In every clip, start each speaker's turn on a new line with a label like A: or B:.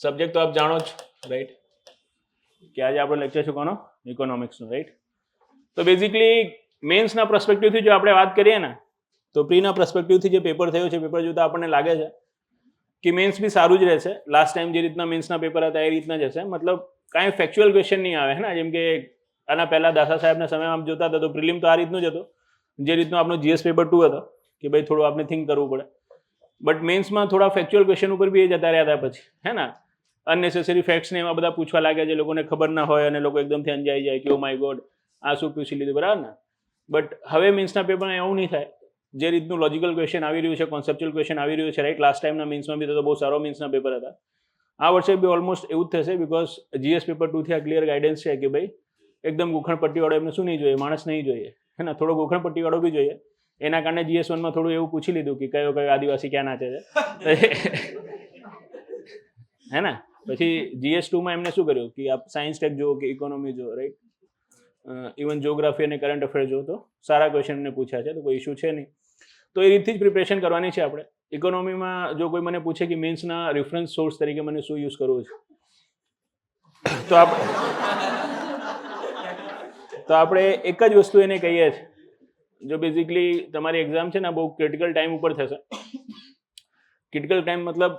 A: Subject તો આપ જાણો જ, રાઈટ, કે આજે આપણો લેક્ચર છે કોનો? ઇકોનોમિક્સનો, રાઈટ. તો બેઝિકલી મેન્સના પર્સપેક્ટિવથી જો આપણે વાત કરીએ ને, તો પ્રીના પર્સપેક્ટિવથી જે પેપર થયો છે, પેપર જોતા આપણને લાગે છે કે મેન્સ બી સારું જ રહેશે. લાસ્ટ ટાઈમ જે રીતના મેન્સના પેપર હતા એ રીતના જ હશે. મતલબ કાંઈ ફેક્ચ્યુઅલ ક્વેશ્ચન નહીં આવે, હે ને? જેમ કે આના પહેલાં દાસા સાહેબના સમયમાં આમ જોતા હતા તો પ્રિલિમ તો આ રીતનું જ હતું, જે રીતનું આપણો GS પેપર 2 હતો કે ભાઈ થોડું આપણે થિંક કરવું પડે. બટ મેન્સમાં થોડા ફેક્ચ્યુઅલ ક્વેશ્ચન ઉપર બી એ જતા રહ્યા હતા પછી, હે ને? અનનેસેસરી ફેક્ટ્સ ને એમાં બધા પૂછવા લાગ્યા જે લોકોને ખબર ના હોય અને લોકો એકદમથી અંજાઈ જાય કે ઓ માય ગોડ આ શું પૂછી લીધું, બરાબર ને? બટ હવે મેન્સના પેપરમાં એવું નહીં થાય. જે રીતનું લોજિકલ ક્વેશ્ચન આવી રહ્યું છે, કોન્સેપ્ચ્યુઅલ ક્વેશ્ચન આવી રહ્યું છે, રાઈટ. લાસ્ટ ટાઈમના મેન્સમાં બી તો બહુ સારો મેન્સના પેપર હતા. આ વર્ષે બી ઓલમોસ્ટ એવું જ થશે, બિકોઝ GS પેપર 2 થી આ ક્લિયર ગાઈડન્સ છે કે ભાઈ એકદમ ગોખણપટ્ટીવાળો એમને શું નહીં જોઈએ? માણસ નહીં જોઈએ, હે ને? થોડો ગોખણપટ્ટીવાળો બી જોઈએ. એના કારણે GS 1 માં થોડું એવું પૂછી લીધું કે કયો કયો આદિવાસી ક્યાં નાચે છે, હે ને? પછી GS 2 માં એમને શું કર્યું કે આપ સાયન્સ ટેક જુઓ કે ઇકોનોમી જુઓ, રાઈટ. ઇવન જ્યોગ્રાફી અને કરંટ અફેર જુઓ તો સારા ક્વેશ્ચન એમને પૂછ્યા છે, તો કોઈ ઇશ્યુ છે નહીં. તો એ રીતથી જ પ્રિપરેશન કરવાની છે આપણે. ઇકોનોમીમાં જો કોઈ મને પૂછે કે મેન્સના રેફરન્સ સોર્સ તરીકે મને શું યુઝ કરવું છે, તો આપણે એક જ વસ્તુ એને કહીએ છીએ. જો બેઝિકલી તમારી એક્ઝામ છે ને બહુ ક્રિટિકલ ટાઈમ ઉપર થશે. ક્રિટિકલ ટાઈમ મતલબ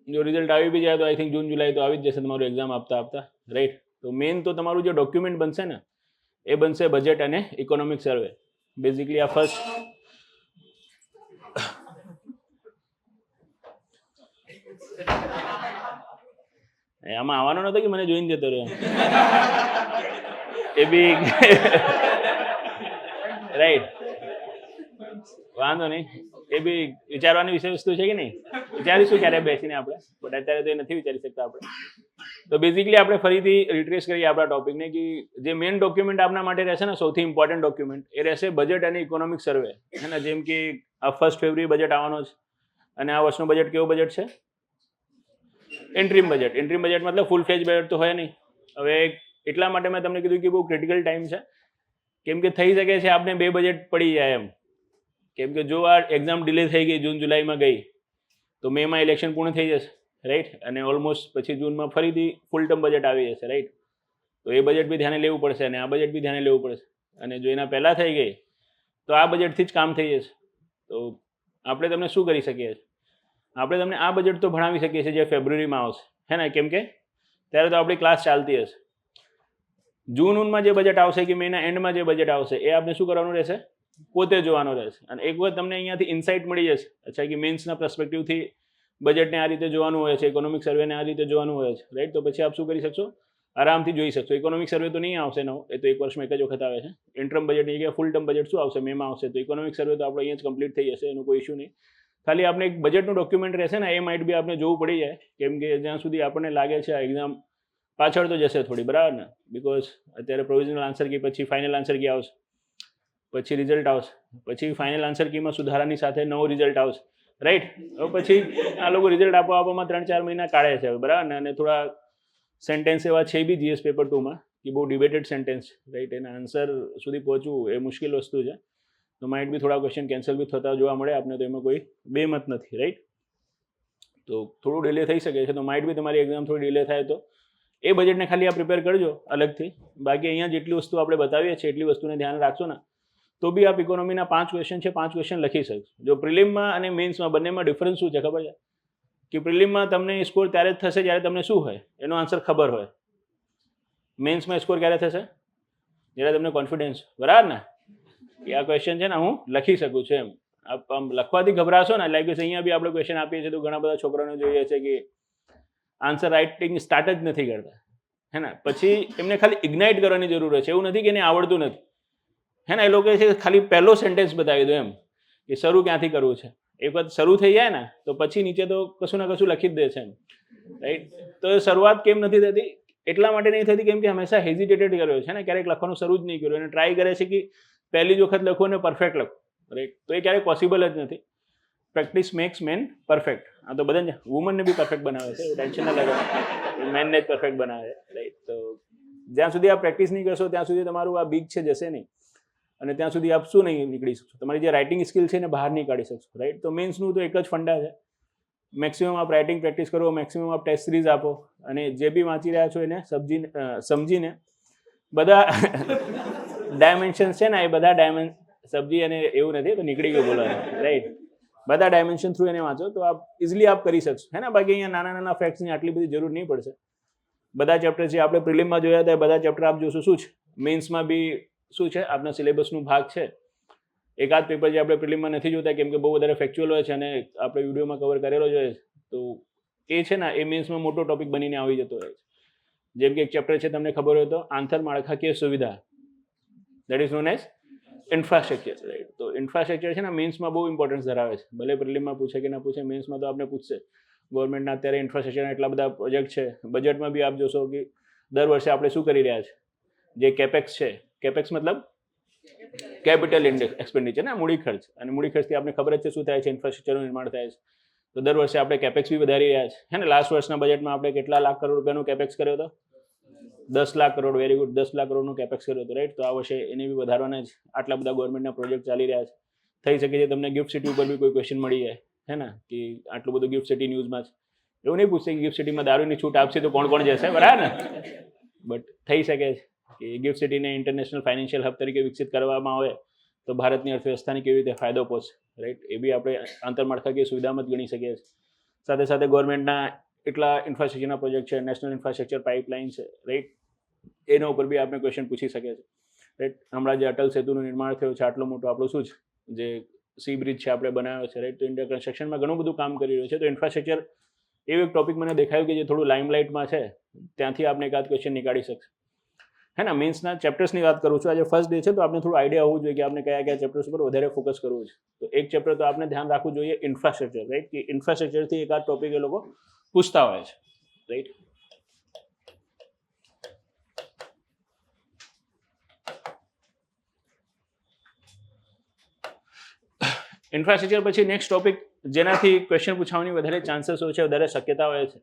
A: જો રિઝલ્ટ આવી બી જાય તો આઈ થિંક જૂન જુલાઈ તો આવી જ જશે તમારું એક્ઝામ આપતા, રાઈટ. તો મેઇન તો તમારું જે ડોક્યુમેન્ટ બનશે ને એ બનશે બજેટ અને ઇકોનોમિક સર્વે. બેઝિકલી આ ફર્સ્ટ આમાં આવવાનો નતો કે મને જોઈને જતો રહ્યો એ બી રાઈટ, વાંધો નહીં. એ બી વિચારવાની વિષય વસ્તુ છે કે નહીં? વિચારીશું ક્યારે બેસીને આપણે, બટ અત્યારે તો એ નથી વિચારી શકતા આપણે. તો બેઝિકલી આપણે ફરીથી રિટ્રેસ કરીએ આપણા ટોપિકને કે જે મેઇન ડોક્યુમેન્ટ આપણા માટે રહેશે ને સૌથી ઇમ્પોર્ટન્ટ ડોક્યુમેન્ટ એ રહેશે બજેટ અને ઇકોનોમિક સર્વે, હે ને? જેમ કે આ 1 ફેબ્રુઆરી બજેટ આવવાનો છે અને આ વર્ષનું બજેટ કેવું બજેટ છે? Interim budget. ઇન્ટ્રીમ બજેટ મતલબ ફૂલ ફ્લેજ બજેટ તો હોય નહીં. હવે એટલા માટે મેં તમને કીધું કે બહુ ક્રિટિકલ ટાઈમ છે, કેમ કે થઈ શકે છે આપણે 2 બજેટ પડી જાય એમ. કેમ કે જો આ એક્ઝામ ડિલે થઈ ગઈ, જૂન જુલાઈમાં ગઈ, તો મેમાં ઇલેક્શન પૂર્ણ થઈ જશે, રાઈટ. અને ઓલમોસ્ટ પછી જૂનમાં ફરીથી ફૂલ ટર્મ બજેટ આવી જશે, રાઈટ. તો એ બજેટ બી ધ્યાને લેવું પડશે અને આ બજેટ બી ધ્યાને લેવું પડશે. અને જો એના પહેલાં થઈ ગઈ તો આ બજેટથી જ કામ થઈ જશે. તો આપણે તમને શું કરી શકીએ છીએ? આપણે તમને આ બજેટ તો ભણાવી શકીએ છીએ જે ફેબ્રુઆરીમાં આવશે, હે ને? કેમ કે ત્યારે તો આપણી ક્લાસ ચાલતી હશે. જૂનમાં જે બજેટ આવશે કે મેના એન્ડમાં જે બજેટ આવશે એ આપણે શું કરવાનું રહેશે? પોતે જોવાનું રહેશે. અને એક વખત તમને અહીંયાથી ઇન્સાઇટ મળી જશે, અચ્છા કે મેન્સના પર્સપેક્ટિવથી બજેટને આ રીતે જોવાનું હોય છે, ઇકોનોમિક સર્વેને આ રીતે જોવાનું હોય છે, રાઈટ. તો પછી આપ શું કરી શકશો? આરામથી જોઈ શકશો. ઇકોનોમિક સર્વે તો નહીં આવશે નવો, એ તો એક વર્ષમાં એક જ વખત આવે છે. ઇન્ટરમ બજેટની જગ્યાએ ફૂલ ટર્મ બજેટ શું આવશે? મેમાં આવશે. તો ઇકોનોમિક સર્વે તો આપણો અહીંયા જ કમ્પ્લીટ થઈ જશે, એનો કોઈ ઇશ્યુ નહીં. ખાલી આપણે એક બજેટનું ડોક્યુમેન્ટ રહેશે ને એ માઇટ બી આપણે જોવું પડી જાય, કેમ કે જ્યાં સુધી આપણને લાગે છે આ એક્ઝામ પાછળ તો જશે થોડી, બરાબર ને? બિકોઝ અત્યારે પ્રોવિઝનલ આન્સર કી પછી ફાઇનલ આન્સર કી આવશે, પછી રિઝલ્ટ આવશે, પછી ફાઇનલ આન્સર કીમાં સુધારાની સાથે નવો રિઝલ્ટ આવશે, રાઈટ. હવે પછી આ લોકો રિઝલ્ટ આપવામાં 3-4 મહિના કાઢે છે, બરાબર ને? અને થોડા સેન્ટેન્સ એવા છે બી GS પેપર 2 માં કે બહુ ડિબેટેડ સેન્ટેન્સ, રાઈટ. એના આન્સર સુધી પહોંચવું એ મુશ્કેલ વસ્તુ છે. તો માઇટ બી થોડા ક્વેશ્ચન કેન્સલ બી થતા જોવા મળે આપણે, તો એમાં કોઈ બેમત નથી, રાઈટ. તો થોડું ડિલે થઈ શકે છે, તો માઇટ બી તમારી એક્ઝામ થોડી ડિલે થાય તો એ બજેટને ખાલી આ પ્રિપેર કરજો અલગથી. બાકી અહીંયા જેટલી વસ્તુ આપણે બતાવીએ છીએ એટલી વસ્તુને ધ્યાન રાખશો ને તો બી આપ ઇકોનોમીના 5 ક્વેશ્ચન છે, 5 ક્વેશ્ચન લખી શકશો. જો પ્રિલિમમાં અને મેન્સમાં બંનેમાં ડિફરન્સ શું છે ખબર છે? કે પ્રિલિમમાં તમને સ્કોર ત્યારે જ થશે જ્યારે તમને શું હોય એનો આન્સર ખબર હોય. મેન્સમાં સ્કોર ક્યારે થશે? જ્યારે તમને કોન્ફિડન્સ, બરાબર ને? કે આ ક્વેશ્ચન છે ને હું લખી શકું છું એમ. આમ લખવાથી ગભરાશો ને, લાઈક અહીંયા બી આપણે ક્વેશ્ચન આપીએ છીએ તો ઘણા બધા છોકરાઓને જોઈએ છે કે આન્સર રાઇટિંગ સ્ટાર્ટ જ નથી કરતા, હે ને? પછી એમને ખાલી ઇગ્નાઇટ કરવાની જરૂર હોય છે. એવું નથી કે એને આવડતું નથી, હે ને? એ લોકો છે ખાલી પહેલો સેન્ટેન્સ બતાવી દો એમ કે શરૂ ક્યાંથી કરવું છે. એક વખત શરૂ થઈ જાય ને તો પછી નીચે તો કશું ના કશું લખી જ દે છે એમ, રાઈટ. તો શરૂઆત કેમ નથી થતી? એટલા માટે નહીં થતી કેમ કે હંમેશા હેઝિટેટેડ કર્યો છે ને, ક્યારેક લખવાનું શરૂ જ નહીં કર્યું અને ટ્રાય કરે છે કે પહેલી જ વખત લખો અને પરફેક્ટ લખો, રાઈટ. તો એ ક્યારેક પોસિબલ જ નથી. Practice max main perfect. આ તો બધા વુમનને બી પરફેક્ટ બનાવે છે, ટેન્શન ના લગાવે, મેનને જ પરફેક્ટ બનાવે, રાઈટ. તો જ્યાં સુધી આપ પ્રેક્ટિસ નહીં કરશો ત્યાં સુધી તમારું આ બીક છે જશે નહીં, અને ત્યાં સુધી આપ શું નહીં નીકળી શકશો, તમારી જે રાઇટિંગ સ્કિલ છે એને બહાર નહીં કાઢી શકશો, રાઈટ. તો મેન્સનું તો એક જ ફંડા છે મેક્સિમમ આપ રાઇટિંગ પ્રેક્ટિસ કરો, મેક્સિમમ આપ ટેસ્ટ સિરીઝ આપો, અને જે બી વાંચી રહ્યા છો એને સમજીને બધા ડાયમેન્શન્સ છે ને એ બધા સમજી, અને એવું નથી તો નીકળી ગયું બોલવાનું, રાઈટ, બધા ડાયમેન્શન થ્રુ એને વાંચો તો આપ ઇઝીલી આપ કરી શકશો, હે ને. બાકી અહીંયા નાના નાના ફેક્ટ્સની આટલી બધી જરૂર નહીં પડશે. બધા ચેપ્ટર જે આપણે પ્રિલિમમાં જોયા હતા બધા ચેપ્ટર આપ જોશો શું છે, મેન્સમાં બી શું છે આપણા સિલેબસનું ભાગ છે. એકાદ પેપર જે આપણે પ્રિલિમમાં નથી જોતા કેમ કે બહુ વધારે ફેક્ચ્યુઅલ હોય છે અને આપણે વિડીયોમાં કવર કરેલો જ હોય, તો એ છે ને એ મેન્સમાં મોટો ટોપિક બનીને આવી જતો હોય છે. જેમ કે એક ચેપ્ટર છે તમને ખબર હોય તો આંતરમાળખાકીય સુવિધા, that is known as infrastructure, right. તો ઇન્ફ્રાસ્ટ્રક્ચર છે ને મેન્સમાં બહુ ઇમ્પોર્ટન્સ ધરાવે છે. ભલે પ્રિલિમમાં પૂછે કે ના પૂછે, મેન્સમાં તો આપણે પૂછશે. ગવર્મેન્ટના અત્યારે ઇન્ફ્રાસ્ટ્રક્ચરના એટલા બધા પ્રોજેક્ટ છે. બજેટમાં બી આપ જોશો કે દર વર્ષે આપણે શું કરી રહ્યા છે, જે કેપેક્સ છે, કેપેક્સ મતલબ કેપિટલ એક્સપેન્ડિચર ને, મૂડી ખર્ચ. અને મૂડી ખર્ચથી આપણે ખબર જ છે શું થાય છે, ઇન્ફ્રાસ્ટ્રક્ચરનું નિર્માણ થાય છે. તો દર વર્ષે આપણે કેપેક્સ બી વધારી રહ્યા છે, હે ને. લાસ્ટ વર્ષના બજેટમાં આપણે કેટલા લાખ કરોડ રૂપિયાનું કેપેક્સ કર્યો હતો? 10 લાખ કરોડ. વેરી ગુડ, 10 લાખ કરોડનું કેપેક્સ કર્યો હતો, રાઈટ. તો આ વર્ષે એને બી વધારવાના જ આટલા બધા ગવર્મેન્ટના પ્રોજેક્ટ ચાલી રહ્યા છે. થઈ શકે છે તમને ગિફ્ટ સિટી ઉપર બી કોઈ ક્વેશ્ચન મળી જાય, હે ને, કે આટલું બધું ગિફ્ટ સિટી ન્યૂઝમાં છે. એવું નહીં પૂછશે કે ગિફ્ટ સિટીમાં દારૂની છૂટ આપશે તો કોણ કોણ જશે, બરાબર ને. બટ થઈ શકે છે કે ગિફ્ટ સિટીને ઇન્ટરનેશનલ ફાઇનાન્શિયલ હબ તરીકે વિકસિત કરવામાં આવે તો ભારતની અર્થવ્યવસ્થાને કેવી રીતે ફાયદો પહોંચે, રાઈટ. એ બી આપણે આંતરમાળખાકીય સુવિધામાં જ ગણી શકીએ છીએ. સાથે સાથે ગવર્મેન્ટના એટલા ઇન્ફ્રાસ્ટ્રક્ચરના પ્રોજેક્ટ છે, નેશનલ ઇન્ફ્રાસ્ટ્રક્ચર પાઇપલાઇન છે, રાઈટ. એના ઉપર બી આપણે ક્વેશ્ચન પૂછી શકીએ છીએ, રાઈટ. હમણાં જે અટલ સેતુનું નિર્માણ થયું છે, આટલો મોટો આપણું શું છે જે સી બ્રિજ છે આપણે બનાવ્યો છે, રાઈટ. તો ઇન્ડિયા કન્સ્ટ્રક્શનમાં ઘણું બધું કામ કરી રહ્યું છે. તો ઇન્ફ્રાસ્ટ્રક્ચર એવું એક ટોપિક મને દેખાયું કે જે થોડું લાઇમલાઇટમાં છે, ત્યાંથી આપણે એકાદ ક્વેશ્ચન નીકાળી શકશે, હે ને. મીન્સના ચેપ્ટર્સની વાત કરું છું. આજે ફર્સ્ટ ડે છે તો આપણે થોડું આઈડિયા હોવું જોઈએ કે આપણે કયા કયા ચેપ્ટર્સ ઉપર વધારે ફોકસ કરવું છે. તો એક ચેપ્ટર તો આપણે ધ્યાન રાખવું જોઈએ ઇન્ફ્રાસ્ટ્રક્ચર, રાઈટ. કે ઇન્ફ્રાસ્ટ્રક્ચરથી એકાદ ટોપિક એ લોકો પૂછતા હોય છે, રાઈટ. ઇન્ફ્રાસ્ટ્રક્ચર પછી નેક્સ્ટ ટોપિક જેનાથી ક્વેશ્ચન પૂછવાની વધારે ચાન્સીસ હોય છે, વધારે શક્યતા હોય છે,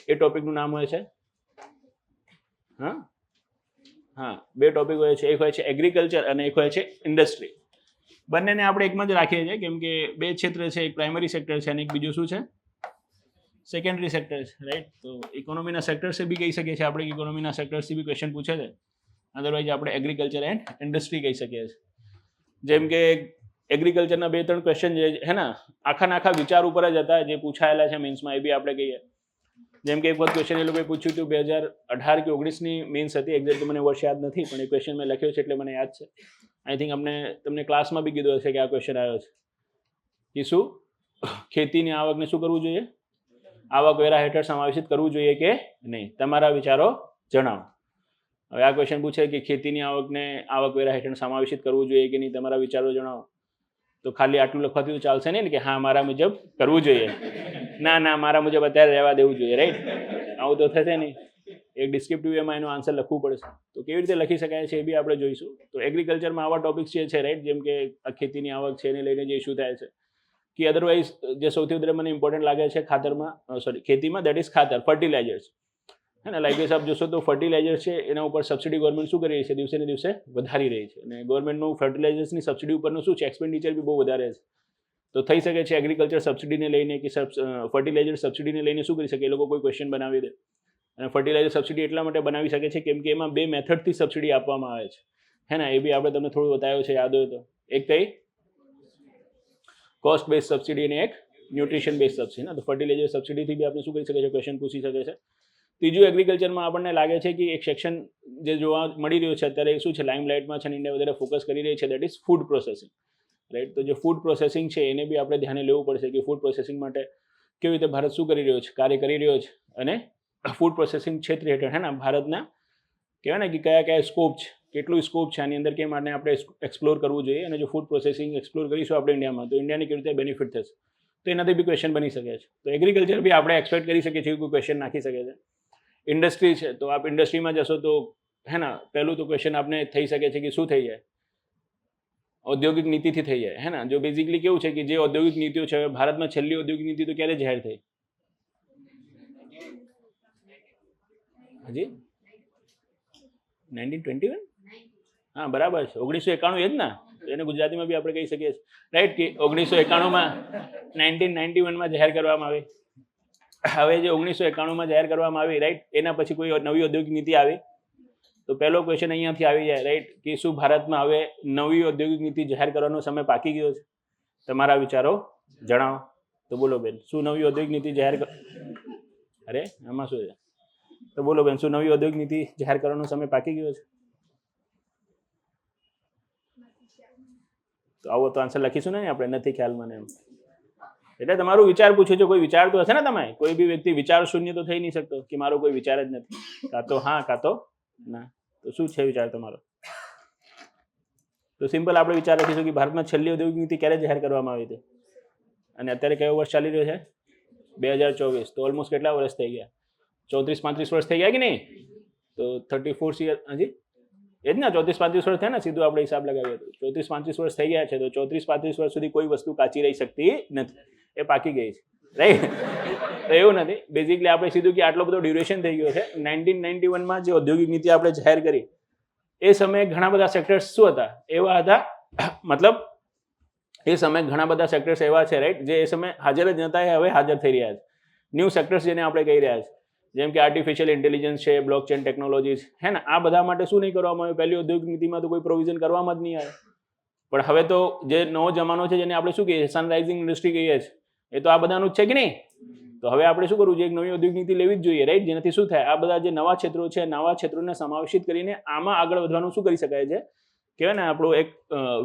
A: એ ટોપિકનું નામ હોય છે, હા, બે ટોપિક હોય છે. એક હોય છે એગ્રીકલ્ચર અને એક હોય છે ઇન્ડસ્ટ્રી. બંનેને આપણે એકમાં જ રાખીએ છીએ કેમ કે બે ક્ષેત્ર છે, એક પ્રાઇમરી સેક્ટર છે અને એક બીજું શું છે, સેકન્ડરી સેક્ટર છે, રાઈટ. તો ઇકોનોમીના સેક્ટર્સે બી કહી શકીએ છીએ આપણે, ઇકોનોમીના સેક્ટર્સથી બી ક્વેશ્ચન પૂછે છે. અદરવાઇઝ આપણે એગ્રીકલ્ચર એન્ડ ઇન્ડસ્ટ્રી કહી શકીએ છીએ. જેમ કે એગ્રીકલ્ચરના 2-3 ક્વેશ્ચન જે હે ને આખા વિચાર ઉપર જ હતા જે પૂછાયેલા છે મેન્સમાં, એ બી આપણે કહીએ. જેમ કે એક વખત ક્વેશ્ચન એ લોકોએ પૂછ્યું હતું 2018 કે 19ની મેન્સ હતી, એક્ઝેક્ટ મને વર્ષ યાદ નથી, પણ એ ક્વેશ્ચન મેં લખ્યો છે એટલે મને યાદ છે. આઈ થિંક તમને ક્લાસમાં બી કીધું હશે કે આ ક્વેશ્ચન આવ્યો છે કે શું ખેતીની આવકને શું કરવું જોઈએ, આવકવેરા હેઠળ સમાવેશિત કરવું જોઈએ કે નહીં, તમારા વિચારો જણાવો. હવે આ ક્વેશ્ચન પૂછે કે ખેતીની આવકને આવકવેરા હેઠળ સમાવેશિત કરવું જોઈએ કે નહીં, તમારા વિચારો જણાવો. તો ખાલી આટલું લખવાથી તો ચાલશે નહીં ને કે હા મારા મુજબ કરવું જોઈએ, ના મારા મુજબ અત્યારે રહેવા દેવું જોઈએ, રાઈટ. આવું તો થશે નહીં. એક ડિસ્ક્રિપ્ટિવ વેમાં એનો આન્સર લખવું પડશે. તો કેવી રીતે લખી શકાય છે એ બી આપણે જોઈશું. તો એગ્રીકલ્ચરમાં આવા ટોપિક્સ જે છે, રાઈટ, જેમ કે ખેતીની આવક છે એને લઈને જે ઇસ્યુ થાય છે, કે અદરવાઇઝ જે સૌથી વધારે મને ઇમ્પોર્ટન્ટ લાગે છે ખેતીમાં, દેટ ઇઝ ખાતર, ફર્ટિલાઇઝર્સ, હે ને. લાઈક આપ જોશો તો ફર્ટિલાઇઝર છે એના ઉપર સબસિડી ગવર્મેન્ટ શું કરી રહી છે, દિવસે ને દિવસે વધારી રહી છે. અને ગવર્મેન્ટનું ફર્ટિલાઇઝર્સની સબસિડી ઉપરનું શું છે, એક્સપેન્ડિચર બી બહુ વધારે છે. તો થઈ શકે છે એગ્રીકલ્ચર સબસિડીને લઈને કે ફર્ટિલાઇઝર સબસિડીને લઈને શું કરી શકે, એ લોકો કોઈ ક્વેશ્ચન બનાવી દે. અને ફર્ટિલાઇઝર સબસિડી એટલા માટે બનાવી શકે છે કેમ કે એમાં 2 મેથડથી સબસિડી આપવામાં આવે છે, હે ને. એ બી આપણે તમને થોડું બતાવ્યો છે, યાદ હોય તો. એક કઈ કોસ્ટ બેઝ સબસિડી અને એક ન્યુટ્રિશન બેઝ સબસિડી, ને. તો ફર્ટિલાઇઝર સબસિડીથી બી આપણે શું કરી શકે છે, ક્વેશ્ચન પૂછી શકે છે. ત્રીજું એગ્રીકલ્ચરમાં આપણને લાગે છે કે એક સેક્શન જે જોવા મળી રહ્યું છે અત્યારે શું છે, લાઇમલાઇટમાં છે અને ઇન્ડિયા વધારે ફોકસ કરી રહી છે, that is food processing, right. તો જે ફૂડ પ્રોસેસિંગ છે એને બી આપણે ધ્યાને લેવું પડશે કે ફૂડ પ્રોસેસિંગ માટે કેવી રીતે ભારત શું કરી રહ્યો છે, કાર્ય કરી રહ્યો છે. અને ફૂડ પ્રોસેસિંગ ક્ષેત્ર હેઠળ હે ને ભારતના કહેવાય ને કે કયા સ્કોપ છે, કેટલું સ્કોપ છે આની અંદર, કેમ માટે આપણે એક્સપ્લોર કરવું જોઈએ. અને જો ફૂડ પ્રોસેસિંગ એક્સપ્લોર કરીશું આપણે ઇન્ડિયામાં તો ઇન્ડિયાની કેવી રીતે બેનિફિટ થશે, તો એનાથી બી ક્વેશ્ચન બની શકે છે. તો એગ્રીકલ્ચર બી આપણે એક્સપેક્ટ કરી શકીએ છીએ કોઈ ક્વેશ્ચન નાખી શકે છે. ઇન્ડસ્ટ્રી છે તો આપ ઇન્ડસ્ટ્રીમાં જશો તો હે ને પહેલું તો ક્વેશ્ચન આપણે થઈ શકે છે કે શું થઈ જાય, ઔદ્યોગિક નીતિથી થઈ જાય, હે ને. જો બેઝિકલી કેવું છે કે જે ઔદ્યોગિક નીતિઓ છે, ભારતમાં છેલ્લી ઔદ્યોગિક નીતિ તો ક્યારે જાહેર થઈ, હજી 1921, હા બરાબર છે, 1991 એ જ ને. એને ગુજરાતીમાં બી આપણે કહી શકીએ રાઈટ કે 1991માં 1991માં જાહેર કરવામાં આવી. હવે જે 1991માં જાહેર કરવામાં આવી રાઈટ, એના પછી કોઈ નવી ઔદ્યોગિક નીતિ આવી? તો પહેલો ક્વેશ્ચન અહીંયાથી આવી જાય રાઈટ કે શું ભારતમાં હવે નવી ઔદ્યોગિક નીતિ જાહેર કરવાનો સમય પાકી ગયો છે? તમારા વિચારો જણાવો. તો બોલો બેન, શું નવી ઔદ્યોગિક નીતિ જાહેર અરે આમાં શું છે? તો બોલો બેન, શું નવી ઔદ્યોગિક નીતિ જાહેર કરવાનો સમય પાકી ગયો છે? તો આવો તો આન્સર લખીશું ને આપણે, નથી ખ્યાલ મને એમ. એટલે તમારું વિચાર પૂછ્યું છે, કોઈ વિચાર તો હશે ને? તમે કોઈ બી વ્યક્તિ વિચાર શૂન્ય તો થઈ નહીં શકતો કે મારો કોઈ વિચાર જ નથી, કાં તો હા કાં તો ના. તો શું છે વિચાર તમારો? તો સિમ્પલ આપણે વિચાર રાખીશું કે ભારતમાં છેલ્લી ઔદ્યોગિક નીતિ ક્યારે જાહેર કરવામાં આવી હતી અને અત્યારે કયો વર્ષ ચાલી રહ્યો છે? 2024. તો ઓલમોસ્ટ કેટલા વર્ષ થઈ ગયા? 34-35 વર્ષ થઈ ગયા કે નહીં? તો 34 યર હજી એ જ ને, 34-35 વર્ષ થયા ને, સીધું આપણે હિસાબ લગાવીએ તો 34-35 વર્ષ થઈ ગયા છે. તો 34-35 વર્ષ સુધી કોઈ વસ્તુ કાચી રહી શકતી નથી, એ પાકી ગઈ છે રાઈટ. તો એવું નથી, બેઝિકલી આપણે સીધું કે આટલો બધો ડ્યુરેશન થઈ ગયો છે. 1991માં જે ઔદ્યોગિક નીતિ આપણે જાહેર કરી એ સમયે ઘણા બધા સેક્ટર્સ શું હતા? એવા હતા, મતલબ એ સમયે ઘણા બધા સેક્ટર્સ એવા છે રાઈટ જે એ સમયે હાજર જ નહોતા, એ હવે હાજર થઈ રહ્યા છે. ન્યૂ સેક્ટર્સ જેને આપણે કહી રહ્યા છે, જેમ કે આર્ટિફિશિયલ ઇન્ટેલિજન્સ છે, બ્લોકચેન ટેકનોલોજીસ હે ને, આ બધા માટે શું નહીં કરવામાં આવ્યું? પહેલી ઔદ્યોગિક નીતિમાં તો કોઈ પ્રોવિઝન કરવામાં જ નહીં આવે. પણ હવે તો જે નવો જમાનો છે જેને આપણે શું કહીએ, સનરાઇઝિંગ ઇન્ડસ્ટ્રી કહીએ છીએ, એ તો આ બધાનું જ છે કે નહીં? તો હવે આપણે શું કરવું જોઈએ? એક નવી ઔદ્યોગિક નીતિ લેવી જ જોઈએ રાઈટ, જેનાથી શું થાય, આ બધા જે નવા ક્ષેત્રો છે, નવા ક્ષેત્રોને સમાવેશિત કરીને આમાં આગળ વધવાનું શું કરી શકાય છે, કહેવાય ને આપણું એક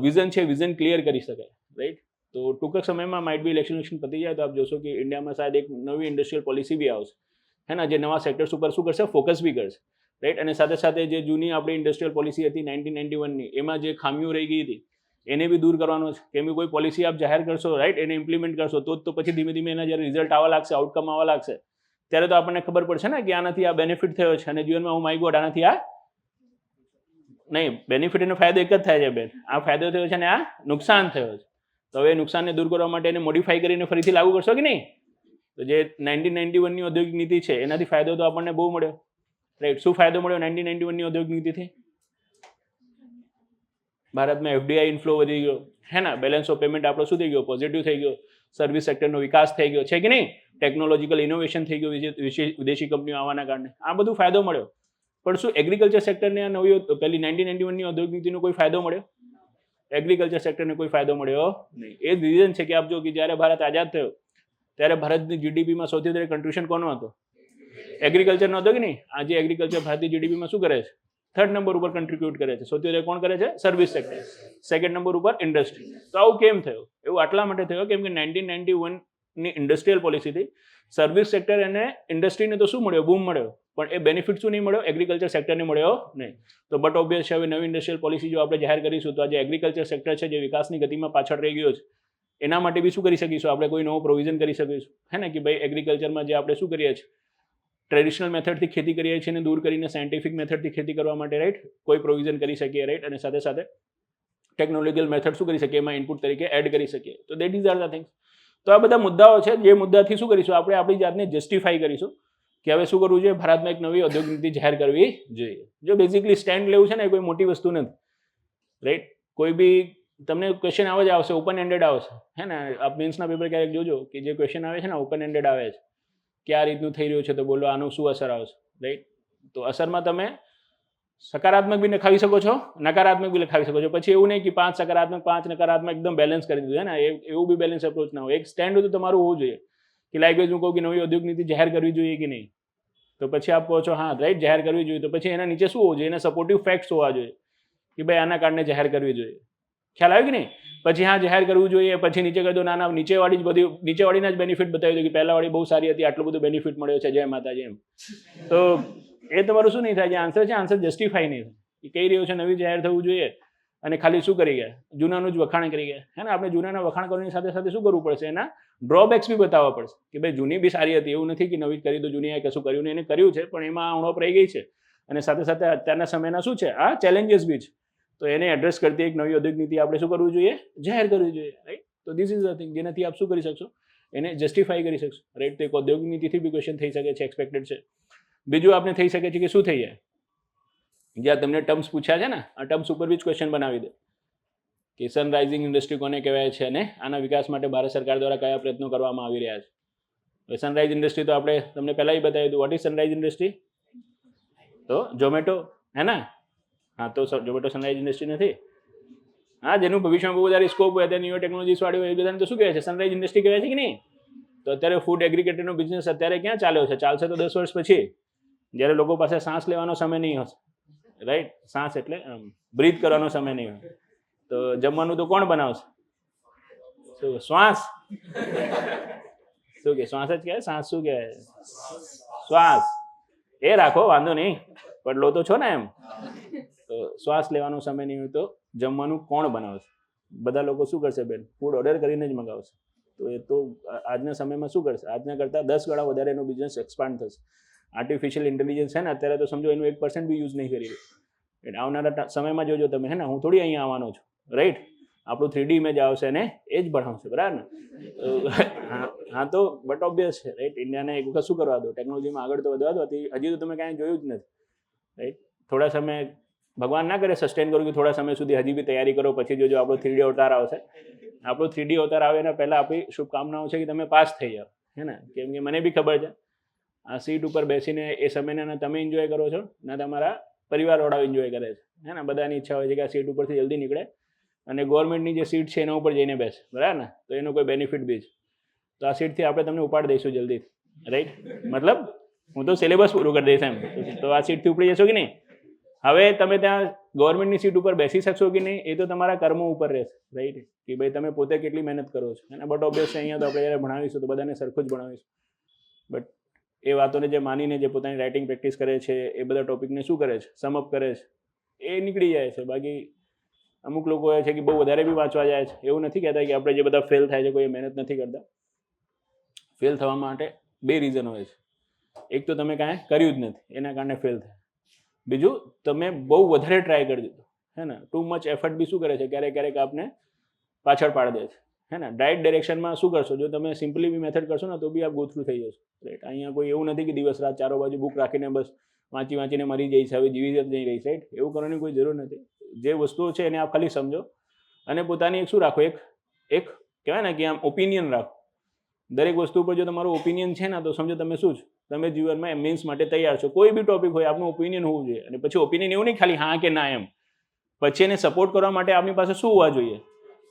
A: વિઝન છે, વિઝન ક્લિયર કરી શકાય રાઈટ. તો ટૂંક સમયમાં માઇટ બી ઇલેક્શન પતી જાય તો આપ જોશો કે ઇન્ડિયામાં શાયદ એક નવી ઇન્ડસ્ટ્રીયલ પોલિસી બી આવશે હે ને, જે નવા સેક્ટર્સ ઉપર શું કરશે, ફોકસ બી કરશે રાઈટ. અને સાથે સાથે જે જૂની આપણી ઇન્ડસ્ટ્રીયલ પોલિસી હતી 1991ની, એમાં જે ખામીઓ રહી ગઈ હતી એને બી દૂર કરવાનો છે. કેમ કે કોઈ પોલિસી આપ જાહેર કરશો રાઈટ, એને ઇમ્પ્લિમેન્ટ કરશો તો પછી ધીમે ધીમે એના જ્યારે રિઝલ્ટ આવવા લાગશે, આઉટકમ આવવા લાગશે, ત્યારે તો આપણને ખબર પડશે ને કે આનાથી આ બેનિફિટ થયો છે અને જીવનમાં હું માય ગોડ આનાથી આ નહીં, બેનિફિટ અને ફાયદો એક જ થાય છે બેન. આ ફાયદો થયો છે અને આ નુકસાન થયો છે. તો હવે નુકસાનને દૂર કરવા માટે એને મોડિફાઈ કરીને ફરીથી લાગુ કરશો કે નહીં? તો જે 1991ની ઔદ્યોગિક નીતિ છે એનાથી ફાયદો તો આપણને બહુ મળ્યો રાઈટ. શું ફાયદો મળ્યો 1991ની ઔદ્યોગિક નીતિથી? ભારતમાં એફડીઆઈ ઇન્ફ્લો વધી ગયો હે ને, બેલેન્સ ઓફ પેમેન્ટ આપણો શું થઈ ગયો, પોઝિટિવ થઈ ગયો, સર્વિસ સેક્ટરનો વિકાસ થઈ ગયો છે કે નહીં, ટેકનોલોજીકલ ઇનોવેશન થઈ ગયું વિદેશી કંપનીઓ આવવાના કારણે, આ બધું ફાયદો મળ્યો. પણ શું એગ્રીકલ્ચર સેક્ટરને આ નવી પહેલી 1991ની ઔદ્યોગિક નીતિનો કોઈ ફાયદો મળ્યો? એગ્રીકલ્ચર સેક્ટરને કોઈ ફાયદો મળ્યો નહીં. એ જ રીઝન છે કે આપ જો કે જ્યારે ભારત આઝાદ થયો ત્યારે ભારતની જીડીપીમાં સૌથી વધારે કન્ટ્રીબ્યુશન કોનો હતો? એગ્રીકલ્ચરનો હતો કે નહીં? આજે એગ્રીકલ્ચર ભારતીય જીડીપીમાં શું કરે છે? 3rd નંબર ઉપર કન્ટ્રીબ્યુટ કરે છે. સૌથી વધારે કોણ કરે છે? Service sector. 2nd નંબર ઉપર ઇન્ડસ્ટ્રી. તો આવું કેમ થયું? એવું આટલા માટે થયું કેમ કે 1991ની ઇન્ડસ્ટ્રીયલ પોલિસીથી સર્વિસ સેક્ટર અને ઇન્ડસ્ટ્રીને તો શું મળ્યો? બૂમ મળ્યો. પણ એ બેનિફિટ શું નહીં મળ્યો? એગ્રીકલ્ચર સેક્ટરને મળ્યો નહીં. તો બટ ઓબ્વિયસ છે હવે નવી ઇન્ડસ્ટ્રીયલ પોલિસી જો આપણે જાહેર કરીશું તો આજે એગ્રીકલ્ચર સેક્ટર છે જે વિકાસની ગતિમાં પાછળ રહી ગયો છે, એના માટે બી શું કરી શકીશું? આપણે કોઈ નવો પ્રોવિઝન કરી શકીશું હે ને, કે ભાઈ એગ્રીકલ્ચરમાં જે આપણે શું કરીએ છીએ, ટ્રેડિશનલ મેથડથી ખેતી કરીએ છીએ એને દૂર કરીને સાયન્ટિફિક મેથડથી ખેતી કરવા માટે રાઈટ કોઈ પ્રોવિઝન કરી શકીએ રાઈટ. અને સાથે સાથે ટેકનોલોજીકલ મેથડ શું કરી શકીએ, એમાં ઇનપુટ તરીકે એડ કરી શકીએ. તો that is are the things. તો આ બધા મુદ્દાઓ છે, જે મુદ્દાથી શું કરીશું આપણે આપણી જાતને જસ્ટિફાઈ કરીશું કે હવે શું કરવું જોઈએ, ભારતમાં એક નવી ઔદ્યોગિક નીતિ જાહેર કરવી જોઈએ. જો બેઝિકલી સ્ટેન્ડ લેવું છે ને એ કોઈ મોટી વસ્તુ નથી રાઈટ. કોઈ બી તમને ક્વેશ્ચન આવે જ આવશે, ઓપન એન્ડેડ આવશે હે ને. આપ મેન્સના પેપર ક્યારેક જોજો કે જે ક્વેશ્ચન આવે છે ને ઓપન એન્ડેડ આવે છે કે આ રીતનું થઈ રહ્યું છે તો બોલો આનું શું અસર આવશે રાઈટ. તો અસરમાં તમે સકારાત્મક બી લખાવી શકો છો, નકારાત્મક બી લખાવી શકો છો. પછી એવું નહીં કે 5 સકારાત્મક 5 નકારાત્મક એકદમ બેલેન્સ કરી દીધું હે ને, એવું બી બેલેન્સ અપ્રોચ ના હોય. એક સ્ટેન્ડ તો તમારું હોવું જોઈએ કે લાઈક હું કહું કે નવી ઔદ્યોગિક નીતિ જાહેર કરવી જોઈએ કે નહીં, તો પછી આપ કહો છો હા રાઈટ જાહેર કરવી જોઈએ, તો પછી એના નીચે શું હોવું જોઈએ? એના સપોર્ટિવ ફેક્ટ્સ હોવા જોઈએ કે ભાઈ આના કારણે જાહેર કરવી જોઈએ. ખ્યાલ આવ્યો કે નહીં? પછી હા જાહેર કરવું જોઈએ, પછી નીચે કહી દો ના ના નીચેવાળી જ બધી નીચેવાળીના જ બેનિફિટ બતાવી દો કે પહેલાવાળી બહુ સારી હતી, આટલું બધું બેનિફિટ મળ્યો છે, જય માતાજી એમ. તો એ તમારું શું નહીં થાય? જે આન્સર છે આન્સર જસ્ટિફાઈ નહીં થાય. એ કહી રહ્યો છે નવી જાહેર થવું જોઈએ અને ખાલી શું કરી ગયા? જૂનાનું જ વખાણ કરી ગયા હે ને. આપણે જૂનાના વખાણ કરવાની સાથે સાથે શું કરવું પડશે? એના ડ્રોબેક્સ બી બતાવવા પડશે કે ભાઈ જૂની બી સારી હતી, એવું નથી કે નવી કરી તો જૂની કશું કર્યું નહીં. એને કર્યું છે પણ એમાં ઉણપ રહી ગઈ છે અને સાથે સાથે અત્યારના સમયના શું છે આ ચેલેન્જીસ બી છે. તો એને એડ્રેસ કરતી એક નવી ઔદ્યોગિક નીતિ આપણે શું કરવું જોઈએ? જાહેર કરવી જોઈએ રાઈટ. તો ધીસ ઇઝ ધ થિંગ જેનાથી આપ શું કરી શકશો? એને જસ્ટિફાઈ કરી શકશો રાઈટ. તો એક ઔદ્યોગિક નીતિથી બી ક્વેશ્ચન થઈ શકે છે, એક્સપેક્ટેડ છે. બીજું આપણે થઈ શકે છે કે શું થઈ જાય, જ્યાં તમને ટર્મ્સ પૂછ્યા છે ને આ ટર્મ્સ ઉપર બી જ ક્વેશ્ચન બનાવી દે કે સનરાઇઝિંગ ઇન્ડસ્ટ્રી કોને કહેવાય છે અને આના વિકાસ માટે ભારત સરકાર દ્વારા કયા પ્રયત્નો કરવામાં આવી રહ્યા છે. સનરાઇઝ ઇન્ડસ્ટ્રી તો આપણે તમને પહેલાં જ બતાવ્યું હતું. What is sunrise industry? તો ઝોમેટો હે ને? હા, તો ઝોમેટો સનરાઇઝ ઇન્ડસ્ટ્રી નથી. હા, જેનું ભવિષ્યમાં બહુ વધારે સ્કોપ હોય, અત્યારે ન્યુ ટેકનોલોજીસ વાળી હોય, એ બધાને તો શું કહેવાય છે? સનરાઇઝ ઇન્ડસ્ટ્રી કહેવાય છે કે નહીં? તો અત્યારે ફૂડ એગ્રીગેટરનો બિઝનેસ અત્યારે ક્યાં ચાલ્યો છે? ચાલશે તો 10 વર્ષ પછી, જ્યારે લોકો પાસે શ્વાસ લેવાનો સમય નહીં હશે, રાઈટ? શ્વાસ એટલે બ્રીથ કરવાનો સમય નહીં હોય, તો જમવાનું તો કોણ બનાવશે? શું શ્વાસ? શું કે શ્વાસ જ કહેવાય? શ્વાસ શું કહેવાય? શ્વાસ એ રાખો, વાંધો નહીં, પણ લો તો છો ને એમ. તો શ્વાસ લેવાનો સમય નહીં હોય તો જમવાનું કોણ બનાવશે? બધા લોકો શું કરશે બેન? ફૂડ ઓર્ડર કરીને જ મંગાવશે. તો એ તો આજના સમયમાં શું કરશે? આજના કરતાં 10 ગણા વધારે એનો બિઝનેસ એક્સપાન્ડ થશે. આર્ટિફિશિયલ ઇન્ટેલિજન્સ છે ને, અત્યારે તો સમજો એનું 1% બી યુઝ નહીં કરી રહ્યું. એટલે આવનારા સમયમાં જોજો તમે, હે ને? હું થોડી અહીંયા આવવાનો છું, રાઈટ? આપણું 3D ઇમેજ આવશે ને એ જ ભણાવશે, બરાબર ને? હા, તો બટ ઓબ્વિયસ છે, રાઈટ? ઇન્ડિયાને એક વખત શું કરવા દો, ટેકનોલોજીમાં આગળ તો વધવા દો. હજી તો તમે કાંઈ જોયું જ નથી, રાઈટ? થોડા સમય ભગવાન ના કરે સસ્ટેન કરું કે થોડા સમય સુધી હજી બી તૈયારી કરો, પછી જોજો આપણો 3D અવતાર આવશે. આપણો 3D અવતાર આવે એના પહેલાં આપણી શુભકામનાઓ છે કે તમે પાસ થઈ જાઓ, હે ને? કેમ કે મને બી ખબર છે આ સીટ ઉપર બેસીને એ સમયને ના તમે એન્જોય કરો છો ના તમારા પરિવારવાળાઓ એન્જોય કરે છે, હે ને? બધાની ઈચ્છા હોય છે કે આ સીટ ઉપરથી જલ્દી નીકળે અને ગવર્મેન્ટની જે સીટ છે એના ઉપર જઈને બેસે, બરાબર ને? તો એનો કોઈ બેનિફિટ બી છે. તો આ સીટથી આપણે તમને ઉપાડી દઈશું જલ્દી, રાઈટ? મતલબ હું તો સિલેબસ પૂરું કરી દઈશ એમ. તો આ સીટથી ઉપડી જશો કે નહીં? હવે તમે ત્યાં ગવર્મેન્ટની સીટ ઉપર બેસી શકશો કે નહીં એ તો તમારા કર્મો ઉપર રહેશે, રાઈટ? કે ભાઈ તમે પોતે કેટલી મહેનત કરો છો. અને બટ ઓબ્વિયસ અહીંયા તો આપણે જ્યારે ભણાવીશું તો બધાને સરખું જ ભણાવીશું. બટ એ વાતોને જે માનીને જે પોતાની રાઇટિંગ પ્રેક્ટિસ કરે છે, એ બધા ટોપિકને શું કરે છે? સમઅપ કરે છે, એ નીકળી જાય છે. બાકી અમુક લોકો એ છે કે બહુ વધારે બી વાંચવા જાય છે. એવું નથી કહેતા કે આપણે જે બધા ફેલ થાય છે કોઈ મહેનત નથી કરતા. ફેલ થવા માટે 2 રીઝન હોય છે. એક તો તમે કાંઈ કર્યું જ નથી, એના કારણે ફેલ થાય. બીજું તમે બહુ વધારે ટ્રાય કરી દીધું, હે ને? ટુ મચ એફર્ટ બી શું કરે છે? ક્યારેક ક્યારેક આપને પાછળ પાડી દે છે, હે ને? રાઇટ ડાયરેક્શનમાં શું કરશો? જો તમે સિમ્પલી બી મેથડ કરશો ને તો બી આપ ગો થ્રુ થઈ જશો, રાઈટ? અહીંયા કોઈ એવું નથી કે દિવસ રાત ચારો બાજુ બુક રાખીને બસ વાંચીને મરી જઈશ, હવે જીવી જ નહીં રહીશ, રાઈટ? એવું કરવાની કોઈ જરૂર નથી. જે વસ્તુઓ છે એને આપ ખાલી સમજો અને પોતાની એક શું રાખો, એક કહેવાય ને કે આમ ઓપિનિયન રાખો. દરેક વસ્તુ ઉપર જો તમારો ઓપિનિયન છે ને તો સમજો તમે શું છો? તમે જીવનમાં મેન્સ માટે તૈયાર છો. કોઈ બી ટોપિક હોય આપનું ઓપિનિયન હોવું જોઈએ. અને પછી ઓપિનિયન એવું નહીં ખાલી હા કે ના એમ. પછી એને સપોર્ટ કરવા માટે આપની પાસે શું હોવા જોઈએ?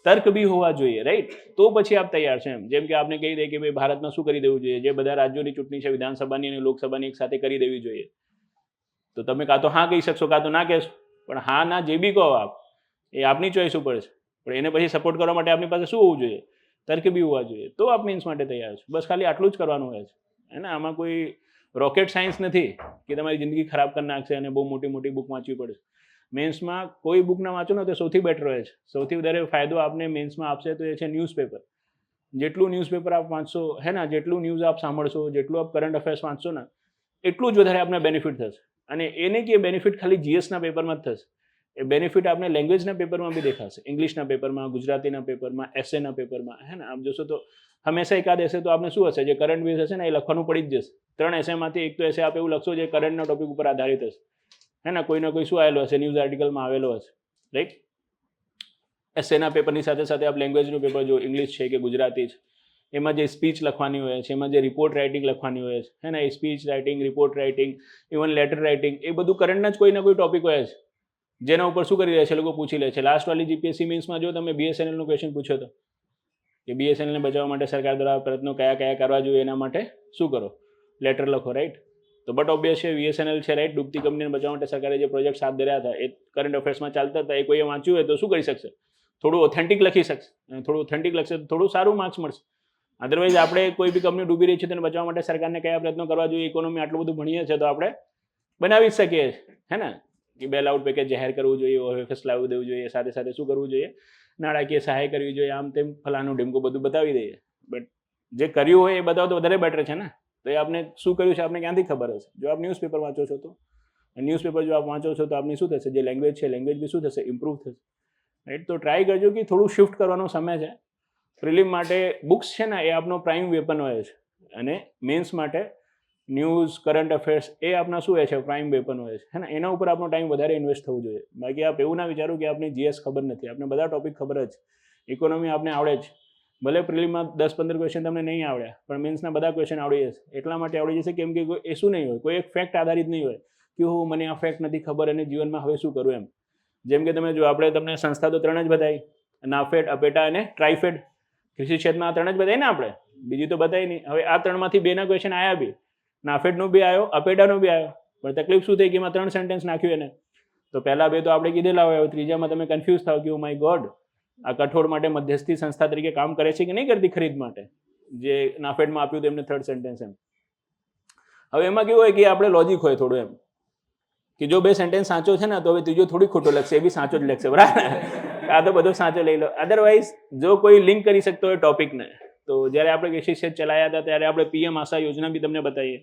A: તર્ક બી હોવા જોઈએ, રાઈટ? તો પછી આપ તૈયાર છે એમ. જેમ કે આપને કહી દે કે ભાઈ ભારતમાં શું કરી દેવું જોઈએ, જે બધા રાજ્યોની ચૂંટણી છે વિધાનસભાની અને લોકસભાની એક સાથે કરી દેવી જોઈએ, તો તમે કાં તો હા કહી શકશો કાં તો ના કહેશો. પણ હા ના જે બી કહો આપ, એ આપની ચોઈસ ઉપર છે. પણ એને પછી સપોર્ટ કરવા માટે આપની પાસે શું હોવું જોઈએ? તર્ક બી હોવા જોઈએ. તો આપ મીન્સ માટે તૈયાર છો. બસ ખાલી આટલું જ કરવાનું હોય છે, હે ને? આમાં કોઈ રોકેટ સાયન્સ નથી કે તમારી જિંદગી ખરાબ કરી નાખશે અને બહુ મોટી મોટી બુક વાંચવી પડશે. મેન્સમાં કોઈ બુક ના વાંચો ને તો સૌથી બેટર હોય છે. સૌથી વધારે ફાયદો આપને મેન્સમાં આપશે તો એ છે ન્યૂઝપેપર. જેટલું ન્યૂઝપેપર આપ વાંચશો, હે ને? જેટલું ન્યૂઝ આપ સાંભળશો, જેટલું આપ કરંટ અફેર્સ વાંચશો ને એટલું જ વધારે આપને બેનિફિટ થશે. અને એ નહીં કે બેનિફિટ ખાલી જીએસના પેપરમાં જ થશે. એ બેનિફિટ આપણે લેંગ્વેજના પેપરમાં બી દેખાશે. ઇંગ્લિશના પેપરમાં, ગુજરાતીના પેપરમાં, એસેના પેપરમાં, હે ને? આમ જોશો તો હંમેશા એકાદ એસે તો આપણે શું હશે? જે કરંટ બેઝ હશે ને એ લખવાનું પડી જ જશે. 3 એસેમાંથી એક તો એસે આપ એવું લખશો જે કરંટના ટોપિક ઉપર આધારિત હશે, હે ને? કોઈ શું આવેલો હશે? ન્યૂઝ આર્ટિકલમાં આવેલો હશે, રાઈટ? એસેના પેપરની સાથે સાથે આપ લેંગ્વેજનું પેપર જો ઇંગ્લિશ છે કે ગુજરાતી છે, એમાં જે સ્પીચ લખવાની હોય છે, એમાં જે રિપોર્ટ રાઇટિંગ લખવાની હોય છે, હે ને? એ speech writing, report writing, even letter writing, એ બધું કરંટના જ કોઈ ના કોઈ ટોપિક હોય છે જેના ઉપર શું કરી રહ્યા છે લોકો પૂછી લે છે. લાસ્ટ વાળી જીપીએસસી મીન્સમાં જો તમે બીએસએનએલનો ક્વેશ્ચન પૂછ્યો તો કે બીએસએનએલને બચાવવા માટે સરકાર દ્વારા પ્રયત્નો કયા કરવા જોઈએ, એના માટે શું કરો? લેટર લખો, રાઈટ? તો બટ ઓબ્વિયસ છે બીએસએનએલ છે, રાઈટ? ડૂબતી કંપનીને બચાવવા માટે સરકારે જે પ્રોજેક્ટ હાથ ધર્યા હતા એ કરંટ અફેર્સમાં ચાલતા હતા. એ કોઈએ વાંચ્યું હોય તો શું કરી શકશે? થોડું ઓથેન્ટિક લખી શકશે. અને થોડું ઓથેન્ટિક લખશે તો થોડું સારું માર્ક્સ મળશે. અદરવાઇઝ આપણે કોઈ બી કંપની ડૂબી રહી છે તેને બચાવવા માટે સરકારને કયા પ્રયત્નો કરવા જોઈએ, ઇકોનોમી આટલું બધું ભણીએ છીએ તો આપણે બનાવી જ શકીએ, હે ને? કે બેલ આઉટ પેકેજ જાહેર કરવું જોઈએ, ઓએફએસ લાવી દેવું જોઈએ, સાથે સાથે શું કરવું જોઈએ? નાણાકીય સહાય કરવી જોઈએ, આમ તેમ ફલાનું ઢીમકું બધું બતાવી દઈએ. બટ જે કર્યું હોય એ બતાવો તો વધારે બેટર છે ને? તો એ આપને શું કર્યું છે આપને ક્યાંથી ખબર હશે? જો આપ ન્યૂઝપેપર વાંચો છો તો ન્યૂઝપેપર જો આપ વાંચો છો તો આપની શું થશે? જે લેંગ્વેજ છે લેંગ્વેજ બી શું થશે? ઇમ્પ્રૂવ થશે, રાઈટ? તો ટ્રાય કરજો કે થોડું શિફ્ટ કરવાનો સમય છે. પ્રિલિમ માટે બુક્સ છે ને એ આપનો પ્રાઇમ વેપન હોય છે અને મેન્સ માટે ન્યૂઝ, કરંટ અફેર્સ એ આપણા શું હોય છે, પ્રાઇમ વેપન હોય છે, હે ને. એના ઉપર આપણો ટાઈમ વધારે ઇન્વેસ્ટ થવું જોઈએ. બાકી આપ એવું ના વિચારો કે આપણે જીએસ ખબર નથી, આપણે બધા ટોપિક ખબર જ, ઇકોનોમી આપણે આવડે જ, ભલે પ્રિલિમમાં 10-15 ક્વેશ્ચન તમને નહીં આવડ્યા, પણ મેન્સના બધા ક્વેશ્ચન આવડી જશે. એટલા માટે આવડી જશે કેમ કે એ શું નહીં હોય, કોઈ એક ફેક્ટ આધારિત નહીં હોય કે હું મને આ ફેક્ટ નથી ખબર અને જીવનમાં હવે શું કરું એમ. જેમ કે તમે જો, આપણે તમને સંસ્થા તો 3 જ બતાવી, નાફેડ, અપેટા અને ટ્રાઇફેડ. કૃષિ ક્ષેત્રમાં આ 3 જ બતાવી ને આપણે, બીજી તો બતાવી નહીં. હવે આ 3માંથી 2ના ક્વેશ્ચન આવ્યા બી, નાફેડનો બી આવ્યો, અપેટાનો બી આવ્યો, પણ તકલીફ શું થઈ કે એમાં 3 સેન્ટેન્સ નાખ્યું એને. તો પહેલા 2 તો આપણે કીધેલા હોય, ત્રીજામાં તમે કન્ફ્યુઝ થાવ કે ઓ માય ગોડ, આ કઠોળ માટે મધ્યસ્થી સંસ્થા તરીકે કામ કરે છે કે નહીં કરતી ખરીદ માટે, જે નાફેડમાં આપ્યું તેમને 3rd સેન્ટેન્સ એમ. હવે એમાં કેવું હોય કે આપણે લોજિક હોય થોડું એમ, કે જો 2 સેન્ટેન્સ સાચો છે ને તો હવે ત્રીજો થોડી ખોટો લખશે, એ બી સાચો જ લખશે, બરાબર. આ તો બધો સાચો લઈ લો. અધરવાઇઝ જો કોઈ લિંક કરી શકતો હોય ટોપિકને, તો જ્યારે આપણે કૃષિ ક્ષેત્ર ચલાવ્યા હતા ત્યારે આપણે પીએમ આશા યોજના બી તમને બતાવીએ,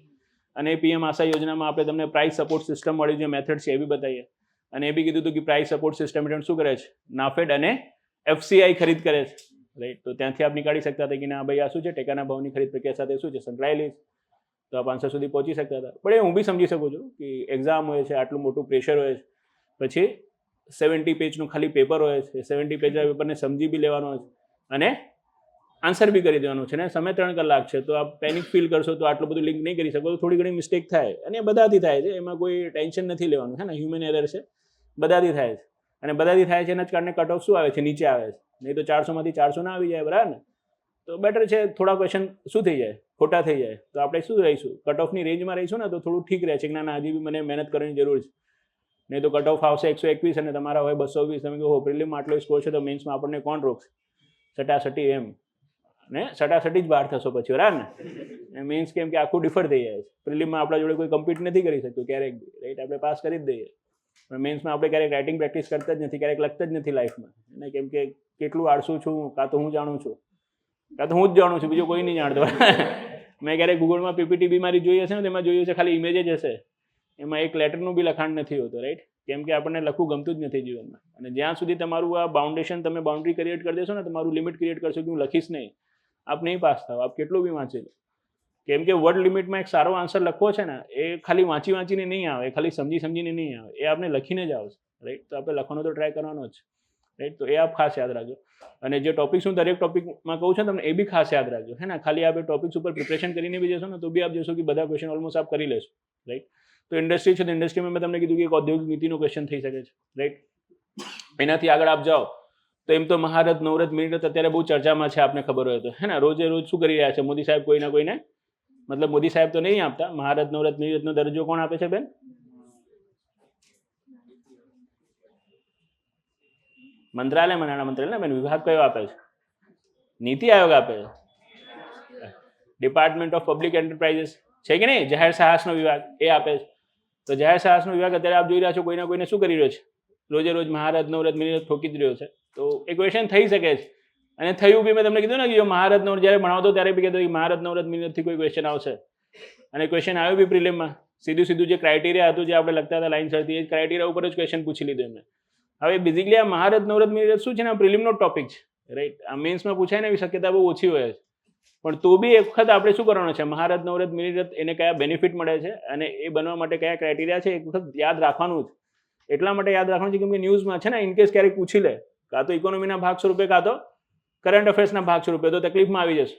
A: અને એ પીએમ આશા યોજનામાં આપણે તમને પ્રાઇસ સપોર્ટ સિસ્ટમ મળી, જે મેથડ છે એ બી બતાવીએ. અને એ બી કીધું હતું કે પ્રાઇસ સપોર્ટ સિસ્ટમ હેઠળ શું કરે છે, નાફેડ અને એફસીઆઈ ખરીદ કરે છે, રાઈટ. તો ત્યાંથી આપ નીકાળી શકતા હતા કે ના ભાઈ આ શું છે, ટેકાના ભાવની ખરીદ પ્રક્રિયા સાથે શું છે, સંકળાયેલી. તો આપ આન્સર સુધી પહોંચી શકતા હતા. પણ એ હું બી સમજી શકું છું કે એક્ઝામ હોય છે, આટલું મોટું પ્રેશર હોય છે, પછી 70 પેજનું ખાલી પેપર હોય છે, 70 પેજના પેપરને સમજી બી લેવાનો હોય છે અને આન્સર બી કરી દેવાનો છે ને. સમય 3 કલાક છે, તો આપ પેનિક ફીલ કરશો તો આટલું બધું લિંક નહીં કરી શકો, તો થોડી ઘણી મિસ્ટેક થાય, અને એ બધાથી થાય છે, એમાં કોઈ ટેન્શન નથી લેવાનું, હે ને. હ્યુમન એરર છે, બધાથી થાય છે, અને બધાથી થાય છે એના જ કારણે કટ ઓફ શું આવે છે, નીચે આવે છે. નહીં તો 400માંથી 400 ના આવી જાય, બરાબર ને. તો બેટર છે થોડા ક્વેશ્ચન શું થઈ જાય, ખોટા થઈ જાય, તો આપણે શું રહીશું, કટ ઓફની રેન્જમાં રહીશું ને તો થોડું ઠીક રહે છે કે ના હજી બી મને મહેનત કરવાની જરૂર છે. નહીં તો કટ ઓફ આવશે 121 અને તમારા હોય 220, તમે કહો પ્રિલિમમાં આટલો સ્કોર છે તો મેન્સમાં આપણને કોણ રોકશે, સટાસટી એમ, ને સટાસટી જ બહાર થશો પછી, બરાબર ને. મેન્સ કેમ કે આખું ડિફર થઈ જાય છે, પ્રિલિમમાં આપણા જોડે કોઈ કમ્પીટ નથી કરી શકતું ક્યારેક, રાઈટ. આપણે પાસ કરી જ દઈએ, પણ મેન્સમાં આપણે ક્યારેક રાઇટિંગ પ્રેક્ટિસ કરતા જ નથી, ક્યારેક લખતા જ નથી લાઈફમાં, અને કેમ કે કેટલું આળસુ છું, કાં તો હું જાણું છું, કાં તો હું જ જાણું છું, બીજું કોઈ નહીં જાણતો. મેં ક્યારેક ગૂગલમાં પીપીટી બી મારી જોઈએ છે ને, તેમાં જોયું છે ખાલી ઇમેજ જ હશે, એમાં એક લેટરનું બી લખાણ નથી હોતું, રાઈટ. કેમ કે આપણને લખવું ગમતું જ નથી જીવનમાં. અને જ્યાં સુધી તમારું આ બાઉન્ડેશન, તમે બાઉન્ડ્રી ક્રિએટ કરી દેશો ને, તમારું લિમિટ ક્રિએટ કરશો કે હું લખીશ નહીં, આપ નહીં પાસ થાવ, આપ કેટલું બી વાંચી લો. કેમ કે વર્ડ લિમિટમાં એક સારો આન્સર લખવો છે ને, એ ખાલી વાંચીને નહીં આવે, ખાલી સમજીને નહીં આવે, એ આપણે લખીને જ આવશે, રાઈટ. તો આપણે લખવાનો તો ટ્રાય કરવાનો જ, રાઈટ. તો એ આપ ખાસ યાદ રાખજો. અને જે ટોપિક્સ હું દરેક ટોપિકમાં કહું છું તમને, એ બી ખાસ યાદ રાખજો, હે ને. ખાલી આપણે ટોપિક્સ ઉપર પ્રિપરેશન કરીને બી જશો ને તો બી આપ જોશો કે બધા ક્વેશ્ચન ઓલમોસ્ટ આપ કરી લેશો, રાઈટ. તો ઇન્ડસ્ટ્રી છે, તો ઇન્ડસ્ટ્રીમાં મેં તમને કીધું કે એક ઔદ્યોગિક નીતિનો ક્વેશ્ચન થઈ શકે છે, રાઈટ. એનાથી આગળ આપ જાઓ તો એમ તો મહારથ, નવરથ, મિનિરથ અત્યારે બહુ ચર્ચામાં છે, આપને ખબર હોય તો, હે ને. રોજે રોજ શું કરી રહ્યા છે મોદી સાહેબ, કોઈના કોઈને, મતલબ મોદી સાહેબ તો નહીં આપતા, મહારથ, નવરથ, મિનિરથનો દરજ્જો કોણ આપે છે બેન? મંત્રાલય, નાણાં મંત્રાલય ને બેન. વિભાગ કયો આપે છે? નીતિ આયોગ આપે છે. ડિપાર્ટમેન્ટ ઓફ પબ્લિક એન્ટરપ્રાઇઝીસ છે કે નહીં, જાહેર સાહસનો વિભાગ, એ આપે છે. તો જાહેર સાહસનો વિભાગ અત્યારે આપ જોઈ રહ્યા છો, કોઈના કોઈને શું કરી રહ્યો છે, રોજે રોજ મહારથ, નવરથ, મિનિરથ ઠોકી જ રહ્યો છે. તો એ ક્વેશ્ચન થઈ શકે છે, અને થયું બી. મેં તમને કીધું ને કે જો મહારથ, નવરથ જ્યારે ભણાવતો ત્યારે બી કહેતો કે મહારથ, નવરથ, મિનિરથથી કોઈ ક્વેશ્ચન આવશે, અને ક્વેશ્ચન આવ્યો બી પ્રિલિમમાં. સીધું જે ક્રાઇટેરિયા હતું, જે આપણે લખતા હતા લાઈન સરથી, એ ક્રાઇટેરિયા ઉપર જ ક્વેશ્ચન પૂછી લીધું એમને. હવે બેઝિકલી આ મહારથ, નવરથ, મિનિરથ શું છે ને, આ પ્રિલિમનો ટોપિક છે, રાઈટ. આ મેન્સમાં પૂછાય ને એવી શક્યતા બહુ ઓછી હોય છે, પણ તો બી એક વખત આપણે શું કરવાનું છે, મહારથ, નવરથ, મિનિરથ એને કયા બેનિફિટ મળે છે અને એ બનવા માટે કયા ક્રાઇટેરિયા છે, એક વખત યાદ રાખવાનું જ. એટલા માટે યાદ રાખવાનું છે કેમ કે ન્યૂઝમાં છે ને, ઇનકેસ ક્યારેક પૂછી લે, કાં તો ઇકોનોમીના ભાગ સ્વરૂપે, કાં તો કરંટ અફેર્સના ભાગ સ્વરૂપે, તો તકલીફમાં આવી જશે,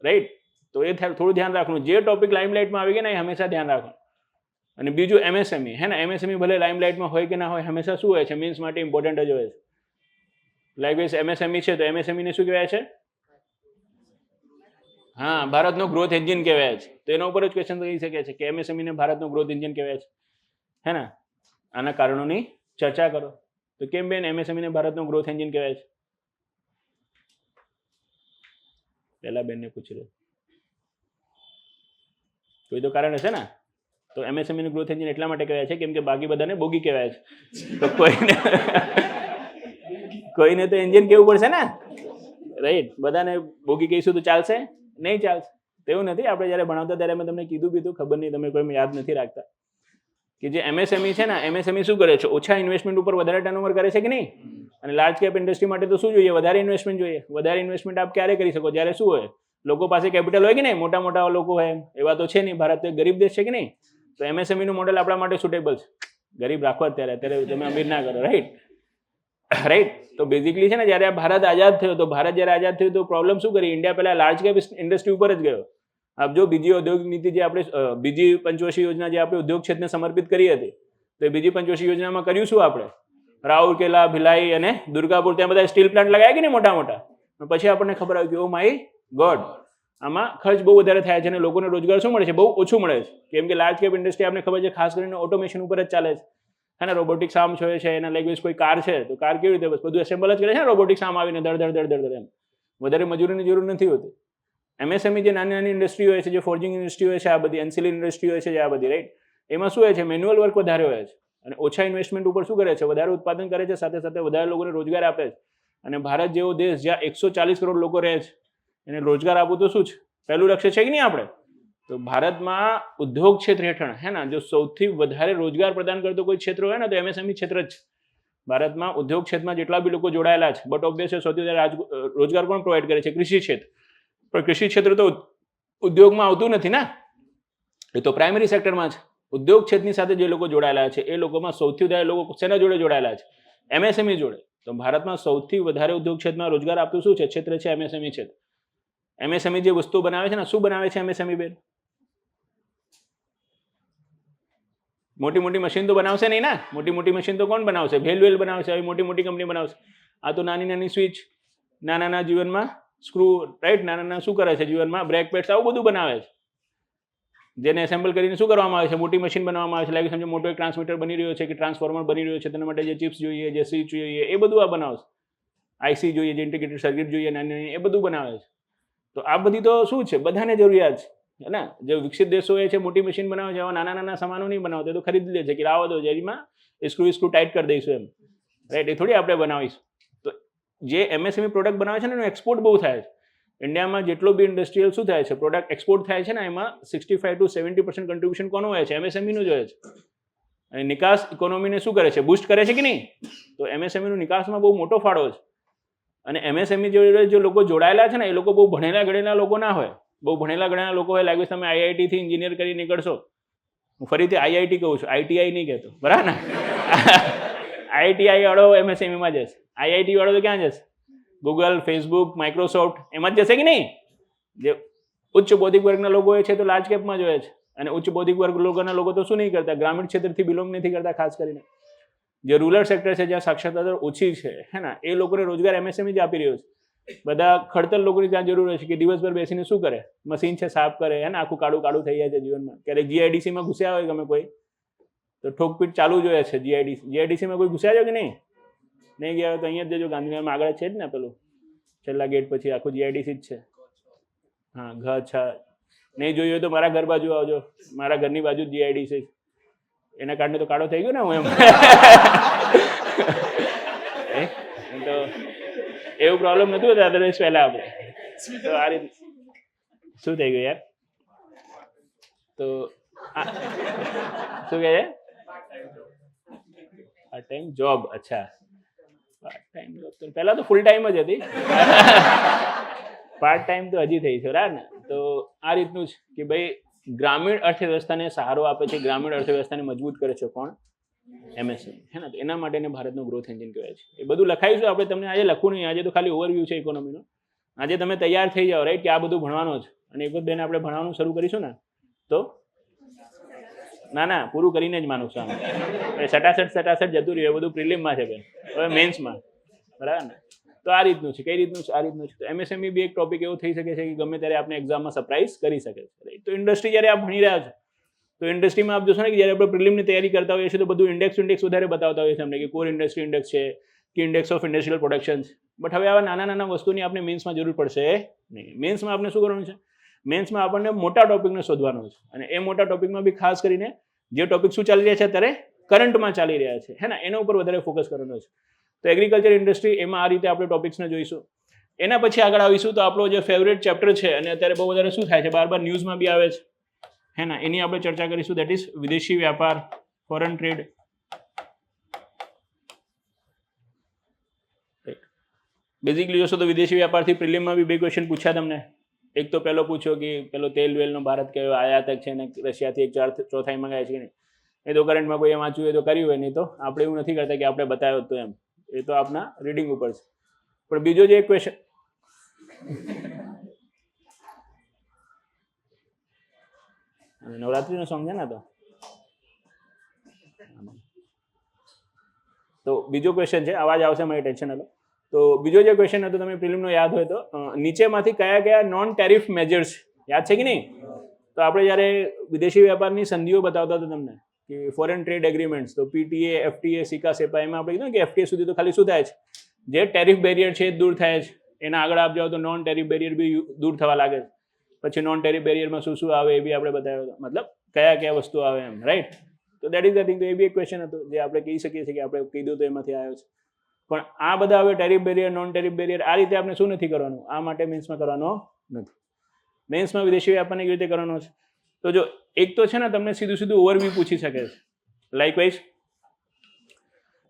A: રાઈટ. તો એ થોડું ધ્યાન રાખવાનું. જે ટોપિક લાઇમલાઇટમાં આવી ગયા ને, એ હંમેશા ધ્યાન રાખવાનું. અને બીજું એમએસએમઈ, હે ને. એમએસએમઈ ભલે લાઇમલાઇટમાં હોય કે ના હોય, હંમેશા શું હોય છે, મીન્સ માટે ઇમ્પોર્ટન્ટ જ હોય છે. લાઇકવાઇઝ એમએસએમઈ છે, તો એમએસએમઈને શું કહેવાય છે? હા, ભારતનો ગ્રોથ એન્જિન કહેવાય છે. તો એના ઉપર જ ક્વેશ્ચન થઈ શકે છે કે એમએસએમઈને ભારતનો ગ્રોથ એન્જિન કહેવાય છે, હે ને. આના કારણોની ચર્ચા કરો. તો કેમ બેન એમએસએમઈને ભારતનો ગ્રોથ એન્જિન કહેવાય છે? પહેલા બેનને પૂછી લો, કોઈ તો કારણ હશે ને. તો એમએસએમઈનું ગ્રોથ એન્જિન એટલા માટે કહેવાય છે કેમ કે બાકી બધાને બોગી કહેવાય છે. તો કોઈને તો એન્જિન કેવું પડશે ને, રાઈટ. બધાને બોગી કહીશું તો ચાલશે? નહીં ચાલશે. તેવું નથી. આપણે જ્યારે ભણાવતા ત્યારે મેં તમને કીધું બીધું, ખબર નહીં તમે કોઈ યાદ નથી રાખતા, કે જે એમએસએમઈ છે ને, એમએસએમઈ શું કરે છે, ઓછા ઇન્વેસ્ટમેન્ટ ઉપર વધારે ટર્નઓવર કરે છે કે નહીં. અને લાર્જ કેપ ઇન્ડસ્ટ્રી માટે તો શું જોઈએ, વધારે ઇન્વેસ્ટમેન્ટ જોઈએ. વધારે ઇન્વેસ્ટમેન્ટ આપ ક્યારે કરી શકો, જ્યારે શું હોય, લોકો પાસે કેપિટલ હોય કે નહીં, મોટા મોટા લોકો હોય, એવા તો છે નહીં. ભારત એક ગરીબ દેશ છે કે નહીં, તો MSME નું મોડેલ આપણા માટે સુટેબલ છે. ગરીબ રાખો અત્યારે તમે અમીર ના કરો, રાઈટ. તો બેઝિકલી છે ને, જ્યારે ભારત આઝાદ થયો, તો ભારત જ્યારે આઝાદ થયું તો પ્રોબ્લેમ શું કરી, ઇન્ડિયા પહેલા લાર્જ કેપ ઇન્ડસ્ટ્રી ઉપર જ ગયો. આપ જો બીજી ઔદ્યોગિક નીતિ જે આપણે બીજી પંચવર્ષીય યોજના જે આપણે ઉદ્યોગ ક્ષેત્રને સમર્પિત કરી હતી, તો એ બીજી પંચવર્ષીય યોજનામાં કર્યું શું આપણે, રાઉરકેલા, ભિલાઈ અને દુર્ગાપુર ત્યાં બધા સ્ટીલ પ્લાન્ટ લગાવ્યા કે નહીં મોટા મોટા. પછી આપણને ખબર આવી કે ઓ માય ગોડ, આમાં ખર્ચ બહુ વધારે થાય છે અને લોકોને રોજગાર શું મળે છે, બહુ ઓછું મળે છે. કેમ કે લાર્જ કેપ ઇન્ડસ્ટ્રી આપણે ખબર છે ખાસ કરીને ઓટોમેશન ઉપર જ ચાલે છે. અને રોબોટિક્સ આર્મ છે, એના લેંગ્વેજ કોઈ કાર છે તો કાર કેવી રીતે બસ બધું એસેમ્બલ જ કરે છે ને, રોબોટિક્સ આર્મ આવીને ધડ એમ વધારે મજૂરીની જરૂર નથી હોતી. MSME જે નાની નાની ઇન્ડસ્ટ્રી હોય છે, જે ફોર્જિંગ ઇન્ડસ્ટ્રી હોય છે, આ બધી એન્સિલરી ઇન્ડસ્ટ્રી હોય છે, આ બધી રાઈટ, એમાં શું હોય છે, મેન્યુઅલ વર્ક વધારે હોય છે અને ઓછા ઇન્વેસ્ટમેન્ટ ઉપર શું કરે છે, વધારે ઉત્પાદન કરે છે, સાથે સાથે વધારે લોકોને રોજગાર આપે છે. અને ભારત જેવો દેશ જ્યાં 140 કરોડ લોકો રહે છે, એને રોજગાર આપવું તો શું છે, પહેલું લક્ષ્ય છે કે નહીં આપણે. તો ભારતમાં ઉદ્યોગ ક્ષેત્ર હેઠળ હે ને, જો સૌથી વધારે રોજગાર પ્રદાન કરતો કોઈ ક્ષેત્ર હોય ને તો MSME ક્ષેત્ર જ છે. ભારતમાં ઉદ્યોગ ક્ષેત્રમાં જેટલા બી લોકો જોડાયેલા છે, બટ ઓબ્વિયસ સૌથી વધારે રોજગાર પણ પ્રોવાઈડ કરે છે કૃષિ ક્ષેત્ર. પણ કૃષિ ક્ષેત્ર તો ઉદ્યોગમાં આવતું નથી ને, એ તો પ્રાઇમરી સેક્ટરમાં છે. ઉદ્યોગ ક્ષેત્રની સાથે જે લોકો જોડાયેલા છે એ લોકોમાં સૌથી વધારે લોકો શેના જોડે જોડાયેલા છે, MSME જોડે. તો ભારતમાં સૌથી વધારે ઉદ્યોગ ક્ષેત્રમાં રોજગાર આપતું શું છે, ક્ષેત્ર છે MSME ક્ષેત્ર. MSME જે વસ્તુ બનાવે છે ને, શું બનાવે છે MSME બેન? મોટી મોટી મશીન તો બનાવશે નહીં ને, મોટી મોટી મશીન તો કોણ બનાવશે, ભેલ બનાવશે, આવી મોટી મોટી કંપની બનાવશે. આ તો નાની નાની સ્વિચ, નાના જીવનમાં સ્ક્રૂ, રાઈટ, નાના શું કરે છે જીવનમાં, બ્રેક પેડ્સ, આવું બધું બનાવે છે, જેને એસેમ્બલ કરીને શું કરવામાં આવે છે, મોટી મશીન બનાવવામાં આવે છે. લાગે સમજો મોટો એક ટ્રાન્સમીટર બની રહ્યો છે કે ટ્રાન્સફોર્મર બની રહ્યો છે, તેના માટે જે ચિપ્સ જોઈએ, જે સ્વિચ જોઈએ, એ બધું આ બનાવશે. IC જોઈએ, જે ઇન્ટિગ્રેટેડ સર્કિટ જોઈએ, નાની નાની, એ બધું બનાવે છે. તો આ બધી તો શું છે, બધાને જરૂરિયાત છે ને. જે વિકસિત દેશો એ છે મોટી મશીન બનાવે છે, એવા નાના નાના સામાનો નહીં બનાવતા, તો ખરીદી લે છે કે લાવો દો, જેમાં સ્ક્રૂ ટાઈટ કરી દઈશું એમ, રાઈટ. એ થોડી આપણે બનાવીશું. તો જે MSME પ્રોડક્ટ બનાવે છે ને, એનો એક્સપોર્ટ બહુ થાય છે. ઇન્ડિયામાં જેટલો બી ઇન્ડસ્ટ્રીયલ શું થાય છે, પ્રોડક્ટ એક્સપોર્ટ થાય છે ને, એમાં 65 to 70% કન્ટ્રીબ્યુશન કોનું હોય છે, MSME નું જ હોય છે. અને નિકાસ ઇકોનોમીને શું કરે છે, બૂસ્ટ કરે છે કે નહીં. તો MSME નું નિકાસમાં બહુ મોટો ફાળો છે. અને MSME જોડે જે લોકો જોડાયેલા છે ને, એ લોકો બહુ ભણેલા ગણેલા લોકો ના હોય. બહુ ભણેલા ગણેલા લોકો હોય, લાગે તમે IIT થી એન્જિનિયર કરી નીકળશો. હું ફરીથી IIT કહું છું, ITI નહીં કહેતો, બરાબર ને. ITI વાળો MSME માં જશે, IIT વાળો તો ક્યાં જશે, ગૂગલ, ફેસબુક, માઇક્રોસોફ્ટ, એમાં જ જશે કે નહીં. જે ઉચ્ચ બૌદ્ધિક વર્ગના લોકો હોય છે તો લાર્જ કેપમાં જ હોય છે. અને ઉચ્ચ બૌદ્ધિક વર્ગ લોકોના લોકો તો શું નહીં કરતા, ગ્રામીણ ક્ષેત્રથી બિલોંગ નથી કરતા. ખાસ કરીને જે રૂરલ સેક્ટર છે, જ્યાં સાક્ષરતા દર ઓછી છે, હે ને, એ લોકોને રોજગાર MSME જ આપી રહ્યો છે. બધા ખડતર લોકોની ત્યાં જરૂર હોય છે કે દિવસભર બેસીને શું કરે, મશીન છે સાફ કરે, હે ને, આખું કાળું કાળું થઈ જાય છે જીવનમાં. ક્યારેક GIDC માં ઘૂસ્યા હોય ગમે કોઈ, તો ઠોકપીટ ચાલુ જ હોય છે. GIDC માં કોઈ ઘૂસ્યા છો કે નહીં ગયા હોય તો અહીંયા જ જજો, ગાંધીનગરમાં આગળ છે જ ને, પેલું છેલ્લા ગેટ પછી આખું GIDC જ છે. હા, અચ્છા, નહીં જોયું હોય તો મારા ઘર બાજુ આવજો, મારા ઘરની બાજુ જ GIDC. એના કારણે તો કાળો થઈ ગયો ને હું એમ. તો એવું પ્રોબ્લેમ નતું હોતું અદરવાઇઝ પહેલા આપણે. તો આ રીતે શું થઈ ગયું યાર, તો શું કહે છે, પાર્ટ ટાઈમ જોબ. અચ્છા, પાર્ટ ટાઈમ જોબ તો પહેલા તો ફૂલ ટાઈમ જ હતી, પાર્ટ ટાઈમ તો હજી થઈ છે, બરાબર ને. તો આ રીતનું છે કે ભાઈ ગ્રામીણ અર્થવ્યવસ્થાને સહારો આપે છે, ગ્રામીણ અર્થવ્યવસ્થાને મજબૂત કરે છે કોણ, MSME, હે ને. એના માટેને ભારતનું ગ્રોથ એન્જિન કહેવાય છે. એ બધું લખાઈશું આપણે, તમને આજે લખવું નહીં, આજે તો ખાલી ઓવરવ્યૂ છે ઇકોનોમીનો. આજે તમે તૈયાર થઈ જાઓ, રાઈટ, કે આ બધું ભણવાનું છે. અને એક જ બેન આપણે ભણવાનું શરૂ કરીશું ને, તો ના પૂરું કરીને જ માનું છું. સટાસટ જતું રહ્યું, એ બધું પ્રિલિમમાં છે બેન, હવે મેન્સમાં, બરાબર ને. તો આ રીતનું છે. કઈ રીતનું છે? આ રીતનું છે. તો MSME બી એક ટોપિક એવો થઈ શકે છે કે ગમે ત્યારે આપણે એક્ઝામમાં સરપ્રાઈઝ કરી શકે છે. તો ઇન્ડસ્ટ્રી જ્યારે આપ ભણી રહ્યા છો, તો ઇન્ડસ્ટ્રીમાં આપ જોશો ને કે જ્યારે આપણે પ્રિલિમની તૈયારી કરતા હોઈએ છીએ તો બધું ઇન્ડેક્સ વધારે બતાવતા હોઈએ છીએ અમને, કે કોર ઇન્ડસ્ટ્રી ઇન્ડેક્સ છે કે index of industrial production. But હવે આવા નાના નાના વસ્તુની આપણે મેન્સમાં જરૂર પડશે નહીં. મેન્સમાં આપણે શું કરવાનું છે, મેન્સમાં આપણને મોટા ટોપિકને શોધવાનો છે. અને એ મોટા ટોપિકમાં બી ખાસ કરીને જે ટોપિક શું ચાલી રહ્યા છે અત્યારે, કરંટમાં ચાલી રહ્યા છે, હે ને, એના ઉપર વધારે ફોકસ કરવાનો છે. તો એગ્રીકલ્ચર ઇન્ડસ્ટ્રી, એમાં આ રીતે આપણે ટોપિક્સને જોઈશું. એના પછી આગળ આવીશું તો આપણો જે ફેવરેટ ચેપ્ટર છે, અને અત્યારે બહુ વધારે શું થાય છે, બાર ન્યૂઝમાં બી આવે છે, હે ને, એની આપણે ચર્ચા કરીશું. દેટ ઇઝ વિદેશી વ્યાપાર, ફોરેન ટ્રેડ. બેઝિકલી જોશો તો વિદેશી વ્યાપારથી પ્રિલિમમાં બી 2 ક્વેશ્ચન પૂછ્યા તમને, એક તો પહેલો પૂછ્યો કે પેલો તેલ વેલનો ભારત કયો આયાતક છે ને રશિયાથી એક ચોથાઈ મંગાય છે કે નહીં, એ તો કરંટમાં કોઈ વાંચ્યું હોય તો કર્યું હોય, નહીં તો આપણે એવું નથી કરતા કે આપણે બતાવ્યો તો એમ, એ તો આપના રીડિંગ ઉપર છે. પણ બીજો જે એક ક્વેશ્ચન, નવરાત્રીનો સોંગ છે ને તો બીજો ક્વેશ્ચન છે, અવાજ આવશે મારી ટેન્શન હતો. તો બીજો જે ક્વેશ્ચન હતો તમે પ્રિલિમનો યાદ હોય તો નીચેમાંથી કયા કયા નોન ટેરિફ મેજર્સ યાદ છે કે નહીં? તો આપણે જ્યારે વિદેશી વેપારની સંધિઓ બતાવતા હતા તમને કે ફોરેન ટ્રેડ એગ્રીમેન્ટ્સ, તો પીટીએ, એફટીએ, સિકા, સેપા, એમાં આપણે કીધું કે એફટીએ સુધી તો ખાલી શું થાય છે, જે ટેરિફ બેરિયર છે એ દૂર થાય છે. એના આગળ આપ જાઓ તો નોન ટેરિફ બેરિયર બી દૂર થવા લાગે છે. પછી નોન ટેરિફ બેરિયરમાં શું શું આવે એ બી આપણે બતાવ્યો હતો, મતલબ કયા કયા વસ્તુ આવે એમ, રાઈટ? તો દેટ ઇઝ ધ થિંગ. તો એ બી એક ક્વેશ્ચન હતો જે આપણે કહી શકીએ છીએ કે આપણે કીધું તો એમાંથી આવ્યો છે. પણ આ બધા હવે tariff barrier, non tariff barrier, આ રીતે આપણે શું નથી કરવાનું, આ માટે મેન્સમાં કરવાનો નથી. મેન્સમાં વિદેશી વેપારની કેવી રીતે કરવાનો છે? તો જો એક તો છે ને તમને સીધું સીધું ઓવરવ્યૂ પૂછી શકે છે. લાઇકવાઇઝ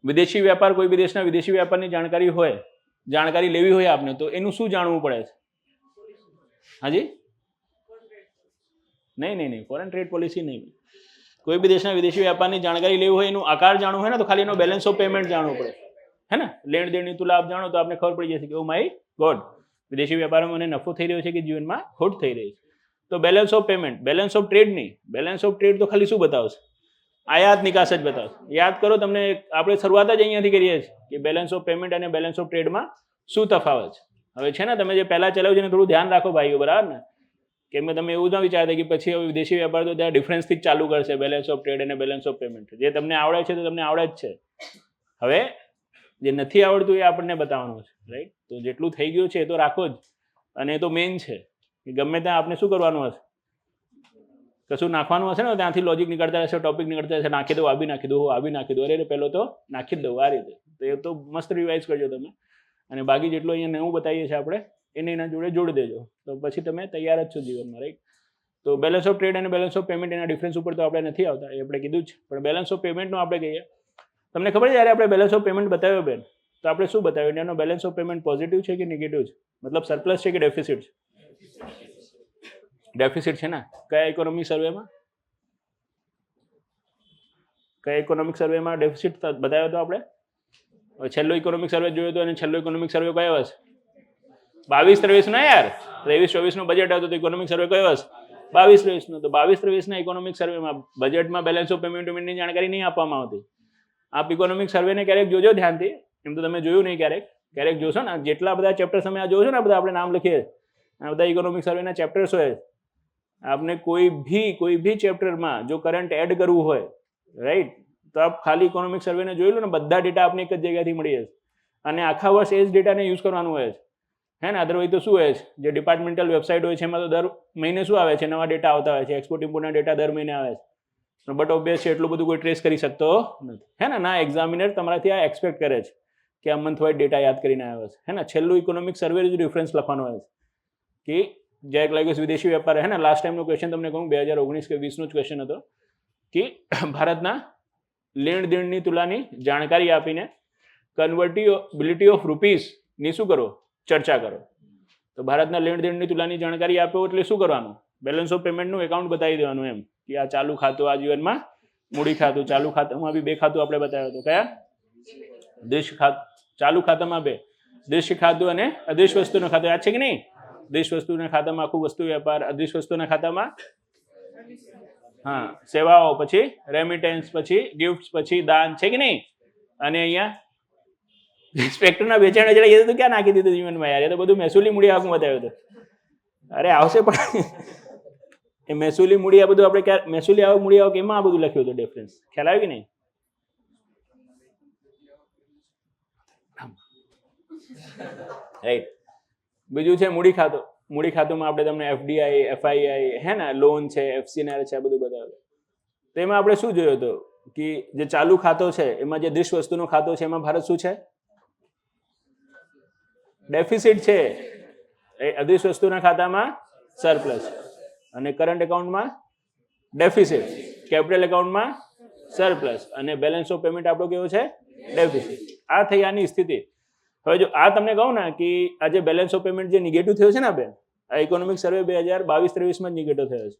A: વિદેશી વેપાર, કોઈ બી દેશના વિદેશી વેપારની જાણકારી લેવી હોય આપને, તો એનું શું જાણવું પડે છે? હાજી? નહીં, ફોરેન ટ્રેડ પોલિસી નહીં. કોઈ બી દેશના વિદેશી વેપારની જાણકારી લેવી હોય, એનું આકાર જાણવું હોય ને, તો ખાલી એનો બેલેન્સ ઓફ પેમેન્ટ જાણવું પડે, હે ને? લેણ દેણની તુલા આપ જાણો તો આપને ખબર પડી જશે કે ઓ માય ગોડ, વિદેશી વેપારમાં મને નફો થઈ રહ્યો છે કે જીવનમાં ખોટ થઈ રહી છે. તો balance of payment, balance of trade નહીં. બેલેન્સ ઓફ ટ્રેડ તો ખાલી શું બતાવશે? આયાત નિકાસ જ બતાવશે. યાદ કરો, તમને આપણે શરૂઆત જ અહીંયાથી કરીએ છીએ કે બેલેન્સ ઓફ પેમેન્ટ અને બેલેન્સ ઓફ ટ્રેડમાં શું તફાવત છે. હવે છે ને, તમે જે પહેલા ચલાવ્યું છે ને થોડું ધ્યાન રાખો ભાઈઓ, બરાબર ને? કેમ કે તમે એવું ના વિચારતા કે પછી હવે વિદેશી વેપાર તો ત્યાં ડિફરન્સથી જ ચાલુ કરશે, બેલેન્સ ઓફ ટ્રેડ અને બેલેન્સ ઓફ પેમેન્ટ. જે તમને આવડે છે તો તમને આવડે જ છે. હવે જે નથી આવડતું એ આપણને બતાવવાનું છે, રાઈટ? તો જેટલું થઈ ગયું છે એ તો રાખો જ, અને એ તો મેઇન છે કે ગમે ત્યાં આપણે શું કરવાનું હશે, કશું નાખવાનું હશે ને, ત્યાંથી લોજિક નીકળતા હશે, ટોપિક નીકળતા હશે, નાખી દો, આ બી નાખી દો, આ બી નાખી દો, અરે પહેલો તો નાખી જ દઉં, આ રીતે. તો એ તો મસ્ત રિવાઇઝ કરજો તમે, અને બાકી જેટલું અહીંયા નવું બતાવીએ છીએ આપણે એને એના જોડે જોડી દેજો, તો પછી તમે તૈયાર જ છો જીવનમાં, રાઈટ? તો બેલેન્સ ઓફ ટ્રેડ અને બેલેન્સ ઓફ પેમેન્ટ એના ડિફરન્સ ઉપર તો આપણે નથી આવતા, એ આપણે કીધું જ. પણ બેલેન્સ ઓફ પેમેન્ટનું આપણે કહીએ, તમને ખબર છે જ્યારે આપણે બેલેન્સ ઓફ પેમેન્ટ બતાવ્યો બેન, તો આપણે શું બતાવ્યું? એનો બેલેન્સ ઓફ પેમેન્ટ પોઝિટિવ છે કે નેગેટિવ છે? મતલબ સરપ્લસ છે કે ડેફિસિટ છે? ડેફિસિટ છે ને. કયા ઇકોનોમિક સર્વેમાં? કયા ઇકોનોમિક સર્વેમાં ડેફિસિટ બતાવ્યો હતો આપણે? છેલ્લો ઇકોનોમિક સર્વે જોયો હતો, અને છેલ્લો ઇકોનોમિક સર્વે કયો હશે? 22-23 ના યાર, 23-24 બજેટ આવતો તો ઇકોનોમિક સર્વે કયો હશે? 22-23 નો. તો 22-23 ના ઇકોનોમિક સર્વેમાં બજેટમાં બેલેન્સ ઓફ પેમેન્ટની જાણકારી નહીં આપવામાં આવતી. આપ ઇકોનોમિક સર્વેને ક્યારેક જોજો ધ્યાનથી, એમ તો તમે જોયું નહીં, ક્યારેક જોશો ને. જેટલા બધા ચેપ્ટર્સ તમે આ જોશો ને, આ બધા આપણે નામ લખીએ, આ બધા ઇકોનોમિક સર્વેના ચેપ્ટર્સ હોય. આપને કોઈ ભી ચેપ્ટરમાં જો કરંટ એડ કરવું હોય, રાઈટ, તો આપ ખાલી ઇકોનોમિક સર્વેને જોઈ લો ને, બધા ડેટા આપને એક જ જગ્યાથી મળી જશે, અને આખા વર્ષ એ જ ડેટાને યુઝ કરવાનું હોય છે, હે ને? અદરવાઇઝ તો શું હોય છે, જે ડિપાર્ટમેન્ટલ વેબસાઇટ હોય છે એમાં તો દર મહિને શું આવે છે, નવા ડેટા આવતા હોય છે, એક્સપોર્ટ ઇમ્પોર્ટના ડેટા દર મહિને આવે છે. બટ ઓબ્વિયસ છે, એટલું બધું કોઈ ટ્રેસ કરી શકતો નથી, હે ને? ના એક્ઝામિનર તમારાથી આ એક્સપેક્ટ કરે છે કે આ મંથ વાઇઝ ડેટા યાદ કરીને આવ્યો છે, હે ને? છેલ્લું ઇકોનોમિક સર્વે જ ડિફરન્સ લખવાનું હોય છે કે જ્યારે લાગ્યું વિદેશી વેપાર, હે ને? લાસ્ટ ટાઈમનો ક્વેશ્ચન તમને કહું, 2019 કે 20નો જ ક્વેશ્ચન હતો કે ભારતના લેણ દેણની તુલાની જાણકારી આપીને કન્વર્ટિબિલિટી ઓફ રૂપીસની શું કરો, ચર્ચા કરો. તો ભારતના લેણ દેણની તુલાની જાણકારી આપો એટલે શું કરવાનું? બેલેન્સ ઓફ પેમેન્ટનું એકાઉન્ટ બતાવી દેવાનું, એમ કે આ ચાલુ ખાતું, આ જીવનમાં મૂડી ખાતું. ચાલુ ખાતામાં બી 2 ખાતું આપણે બતાવ્યું હતું. કયા? દેશ ખાતું. ચાલુ ખાતામાં 2, દેશ ખાતું અને અદેશ વસ્તુનું ખાતું. યાદ છે કે નહીં? દેશ વસ્તુના ખાતામાં આખું વસ્તુ વેપાર, અદેશ વસ્તુના ખાતામાં હા સેવાઓ, પછી રેમિટેન્સ, પછી ગિફ્ટ, પછી દાન, છે કે નહીં? અને અહીંયા સ્પેક્ટરના વેચાણ એટલે એ તો ક્યાં નાખી દીધું જીવનમાં યાર? એ તો બધું મહેસૂલી મૂડી આવક બતાવ્યું હતું. અરે આવશે પણ એ મહેસૂલી મૂડી, આ બધું આપણે ક્યાં મહેસૂલી આવક, મૂડી આવક, એમાં આ બધું લખ્યું હતું ડિફરન્સ. ખ્યાલ આવ્યો કે નહીં? રાઈટ. બીજું છે મૂડી ખાતું. મૂડી ખાતુંમાં આપણે તમને એફડીઆઈ, એફઆઈઆઈ, હે ને, લોન છે, એફસીએનઆર છે, આ બધું બતાવ્યું. તો એમાં આપણે શું જોયું હતું કે જે ચાલુ ખાતો છે એમાં જે દેશ વસ્તુનો ખાતો છે એમાં ભારત શું છે? ડેફિસિટ છે. અદેશ વસ્તુના ખાતામાં સરપ્લસ, અને કરંટ એકાઉન્ટમાં ડેફિસિટ, કેપિટલ એકાઉન્ટમાં સરપ્લસ, અને બેલેન્સ ઓફ પેમેન્ટ આપણો કેવો છે? ડેફિસિટ. આ થઈ આની સ્થિતિ. હવે જો આ તમને કહું ને કે આ જે બેલેન્સ ઓફ પેમેન્ટ જે નેગેટિવ થયો છે ને બેન, આ ઇકોનોમિક સર્વે 2022-23 નેગેટિવ થયો છે.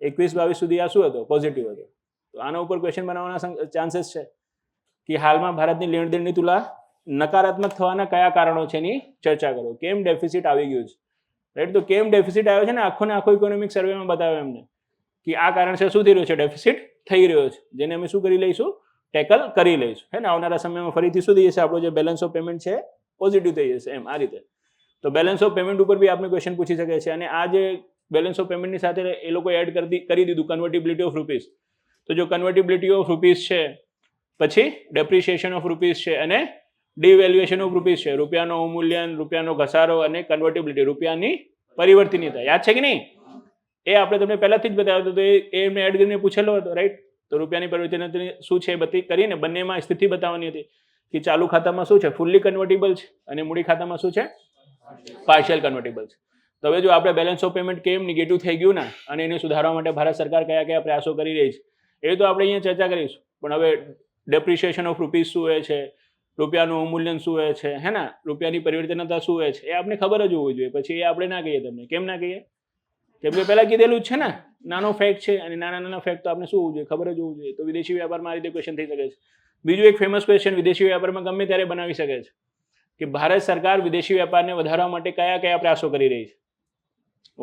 A: 21-22 સુધી આ શું હતો? પોઝિટિવ હતો. તો આના ઉપર ક્વેશ્ચન બનાવવાના ચાન્સીસ છે કે હાલમાં ભારતની લેણદેણની તુલા નકારાત્મક થવાના કયા કારણો છે એની ચર્ચા કરો. કેમ ડેફિસિટ આવી ગયું છે, રાઈટ? તો કેમ ડેફિસિટ આવ્યો છે ને આખો ઇકોનોમિક સર્વેમાં બતાવ્યો એમને કે આ કારણસર શું થઈ રહ્યું છે? ડેફિસિટ થઈ રહ્યો છે, જેને અમે શું કરી લઈશું? ટેકલ કરી લઈશું. હે ને આવનારા સમયમાં ફરીથી શું થઈ જશે? આપણો જે બેલેન્સ ઓફ પેમેન્ટ છે પોઝિટિવ થઈ જશે. એમ આ રીતે તો બેલેન્સ ઓફ પેમેન્ટ ઉપર બી આપણે ક્વેશ્ચન પૂછી શકે છે. અને આ જે બેલેન્સ ઓફ પેમેન્ટની સાથે એ લોકો એડ કરી દીધું કન્વર્ટિબિલિટી ઓફ રૂપીસ. તો જો કન્વર્ટિબિલિટી ઓફ રૂપીસ છે, પછી ડેપ્રિસિએશન ઓફ રૂપીસ છે અને ડિવેલ્યુએશન ઓફ રૂપીસ છે. રૂપિયાનો અવમૂલ્યન, રૂપિયાનો ઘસારો અને કન્વર્ટિબિલિટી, રૂપિયાની પરિવર્તનીયતા. યાદ છે કે નહીં? એ આપણે તમને પહેલાથી જ બતાવ્યો હતો. તો એ મેં એડ કરીને પૂછેલો હતો, રાઈટ? તો રૂપિયાની પરિવર્તનીયતા શું છે બધી કરીને બંનેમાં સ્થિતિ બતાવવાની હતી કે ચાલુ ખાતામાં શું છે? ફૂલ્લી કન્વર્ટેબલ છે અને મૂડી ખાતામાં શું છે? પાર્શિયલ કન્વર્ટેબલ છે. તો હવે જો આપણે બેલેન્સ ઓફ પેમેન્ટ કેમ નેગેટિવ થઈ ગયું ને અને એને સુધારવા માટે ભારત સરકાર કયા કયા પ્રયાસો કરી રહી છે એ તો આપણે અહીંયા ચર્ચા કરીશું. પણ હવે ડેપ્રિસિએશન ઓફ રૂપીસ શું હોય છે, રૂપિયાનું અવમૂલ્યન શું હોય છે, હે ને, રૂપિયાની પરિવર્તનતા શું હોય છે, એ આપણે ખબર જ હોવી જોઈએ. પછી એ આપણે ના કહીએ તમને. કેમ ના કહીએ? કેમ કે પહેલા કીધેલું જ છે ને, નાનો ફેક્ટ છે અને નાના ફેક્ટ તો આપણે શું હોવું જોઈએ? ખબર જ હોવું જોઈએ. તો વિદેશી વ્યાપારમાં આ રીતે ક્વેશ્ચન થઈ શકે છે. બીજું એક ફેમસ ક્વેશ્ચન વિદેશી વ્યાપારમાં ગમે ત્યારે બનાવી શકે છે કે ભારત સરકાર વિદેશી વેપારને વધારવા માટે કયા કયા પ્રયાસો કરી રહી છે.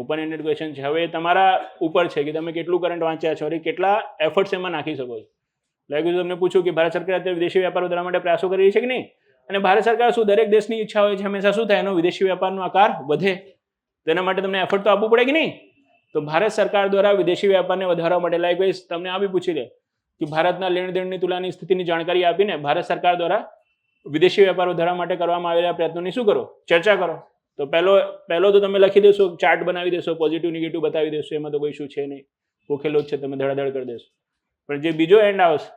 A: ઓપન એન્ડેડ ક્વેશ્ચન છે. હવે તમારા ઉપર છે કે તમે કેટલું કરંટ વાંચ્યા છો અને કેટલા એફર્ટ્સ એમાં નાખી શકો છો. લાગ્યું તમને પૂછું કે ભારત સરકાર અત્યારે વિદેશી વેપાર વધારવા માટે પ્રયાસો કરી રહી છે કે નહીં? અને ભારત સરકાર શું દરેક દેશની ઈચ્છા હોય છે હંમેશા શું થાય? એનો વિદેશી વેપારનો આકાર વધે. તેના માટે તમને એફર્ટ તો આપવું પડે કે નહીં? તો ભારત સરકાર દ્વારા વિદેશી વેપારને વધારવા માટે લાઇકવાઇઝ તમને આ બી પૂછી લે કે ભારતના લેણદેણની તુલાની સ્થિતિની જાણકારી આપીને ભારત સરકાર દ્વારા વિદેશી વેપાર વધારવા માટે કરવામાં આવેલા પ્રયત્નોની શું કરો? ચર્ચા કરો. તો પહેલો તો તમે લખી દેશો, ચાર્ટ બનાવી દેશો, પોઝિટિવ નેગેટિવ બતાવી દેશો. એમાં તો કોઈ શું છે નહીં, ગોખેલો જ છે, તમે ધડાધડ કરી દેશો. પણ જે બીજો એન્ડ આવશે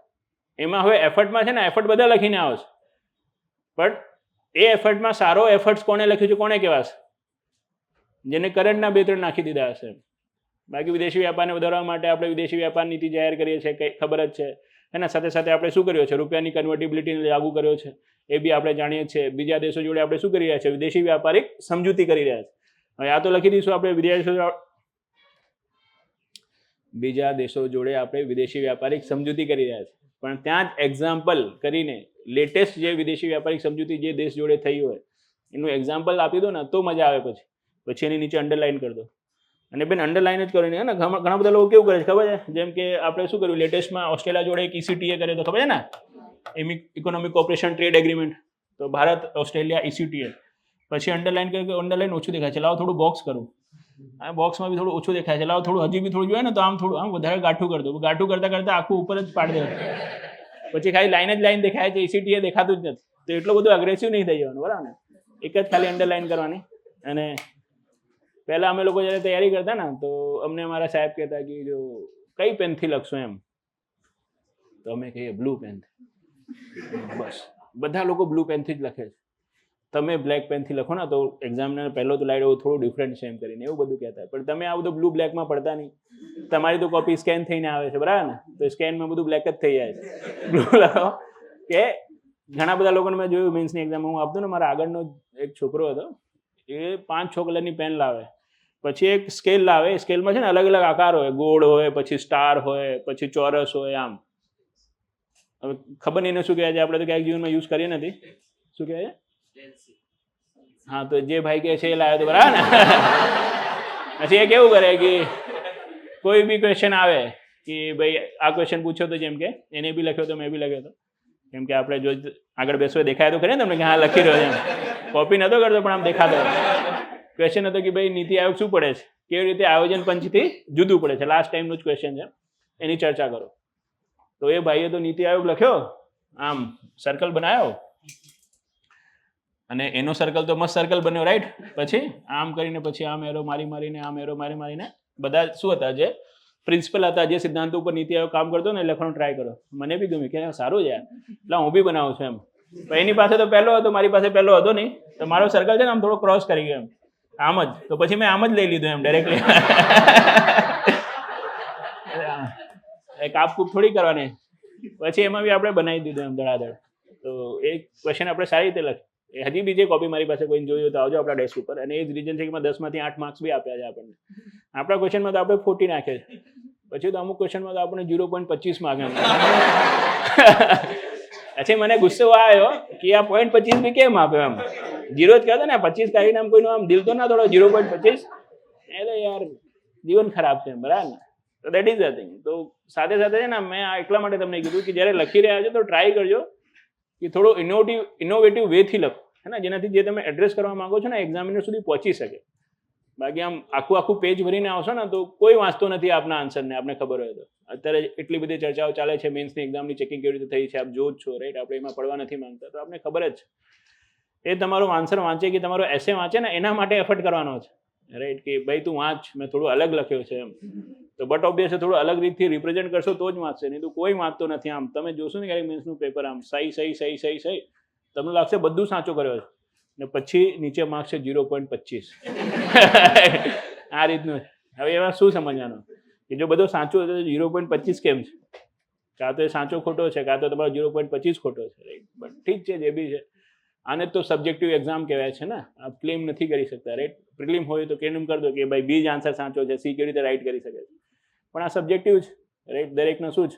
A: એમાં હવે એફર્ટમાં છે ને, એફર્ટ બધા લખીને આવશે, પણ એ એફર્ટમાં સારો એફર્ટ્સ કોને લખ્યું છે કોને કહેવાશે? જેને કરંટના 2-3 નાખી દીધા હશે. બાકી વિદેશી વેપારને વધારવા માટે આપણે વિદેશી વેપાર નીતિ જાહેર કરીએ છીએ, કંઈ ખબર જ છે. એના સાથે સાથે આપણે શું કર્યો છે? રૂપિયાની કન્વર્ટિબિલિટીને લાગુ કર્યો છે, એ બી આપણે જાણીએ છીએ. બીજા દેશો જોડે આપણે શું કરી રહ્યા છે? વિદેશી વ્યાપારિક સમજૂતી કરી રહ્યા છે. હવે આ તો લખી દઈશું આપણે બીજા દેશો જોડે આપણે વિદેશી વ્યાપારિક સમજૂતી કરી રહ્યા છે. પણ ત્યાં જ એક્ઝામ્પલ કરીને લેટેસ્ટ જે વિદેશી વ્યાપારિક સમજૂતી જે દેશ જોડે થઈ હોય એનું એક્ઝામ્પલ આપી દો ને તો મજા આવે. પછી એની નીચે અંડરલાઈન કરી દો. અને બેન અંડરલાઈન જ કરીને ને ઘણા બધા લોકો કેવું કરે છે ખબર છે? જેમ કે આપણે શું કર્યું લેટેસ્ટમાં ઓસ્ટ્રેલિયા જોડે એક ECTA કર્યો તો ખબર છે ને, ઇકોનોમિક કોઓપરેશન ટ્રેડ એગ્રીમેન્ટ. તો ભારત ઓસ્ટ્રેલિયા ECTA. પછી અંડરલાઈન કર્યું. અંડરલાઈન ઓછું દેખાય છે, લાવો થોડું બોક્સ કરું. આ બોક્સમાં બી થોડું ઓછું દેખાય છે, લાવો થોડું હજી બી થોડું જોઈએ ને તો આમ થોડું આમ વધારે ગાંઠું કરી દો. ગાંઠું કરતા આખું ઉપર જ પાડી દે. પછી ખાલી લાઈન જ લાઈન દેખાય છે, ECTA દેખાતું જ નથી. તો એટલું બધું અગ્રેસિવ નહીં થઈ જવાનું, બરાબર ને? એક જ ખાલી અંડરલાઈન કરવાની. અને પહેલાં અમે લોકો જ્યારે તૈયારી કરતા ને તો અમને અમારા સાહેબ કહેતા કે જો કઈ પેનથી લખશો એમ, તો અમે કહીએ બ્લુ પેન. બસ બધા લોકો બ્લુ પેનથી જ લખે છે. તમે બ્લેક પેનથી લખો ને તો એક્ઝામને પહેલો તો લાઈટ થોડું ડિફરન્ટ છે એમ કરીને એવું બધું કહેતા. પણ તમે આ બધું બ્લુ બ્લેકમાં પડતા નહીં. તમારી તો કોપી સ્કેન થઈને આવે છે, બરાબર ને? તો સ્કેનમાં બધું બ્લેક જ થઈ જાય છે. બ્લુ લખો કે ઘણા બધા લોકોને મેં જોયું મેન્સની એક્ઝામ હું આપતો ને, મારા આગળનો એક છોકરો હતો, એ 5-6 કલરની પેન લાવે, પછી એક સ્કેલ લાવે. સ્કેલમાં છે ને અલગ અલગ આકાર હોય, ગોળ હોય, પછી સ્ટાર હોય, પછી ચોરસ હોય. આમ હવે ખબર નહીં એને શું કહેવાય છે, આપણે તો ક્યાંક જીવનમાં યુઝ કરીએ નથી. શું કહેવાય છે? હા, તો જે ભાઈ કહે છે એ લાવ્યો તો બરાબર ને. પછી એ કેવું કરે કે કોઈ બી ક્વેશ્ચન આવે કે ભાઈ આ ક્વેશ્ચન પૂછ્યો તો, જેમ કે એને બી લખ્યો તો મેં બી લખ્યો હતો. કેમ કે આપણે જો આગળ બેસવો દેખાય તો ખરી ને તમને કે હા લખી રહ્યો છે એમ. કોપી નહોતો કરતો પણ આમ દેખાતો. ક્વેશ્ચન હતો કે ભાઈ નીતિ આયોગ શું પડે છે, કેવી રીતે આયોજન પંચથી જુદું પડે છે. લાસ્ટ ટાઈમનું જ ક્વેશ્ચન છે, એની ચર્ચા કરો. તો એ ભાઈએ તો નીતિ આયોગ લખ્યો, આમ સર્કલ બનાવ્યો અને એનો સર્કલ તો મસ્ત સર્કલ બન્યો, રાઈટ? પછી આમ કરીને પછી આમ એરો મારીને આમ એરો મારીને બધા શું હતા જે પ્રિન્સિપલ હતા, જે સિદ્ધાંતો ઉપર નીતિ આયોગ કામ કરતો ને લખવાનો ટ્રાય કરો. મને બી ગમ્યું કે સારું છે એટલે હું બી બનાવું છું એમ. પણ એની પાસે તો પહેલો હતો, મારી પાસે પહેલો હતો નહીં. તો મારો સર્કલ છે ને આમ થોડો ક્રોસ કરી ગયો એમ, આમ જ. તો પછી મેં આમ જ લઈ લીધું એમ ડાયરેક્ટલી. કાપ કૂપ થોડી કરવાની. પછી એમાં બી આપણે બનાવી દીધું એમ ધડાધડ. તો એ ક્વેશ્ચન આપણે સારી રીતે એ હજી બીજી કોપી મારી પાસે કોઈ જોયું તો આવજો આપણા ડેસ્ક ઉપર. અને એ જ રીઝન છે કે મેં 10 માંથી 8 માર્ક્સ બી આપ્યા છે આપણને. આપણા ક્વેશ્ચનમાં તો આપણે 40 નાખે છે, પછી તો અમુક ક્વેશ્ચનમાં તો આપણે 0.25 માર્ક પછી મને ગુસ્સો આવ્યો કે આ 0.25 બી કેમ આપ્યો એમ, 0 જ કહેતો ને, 25 કાઢીને આમ કોઈનું આમ દિલ તો ના થોડો 0.25, એટલે યાર જીવન ખરાબ છે બરાબર ને. તો દેટ ઇઝ ધ થિંગ. તો સાથે સાથે છે ને મેં એટલા માટે તમને કીધું કે જ્યારે લખી રહ્યા છો તો ટ્રાય કરજો કે થોડો ઇનોવેટિવ વેથી લખો, હે ને, જેનાથી જે તમે એડ્રેસ કરવા માંગો છો ને એક્ઝામિનર સુધી પહોંચી શકે. બાકી આમ આખું પેજ ભરીને આવશો ને તો કોઈ વાંચતો નથી આપના આન્સરને, આપને ખબર હોય તો. અત્યારે એટલી બધી ચર્ચાઓ ચાલે છે મેન્સની એક્ઝામની ચેકિંગ કેવી રીતે થઈ છે, આપ જો જ છો રાઈટ, આપણે એમાં પડવા નથી માંગતા, તો આપને ખબર જ છે. એ તમારો આન્સર વાંચે કે તમારો એસે વાંચે ને એના માટે એફર્ટ કરવાનો છે રાઈટ, કે ભાઈ તું વાંચ, મેં થોડું અલગ લખ્યો છે એમ. તો બટ ઓબ્વિયસ થોડું અલગ રીતથી રિપ્રેઝેન્ટ કરશો તો જ વાંચશે, નહીં તો કોઈ વાંચતો નથી. આમ તમે જોશો ને ક્યારેક મેન્સનું પેપર આમ સહી તમને લાગશે બધું સાચું કર્યો છે ને પછી નીચે માર્ક્સ છે 0.25. આ રીતનું. હવે એમાં શું સમજવાનું કે જો બધું સાચું હોય તો 0.25 કેમ છે? કાં તો એ સાચો ખોટો છે, કાં તો તમારો 0.25 ખોટો છે રાઈટ. બટ ઠીક છે, જે બી છે. આને તો સબ્જેક્ટિવ એક્ઝામ કહેવાય છે ને, આપ ક્લેમ નથી કરી શકતા રાઈટ. પ્રિલિમ હોય તો ક્લેમ કરી દો કે ભાઈ બી જ આન્સર સાચો છે, સી કેવી રીતે રાઈટ કરી શકે છે. પણ આ સબ્જેક્ટિવ છે રાઈટ, દરેકનો શું જ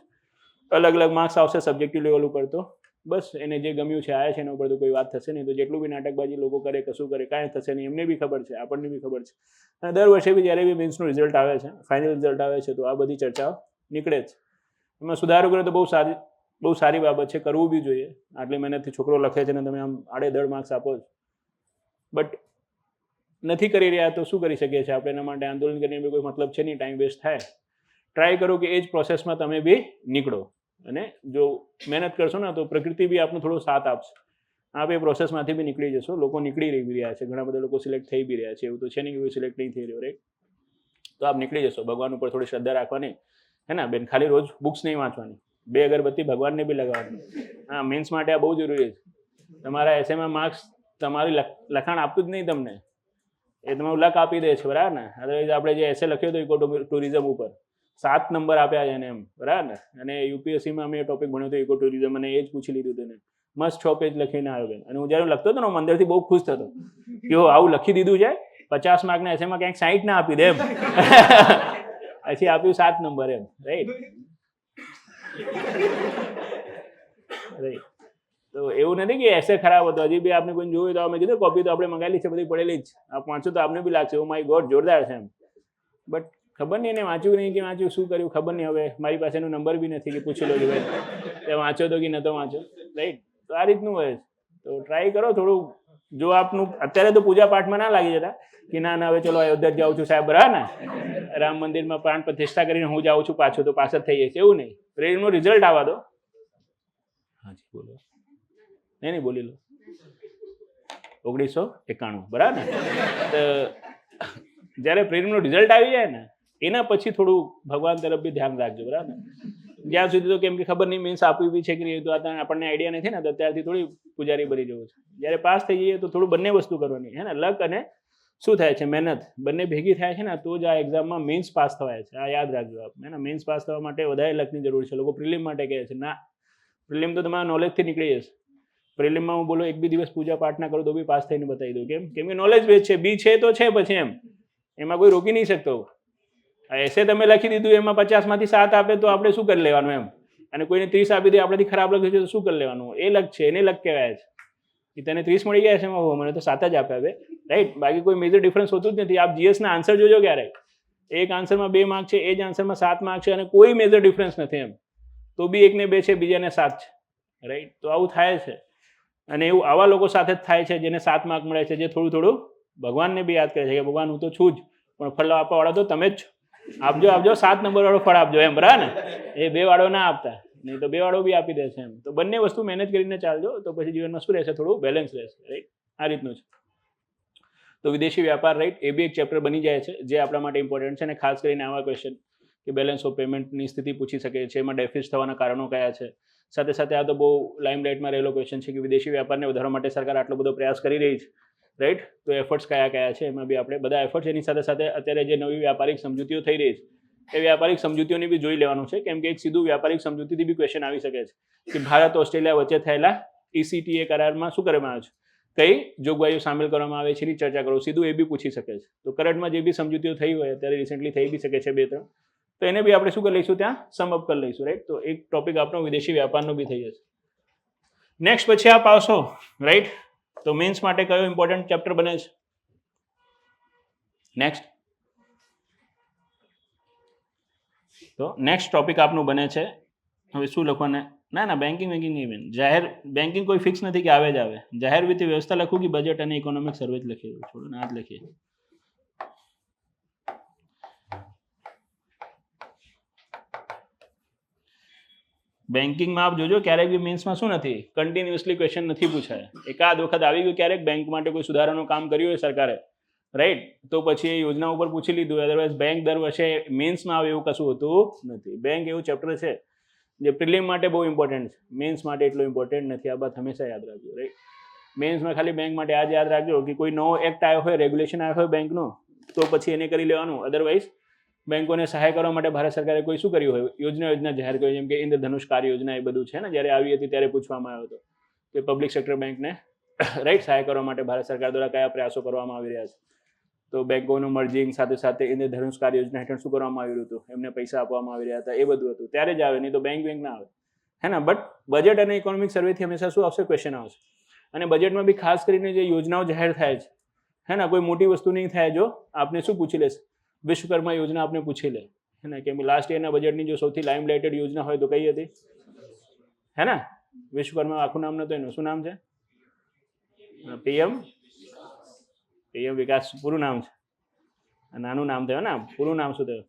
A: અલગ અલગ માર્ક્સ આવશે સબ્જેક્ટિવ લેવલ ઉપર. તો બસ એને જે ગમ્યું છે આવ્યા છે એના ઉપર તો કોઈ વાત થશે નહીં. તો જેટલું બી નાટકબાજી લોકો કરે, કશું કરે, કાંઈ થશે નહીં. એમને બી ખબર છે, આપણને બી ખબર છે. અને દર વર્ષે બી જ્યારે બી મેન્સનું રિઝલ્ટ આવે છે, ફાઇનલ રિઝલ્ટ આવે છે, તો આ બધી ચર્ચાઓ નીકળે જ. એમાં સુધારો કરે તો બહુ સારી બાબત છે, કરવું બી જોઈએ. આટલી મહેનતથી છોકરો લખે છે ને તમે આમ આડેધડ માર્ક્સ આપો છો. બટ નથી કરી રહ્યા તો શું કરી શકીએ છીએ આપણે? એના માટે આંદોલન કરીને કોઈ મતલબ છે નહીં, ટાઈમ વેસ્ટ થાય. ટ્રાય કરો કે એ જ પ્રોસેસમાં તમે બી નીકળો, અને જો મહેનત કરશો ને તો પ્રકૃતિ બી આપણને થોડો સાથ આપશે. આપ એ પ્રોસેસમાંથી બી નીકળી જશો. લોકો નીકળી રહ્યા છે, ઘણા બધા લોકો સિલેક્ટ થઈ બી રહ્યા છે. એવું તો છે નહીં કે કોઈ સિલેક્ટ નહીં થઈ રહ્યો રાઈટ. તો આપ નીકળી જશો. ભગવાન ઉપર થોડી શ્રદ્ધા રાખવાની, હે ને બેન. ખાલી રોજ બુક્સ નહીં વાંચવાની, 2 અગરબત્તી ભગવાનને બી લગાવવાની. હા, મેન્સ માટે આ બહુ જરૂરી છે. તમારા એસેમાં માર્ક્સ તમારી લખાણ આપતું જ નહીં તમને, એ તમારું લક આપી દે છે બરાબર ને. અદરવાઇઝ આપણે જે એસે લખ્યો હતો ઇકો ટુરિઝમ ઉપર 7 નંબર આપ્યા છે એને એમ બરાબર ને. અને યુપીએસસીમાં અમે ટોપિક ભણ્યો હતો ઇકો ટુરિઝમ, અને એ જ પૂછી લીધું હતું ને. મસ્ત 6 પેજ લખીને આવ્યો બેન. અને હું જ્યારે લખતો હતો ને હું અંદરથી બહુ ખુશ થતો કે આવું લખી દીધું છે, 50 માર્કના એસેમાં ક્યાંક 60 ના આપી દે એમ. પછી આપ્યું 7 નંબર એમ રાઈટ. તો એવું નથી કે એસે ખરાબ હતો. હજી બી આપણે કોઈ જોયું તો અમે કીધું કોપી તો આપણે મંગાવેલી છે, બધી પડેલી જ. આપ વાંચો તો આપને બી લાગશે ઓ માય ગોડ જોરદાર છે એમ. બટ ખબર નહીં એને વાંચ્યું નહીં કે વાંચ્યું, શું કર્યું ખબર નહીં. હવે મારી પાસે એનો નંબર બી નથી કે પૂછી લો કે ભાઈ તે વાંચો તો કે નતો વાંચો રાઈટ. તો આ રીતનું હોય. તો ટ્રાય કરો થોડું. જો આપનું અત્યારે તો પૂજા પાઠમાં ના લાગી જતા કે ના હવે ચલો અયોધ્યા જાઉં છું સાહેબ બરાબર ને, રામ મંદિરમાં પ્રાણ પ્રતિષ્ઠા કરીને હું જાઉં છું પાછું, તો પાછળ થઈ જશે એવું નહીં. પ્રેરનું રિઝલ્ટ આવવા દો. હાજી બોલો. નહીં બોલી લો. 1991 બરાબર ને. તો જ્યારે પ્રેરનું રિઝલ્ટ આવી જાય ને એના પછી થોડું ભગવાન તરફ બી ધ્યાન રાખજો બરાબર ને. જ્યાં સુધી તો કેમ કે ખબર નહીં મીન્સ આપવી બી છે કે નહીં, તો આપણને આઈડિયા નથી ને, તો ત્યારથી થોડી પૂજારી બની જવું છે. જ્યારે પાસ થઈ જઈએ તો થોડું બંને વસ્તુ કરવાની, હે ને. લક અને શું થાય છે મહેનત બંને ભેગી થાય છે ને તો જ આ એક્ઝામમાં મેન્સ પાસ થવાય છે. આ યાદ રાખજો આપ, હે ને. મેન્સ પાસ થવા માટે વધારે લકની જરૂર છે. લોકો પ્રિલિમ માટે કહે છે ના, પ્રિલિમ તો તમારા નોલેજથી નીકળી જશે. પ્રિલિમમાં હું બોલો 1-2 દિવસ પૂજા પાઠ ના કરું તો બી પાસ થઈને બતાવી દઉં. કેમ કે નોલેજ બેઝ છે. બી છે તો છે પછી એમ, એમાં કોઈ રોકી નહીં શકતો. એસે તમે લખી દીધું એમાં 50 માંથી 7 આપે તો આપણે શું કરી લેવાનું એમ, અને કોઈને 30 આપી દે આપણાથી ખરાબ લખ્યું છે તો શું કરી લેવાનું? એ લક છે, એને લક કહેવાય છે કે તને 30 મળી ગયા છે એમાં, મને તો 7 જ આપ્યા હવે રાઈટ. બાકી કોઈ મેજર ડિફરન્સ હોતું જ નથી. આપ જીએસના આન્સર જોજો ક્યારે, એક આન્સરમાં 2 માર્ક છે, એ જ આન્સરમાં 7 માર્ક છે, અને કોઈ મેજર ડિફરન્સ નથી એમ. તો બી એકને 2 છે, બીજાને 7 છે રાઈટ. તો આવું થાય છે, અને એવું આવા લોકો સાથે જ થાય છે જેને 7 માર્ક મળે છે, જે થોડું ભગવાનને બી યાદ કરે છે કે ભગવાન હું તો છું જ, પણ ફળ આપવાવાળા તો તમે જ છો. આપજો 7 નંબર વાળો ફળ આપજો એમ બરાબર ને. એ 2 વાળો ના આપતા, નહીં તો 2 વાળો બી આપી દેશે એમ. તો બંને વસ્તુ મેનેજ કરીને ચાલજો, તો પછી જીવનમાં શું રહેશે, થોડું બેલેન્સ રહેશે રાઈટ. આ રીતનું છે. તો વિદેશી વ્યાપાર રાઈટ, એ બી એક ચેપ્ટર બની જાય છે જે આપણા માટે ઇમ્પોર્ટન્ટ છે. અને ખાસ કરીને આવા ક્વેશ્ચન કે બેલેન્સ ઓફ પેમેન્ટની સ્થિતિ પૂછી શકે છે, એમાં ડેફિસિટ થવાના કારણો કયા છે. સાથે સાથે આ તો બહુ લાઇમલાઇટમાં રહેલો ક્વેશ્ચન છે કે વિદેશી વ્યાપારને વધારવા માટે સરકાર આટલો બધો પ્રયાસ કરી રહી છે રાઈટ. તો એફર્ટ્સ કયા છે, એમાં બી આપણે બધા એફર્ટ્સ, એની સાથે સાથે અત્યારે જે નવી વ્યાપારિક સમજૂતીઓ થઈ રહી છે એ વ્યાપારિક સમજૂતીઓની બી જોઈ લેવાનું છે. કેમ કે એક સીધું વ્યાપારિક સમજૂતીથી બી ક્વેશ્ચન આવી શકે છે કે ભારત ઓસ્ટ્રેલિયા વચ્ચે થયેલા ECTA કરારમાં શું કરવામાં આવ્યું છે, કઈ જોગવાઈઓ સામેલ કરવામાં આવે છે એની ચર્ચા કરો. સીધું એ બી પૂછી શકે છે. તો કરંટમાં જે બી સમજૂતીઓ થઈ હોય અત્યારે રિસેન્ટલી થઈ બી શકે છે 2-3, તો એને બી આપણે શું કરી લઈશું, ત્યાં સમઅપ કરી લઈશું, રાઈટ. તો એક ટોપિક આપણો વિદેશી વ્યાપારનો બી થઈ જશે. નેક્સ્ટ પછી આપ આવશો, રાઈટ. તો મેન્સ માટે કયો ઇમ્પોર્ટન્ટ ચેપ્ટર બને છે? નેક્સ્ટ તો નેક્સ્ટ ટોપિક આપનું બને છે, હવે શું લખવાને, ના બેન્કિંગ નહીં બેન, જાહેર બેન્કિંગ કોઈ ફિક્સ નથી કે આવે જ આવે. જાહેર વિત્તીય વ્યવસ્થા લખું કે બજેટ અને ઇકોનોમિક સર્વે જ લખી દઉં? છોડો ને, આ જ લખીએ. બેન્કિંગમાં આપ જોજો ક્યારેક બી મેન્સમાં શું નથી, કન્ટિન્યુઅસલી ક્વેશ્ચન નથી પૂછાય. એકાદ વખત આવી ગયું ક્યારેક બેંક માટે કોઈ સુધારાનું કામ કર્યું હોય સરકારે, રાઈટ, તો પછી એ યોજના ઉપર પૂછી લીધું. અદરવાઇઝ બેંક દર વર્ષે મેન્સમાં આવે એવું કશું હોતું નથી. બેંક એવું ચેપ્ટર છે જે પ્રિલિમ માટે બહુ ઇમ્પોર્ટન્ટ છે, મેન્સ માટે એટલું ઇમ્પોર્ટન્ટ નથી. આ વાત હંમેશા યાદ રાખજો, રાઈટ. મેન્સમાં ખાલી બેંક માટે આજ યાદ રાખજો કે કોઈ નવો એક્ટ આવ્યો હોય, રેગ્યુલેશન આવ્યો હોય બેંકનો, તો પછી એને કરી લેવાનું. અદરવાઇઝ બેંકોને સહાય કરવા માટે ભારત સરકારે કોઈ શું કર્યું હોય, યોજના જાહેર કરી, જેમ કે ઇન્દ્રધનુષ કાર્ય યોજના, એ બધું છે ને, જ્યારે આવી હતી ત્યારે પૂછવામાં આવ્યો હતો કે પબ્લિક સેક્ટર બેંકને રાઈટ સહાય કરવા માટે ભારત સરકાર દ્વારા કયા પ્રયાસો કરવામાં આવી રહ્યા છે. તો બેંકોનું મર્જિંગ સાથે સાથે ઇન્દ્રધનુષ કાર્ય યોજના હેઠળ શું કરવામાં આવ્યું હતું, એમને પૈસા આપવામાં આવી રહ્યા હતા, એ બધું હતું. ત્યારે જ આવે, નહીં તો બેંક ના આવે, હે ને. બટ બજેટ અને ઇકોનોમિક સર્વેથી હંમેશા શું આવશે, ક્વેશ્ચન આવશે. અને બજેટમાં બી ખાસ કરીને જે યોજનાઓ જાહેર થાય છે, હે ને, કોઈ મોટી વસ્તુ નહીં થાય જો આપને શું પૂછી લેશે, વિશ્વકર્મા યોજના આપને પૂછી લે, હે ને. કેમ લાસ્ટ યરના બજેટની જો સૌથી લાઇમ લાઇટેડ યોજના હોય તો કઈ હતી, હે ને? વિશ્વકર્મા આખું નામ નતું એનું, શું નામ છે? પીએમ વિકાસ, પૂરું નામ છે, નાનું નામ થયું ને, પૂરું નામ શું થયું?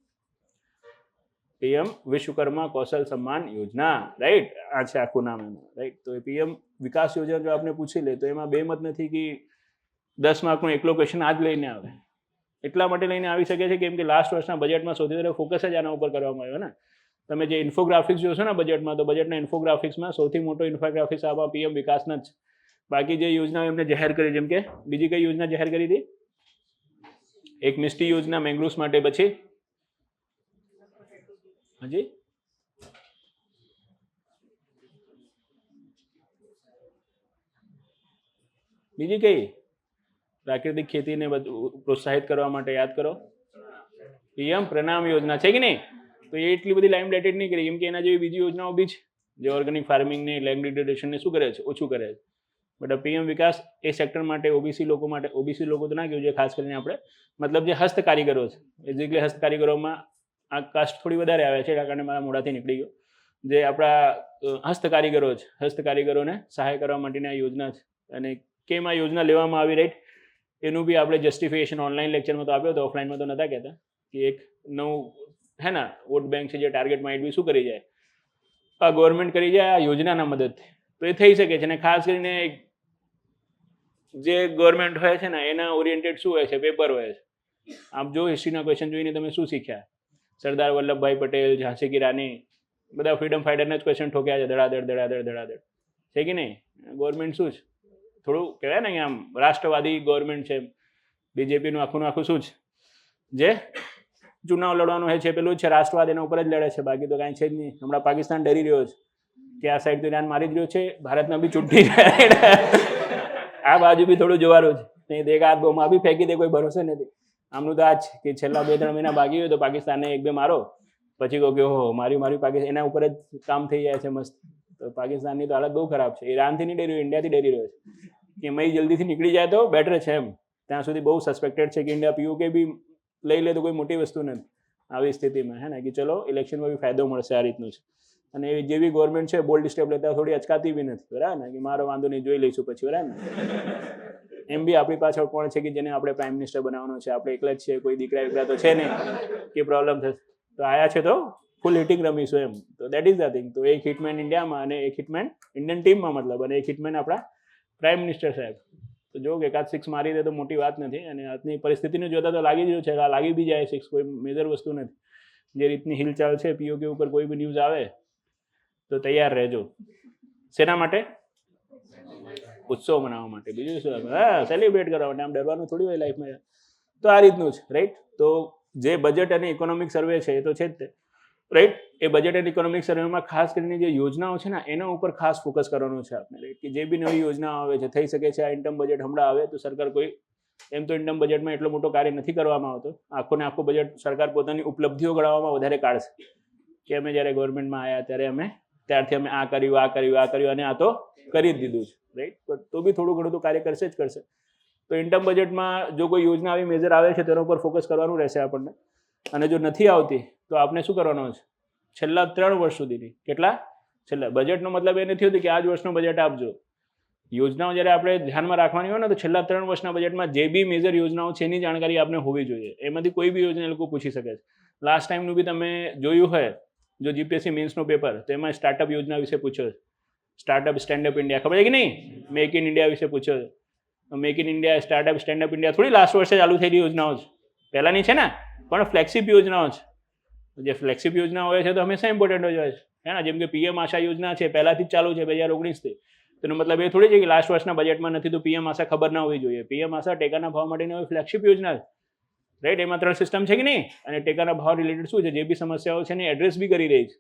A: પીએમ વિશ્વકર્મા કૌશલ સન્માન યોજના, રાઈટ. આ છે આખું નામ એનું, રાઈટ. તો એ પીએમ વિકાસ યોજના જો આપણે પૂછી લે તો એમાં બે મત નથી કે 10 માર્કનો એકલો ક્વેશ્ચન આ જ લઈને આવે. એટલા માટે લઈને આવી શકે છે કેમ કે લાસ્ટ વર્ષના બજેટમાં સૌથી વધારે ફોકસ જ આના ઉપર કરવામાં આવ્યો ને. તમે જે ઇન્ફોગ્રાફિક્સ જોશો ને બજેટમાં, તો બજેટના ઇન્ફોગ્રાફિક્સમાં સૌથી મોટો ઇન્ફોગ્રાફિક્સ આવા પીએમ વિકાસના જ. બાકી જે યોજનાઓ એમને જાહેર કરી, જેમ કે બીજી કઈ યોજના જાહેર કરી હતી? એક મિસ્ટી યોજના મેંગ્રુવ્સ માટે, પછી હાજી બીજી કઈ? પ્રાકૃતિક ખેતીને પ્રોત્સાહિત કરવા માટે યાદ કરો, પીએમ પ્રણામ યોજના છે કે નહીં? તો એ એટલી બધી લાઇમ લાઇટેડ નહીં કરી, કેમ કે એના જેવી બીજી યોજનાઓ બી છે જે ઓર્ગેનિક ફાર્મિંગને, લેન્ડ ડિગ્રેડેશનને શું કરે છે, ઓછું કરે છે. But PM Vikas A sector માટે, ઓબીસી લોકો માટે, ઓબીસી લોકો તો ના કહ્યું, જે ખાસ કરીને આપણે મતલબ જે હસ્તકારીગરો છે, બેઝિકલી હસ્તકારીગરોમાં આ કાસ્ટ થોડી વધારે આવે છે, એના કારણે મારા મોઢાથી નીકળી ગયો. જે આપણા હસ્તકારીગરો છે, હસ્તકારીગરોને સહાય કરવા માટેની આ યોજના છે. અને કેમ આ યોજના લેવામાં આવી, રાઈટ, એનું બી આપણે જસ્ટિફિકેશન ઓનલાઈન લેક્ચરમાં તો આપ્યો હતો, ઓફલાઈનમાં તો નહોતા કહેતા. કે એક નવું, હે ને, વોટ બેંક છે જે ટાર્ગેટ માઇન્ડ બી શું કરી જાય, આ ગવર્મેન્ટ કરી જાય આ યોજનાના મદદથી. તો એ થઈ શકે છે. અને ખાસ કરીને જે ગવર્મેન્ટ હોય છે ને એના ઓરિએન્ટેડ શું હોય છે, પેપર હોય છે. આપ જો હિસ્ટ્રીના ક્વેશ્ચન જોઈને તમે શું શીખ્યા? સરદાર વલ્લભભાઈ પટેલ, ઝાંસી કી રાની, બધા ફ્રીડમ ફાઇટરના જ ક્વેશ્ચન ઠોક્યા છે, ધડાધડ, છે કે નહીં? ગવર્મેન્ટ શું છે, થોડું કહેવાય ને આમ રાષ્ટ્રવાદી ગવર્મેન્ટ છે. બીજેપીનું આખું શું છે, જે ચુનાવ લડવાનું હોય છે પેલું જ છે, રાષ્ટ્રવાદ એના ઉપર જ લડે છે, બાકી તો કાંઈ છે જ નહીં. હમણાં પાકિસ્તાન ડરી રહ્યો છે કે આ સાઈડ તો ધ્યાન મારી જ રહ્યો છે, ભારતમાં બી ચૂંટણી આ બાજુ બી થોડું જોવાનું છે, નહીં તો 1-2 બોમ્બ બી ફેંકી દે, કોઈ ભરોસે નથી. આમનું તો આ જ કે છેલ્લા 2-3 મહિના બાકી હોય તો પાકિસ્તાનને 1-2 મારો, પછી કહો કે ઓહો મારી પાકિસ્તાન, એના ઉપર જ કામ થઈ જાય છે મસ્ત. તો પાકિસ્તાનની તો હાલત બહુ ખરાબ છે. ઈરાનથી નહીં ડરી રહ્યો, ઇન્ડિયાથી ડરી રહ્યો છે કે મઈ જલ્દીથી નીકળી જાય તો બેટર છે એમ. ત્યાં સુધી બહુ સસ્પેક્ટેડ છે કે ઇન્ડિયા પીઓકે બી લઈ લે તો કોઈ મોટી વસ્તુ નથી આવી સ્થિતિમાં, હે ને, કે ચલો ઇલેક્શનમાં બી ફાયદો મળશે, આ રીતનું છે. અને જેવી ગવર્મેન્ટ છે બોલ્ડ સ્ટેપ લેતા થોડી અચકાતી બી નથી, બરાબર ને, કે મારો વાંધો નહીં, જોઈ લઈશું પછી, બરાબર ને. એમ બી આપણી પાછળ કોણ છે કે જેને આપણે પ્રાઇમ મિનિસ્ટર બનાવવાનો છે? આપણે એકલા જ છે, કોઈ દીકરા તો છે નહીં કે પ્રોબ્લેમ થશે. તો આયા છે તો ફૂલ હિટિંગ રમીશું એમ. તો દેટ ઇઝ ધ થિંગ. તો એક હિટમેન ઇન્ડિયામાં અને એક હિટમેન ઇન્ડિયન ટીમમાં, મતલબ, અને એક હિટમેન આપણા પ્રાઇમ મિનિસ્ટર સાહેબ. તો જો કે એકાદ 6 મારી દે તો મોટી વાત નથી. અને આજની પરિસ્થિતિને જોતા તો લાગી રહ્યું છે કે આ લાગી બી જાય 6, કોઈ મેજર વસ્તુ નથી. જે રીતની હિલચાલ છે પીઓકે ઉપર, કોઈ બી ન્યૂઝ આવે તો તૈયાર રહેજો. શેના માટે? ઉત્સવ મનાવવા માટે. બીજું શું? હા, સેલિબ્રેટ કરવા માટે. આમ ડરવાનું થોડી હોય લાઈફમાં. તો આ રીતનું છે, રાઈટ. તો જે બજેટ અને ઇકોનોમિક સર્વે છે એ તો છે જ તે. રાઈટ. એ બજેટ એન્ડ ઇકોનોમિક સર્વેમાં ખાસ કરીને જે યોજનાઓ છે ને એના ઉપર ખાસ ફોકસ કરવાનું છે આપણે, રાઈટ. કે જે બી નવી યોજનાઓ આવે છે, થઈ શકે છે આ ઇન્ટર્મ બજેટ હમણાં આવે તો સરકાર કોઈ, એમ તો ઇન્ટર્મ બજેટમાં એટલો મોટો કાર્ય નથી કરવામાં આવતો, આખો ને આખો બજેટ સરકાર પોતાની ઉપલબ્ધિઓ ગણાવવામાં વધારે કાઢશે કે અમે જ્યારે ગવર્મેન્ટમાં આવ્યા ત્યારે અમે ત્યારથી અમે આ કર્યું આ કર્યું આ કર્યું અને આ તો કરી જ દીધું છે, રાઈટ. તો બી થોડું ઘણું તો કાર્ય કરશે જ કરશે. તો ઇન્ટર્મ બજેટમાં જો કોઈ યોજના આવી મેજર આવે છે તેના ઉપર ફોકસ કરવાનું રહેશે આપણને, અને જો નથી આવતી તો આપણે શું કરવાનું છે, છેલ્લા 3 વર્ષ સુધીની, કેટલા, છેલ્લા બજેટનો મતલબ એ નથી હોતું કે આ જ વર્ષનું બજેટ આપજો. યોજનાઓ જ્યારે આપણે ધ્યાનમાં રાખવાની હોય ને તો છેલ્લા 3 વર્ષના બજેટમાં જે બી મેજર યોજનાઓ છે એની જાણકારી આપણે હોવી જોઈએ. એમાંથી કોઈ બી યોજના એ લોકો પૂછી શકે છે. લાસ્ટ ટાઈમનું બી તમે જોયું હોય, જો જીપીએસસી મેન્સનું પેપર, તો એમાં સ્ટાર્ટઅપ યોજના વિશે પૂછ્યો છે. સ્ટાર્ટઅપ સ્ટેન્ડઅપ ઇન્ડિયા, ખબર છે કે નહીં? મેક ઇન ઇન્ડિયા વિશે પૂછ્યો છે. Make in India, startup standup India થોડી લાસ્ટ વર્ષે ચાલુ થયેલી યોજનાઓ છે, પહેલાંની છે ને, પણ ફ્લેક્સિપ યોજનાઓ છે. જે ફ્લેક્સિપ યોજના હોય છે તો હંમેશા ઇમ્પોર્ટન્ટ જ હોય છે, હે ને. જેમ કે પીએમ આશા યોજના છે, પહેલાંથી જ ચાલુ છે 2019થી. તેનો મતલબ એ થોડી છે કે લાસ્ટ વર્ષના બજેટમાં નથી તો પીએમ આશા ખબર ના હોવી જોઈએ. પીએમ આશા ટેકાના ભાવ માટેની હવે ફ્લેગશિપ યોજના છે, રાઈટ. એમાં 3 સિસ્ટમ છે કે નહીં, અને ટેકાના ભાવ રિલેટેડ શું છે, જે બી સમસ્યાઓ છે એને એડ્રેસ બી કરી રહી છે.